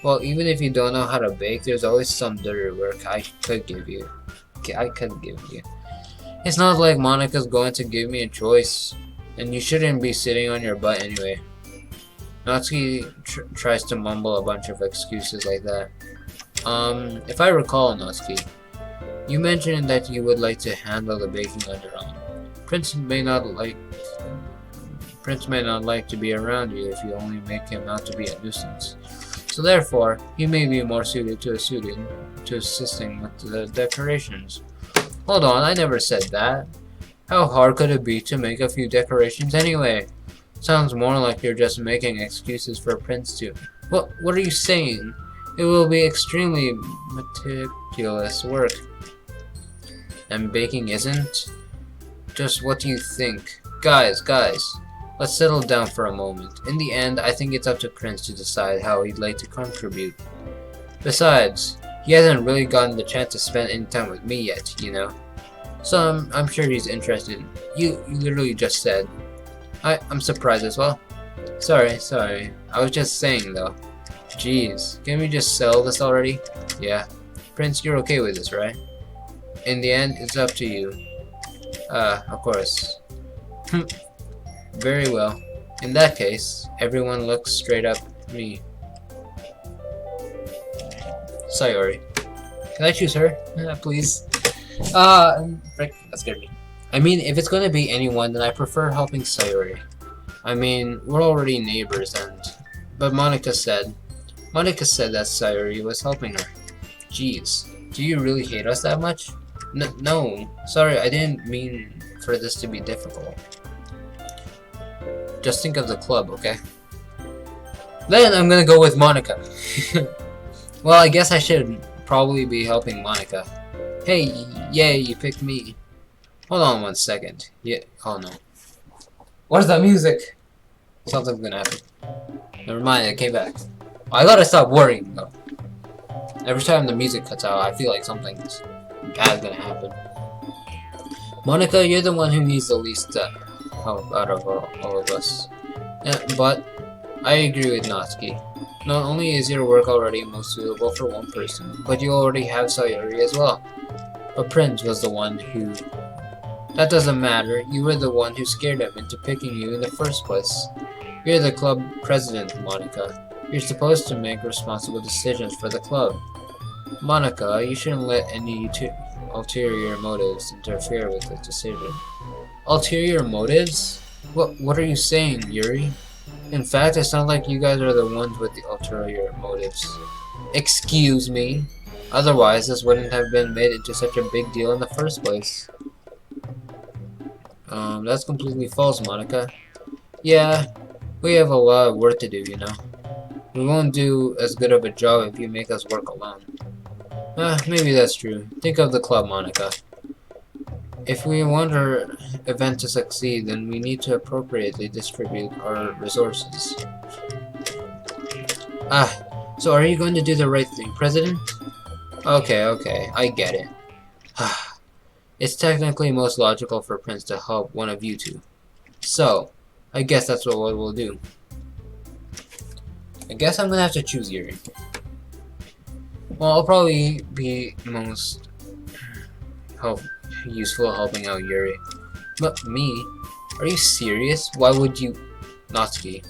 Well, even if you don't know how to bake, there's always some dirty work I could give you. It's not like Monica's going to give me a choice, and you shouldn't be sitting on your butt anyway. Natsuki tries to mumble a bunch of excuses like that. If I recall, Natsuki, you mentioned that you would like to handle the baking on your own. Prince may not like to be around you if you only make him out to be a nuisance. So therefore, he may be more suited to assisting with the decorations. Hold on, I never said that. How hard could it be to make a few decorations anyway? Sounds more like you're just making excuses for Prince to. What are you saying? It will be extremely meticulous work. And baking isn't? Just what do you think? Guys, let's settle down for a moment. In the end, I think it's up to Prince to decide how he'd like to contribute. Besides, he hasn't really gotten the chance to spend any time with me yet, you know. So I'm sure he's interested. You literally just said. I'm surprised as well. Sorry. I was just saying though. Jeez, can we just sell this already? Yeah. Prince, you're okay with this, right? In the end, it's up to you. Of course. Very well. In that case, everyone looks straight up at me. Sayori. Can I choose her? Please. Frick, that scared me. I mean, if it's gonna be anyone, then I prefer helping Sayori. I mean, we're already neighbors but Monica said that Sayori was helping her. Jeez, do you really hate us that much? No, sorry, I didn't mean for this to be difficult. Just think of the club, okay? Then I'm gonna go with Monica. Well, I guess I should probably be helping Monica. Hey, yay, you picked me. Hold on 1 second. Yeah, oh no. What's that music? Something's gonna happen. Never mind, it came back. I gotta stop worrying though. Every time the music cuts out, I feel like something's bad's gonna happen. Monica, you're the one who needs the least help out of all of us. Yeah, but I agree with Natsuki. Not only is your work already most suitable for one person, but you already have Sayori as well. But Prince was the one who... That doesn't matter. You were the one who scared him into picking you in the first place. You're the club president, Monica. You're supposed to make responsible decisions for the club. Monica, you shouldn't let any ulterior motives interfere with the decision. Ulterior motives? What are you saying, Yuri? In fact, it sounds like you guys are the ones with the ulterior motives. Excuse me? Otherwise, this wouldn't have been made into such a big deal in the first place. That's completely false, Monica. Yeah, we have a lot of work to do, you know. We won't do as good of a job if you make us work alone. Maybe that's true. Think of the club, Monica. If we want our event to succeed, then we need to appropriately distribute our resources. So are you going to do the right thing, President? Okay, I get it. It's technically most logical for Prince to help one of you two. So, I guess that's what we'll do. I guess I'm gonna have to choose Yuri. Well, I'll probably be most useful helping out Yuri. But me? Are you serious? Why would you... Natsuki,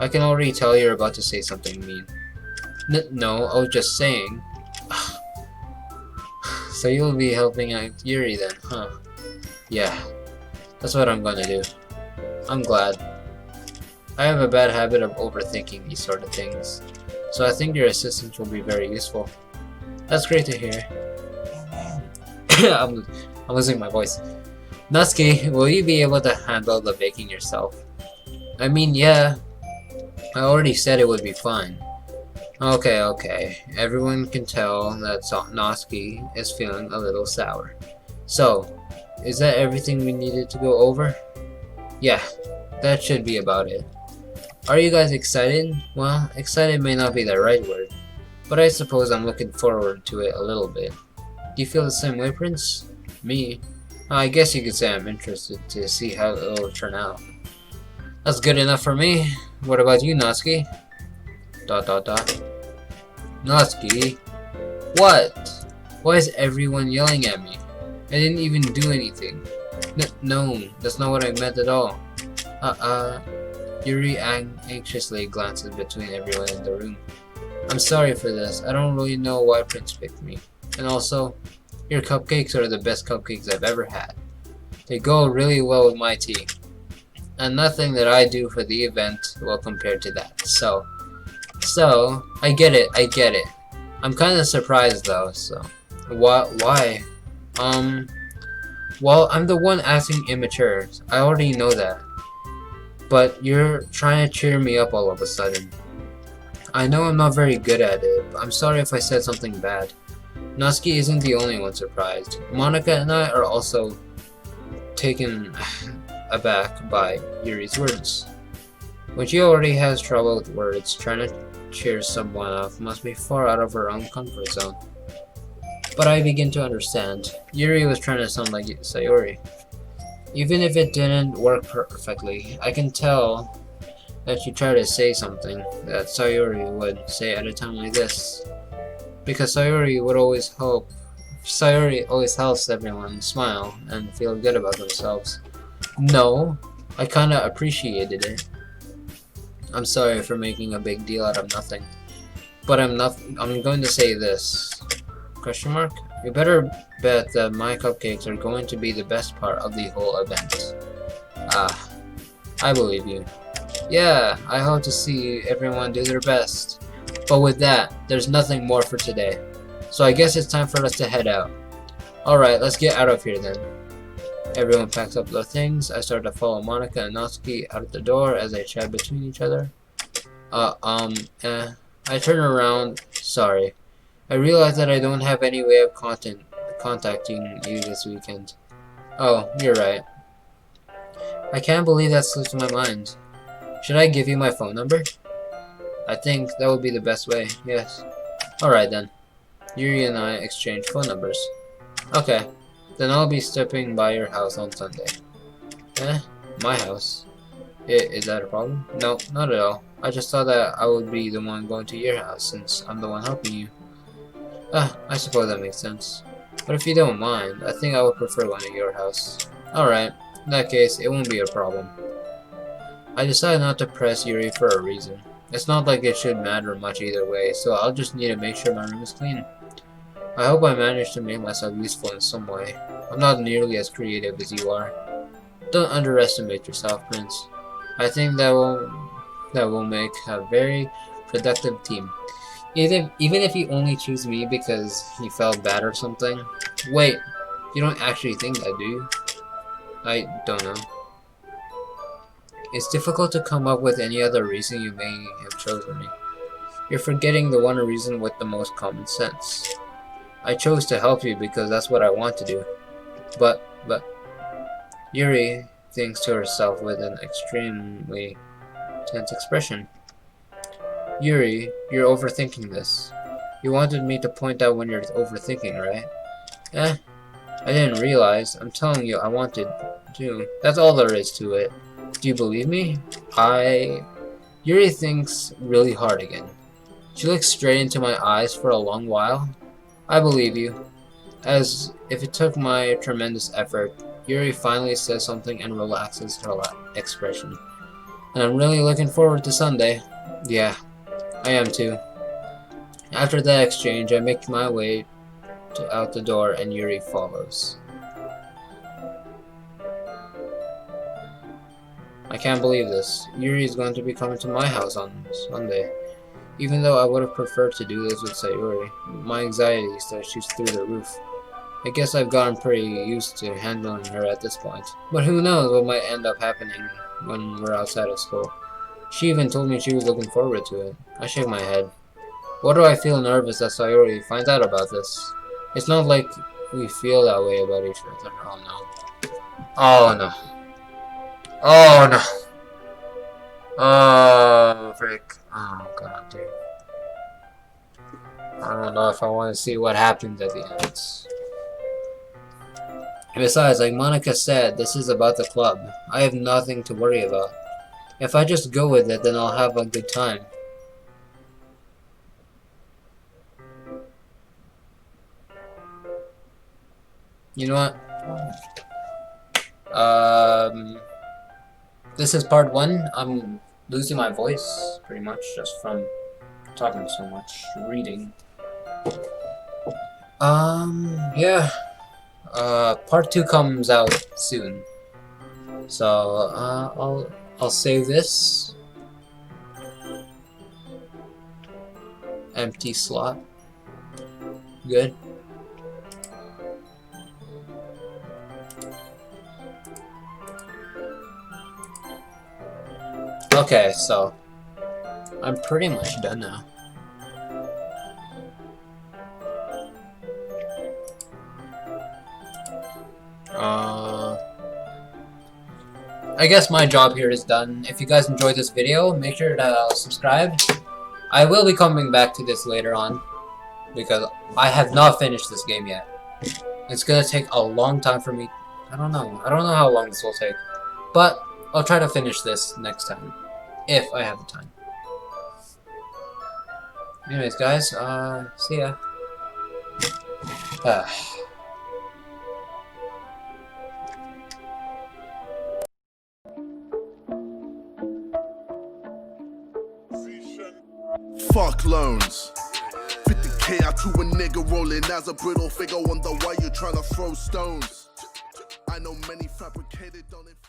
I can already tell you're about to say something mean. No, I was just saying. So you'll be helping out Yuri then, huh? Yeah, that's what I'm gonna do. I'm glad. I have a bad habit of overthinking these sort of things, so I think your assistance will be very useful. That's great to hear. I'm losing my voice. Natsuki, will you be able to handle the baking yourself? I mean, yeah. I already said it would be fine. Okay. Everyone can tell that Natsuki is feeling a little sour. So, is that everything we needed to go over? Yeah, that should be about it. Are you guys excited? Well, excited may not be the right word, but I suppose I'm looking forward to it a little bit. Do you feel the same way, Prince? Me? I guess you could say I'm interested to see how it'll turn out. That's good enough for me. What about you, Natsuki? ... Natsuki? What? Why is everyone yelling at me? I didn't even do anything. No, that's not what I meant at all. Yuri anxiously glances between everyone in the room. I'm sorry for this. I don't really know why Prince picked me. And also, your cupcakes are the best cupcakes I've ever had. They go really well with my tea. And nothing that I do for the event will compare to that. So, I get it. I'm kind of surprised though, so. Why? Well, I'm the one acting immature. I already know that. But you're trying to cheer me up all of a sudden. I know I'm not very good at it, but I'm sorry if I said something bad. Natsuki isn't the only one surprised. Monica and I are also taken aback by Yuri's words. When she already has trouble with words, trying to cheer someone up must be far out of her own comfort zone. But I begin to understand. Yuri was trying to sound like Sayori. Even if it didn't work perfectly, I can tell that she tried to say something that Sayori would say at a time like this. Because Sayori always helps everyone smile and feel good about themselves. No, I kinda appreciated it. I'm sorry for making a big deal out of nothing. But I'm going to say this. Question mark? You better bet that my cupcakes are going to be the best part of the whole event. I believe you. Yeah, I hope to see everyone do their best. But with that, there's nothing more for today. So I guess it's time for us to head out. Alright, let's get out of here then. Everyone packs up their things. I start to follow Monica and Natsuki out of the door as they chat between each other. I turn around. Sorry. I realize that I don't have any way of contacting you this weekend. Oh, you're right. I can't believe that slipped my mind. Should I give you my phone number? I think that would be the best way, yes. Alright then. Yuri and I exchange phone numbers. Okay, then I'll be stepping by your house on Sunday. My house? Is that a problem? No, not at all. I just thought that I would be the one going to your house since I'm the one helping you. I suppose that makes sense. But if you don't mind, I think I would prefer one at your house. Alright, in that case, it won't be a problem. I decided not to press Yuri for a reason. It's not like it should matter much either way, so I'll just need to make sure my room is clean. I hope I managed to make myself useful in some way. I'm not nearly as creative as you are. Don't underestimate yourself, Prince. I think that will make a very productive team. Even if you only choose me because you felt bad or something. Wait, you don't actually think that, do you? I don't know. It's difficult to come up with any other reason you may have chosen me. You're forgetting the one reason with the most common sense. I chose to help you because that's what I want to do. But... Yuri thinks to herself with an extremely tense expression. Yuri, you're overthinking this. You wanted me to point out when you're overthinking, right? I didn't realize. I'm telling you, I wanted to. That's all there is to it. Do you believe me? Yuri thinks really hard again. She looks straight into my eyes for a long while. I believe you. As if it took my tremendous effort, Yuri finally says something and relaxes her expression. And I'm really looking forward to Sunday. Yeah, I am too. After that exchange, I make my way out the door and Yuri follows. I can't believe this. Yuri is going to be coming to my house on Sunday. Even though I would have preferred to do this with Sayori, my anxiety starts shoots through the roof. I guess I've gotten pretty used to handling her at this point. But who knows what might end up happening when we're outside of school. She even told me she was looking forward to it. I shake my head. Why do I feel nervous that Sayori finds out about this? It's not like we feel that way about each other. Oh no. Oh no. Oh no. Oh frick. Oh god, dude. I don't know if I want to see what happens at the end. Besides, like Monica said, this is about the club. I have nothing to worry about. If I just go with it, then I'll have a good time. You know what? This is part 1. I'm losing my voice, pretty much, just from talking so much, reading. Yeah. Part 2 comes out soon. So, I'll save this. Empty slot. Good. Okay, so I'm pretty much done now. I guess my job here is done. If you guys enjoyed this video, make sure to subscribe. I will be coming back to this later on because I have not finished this game yet. It's gonna take a long time for me. I don't know how long this will take, but I'll try to finish this next time if I have the time. Anyways, guys, see ya. Fuck loans. 50k out to a nigga rolling as a brittle figure. Wonder why you tryna throw stones. I know many fabricated on it.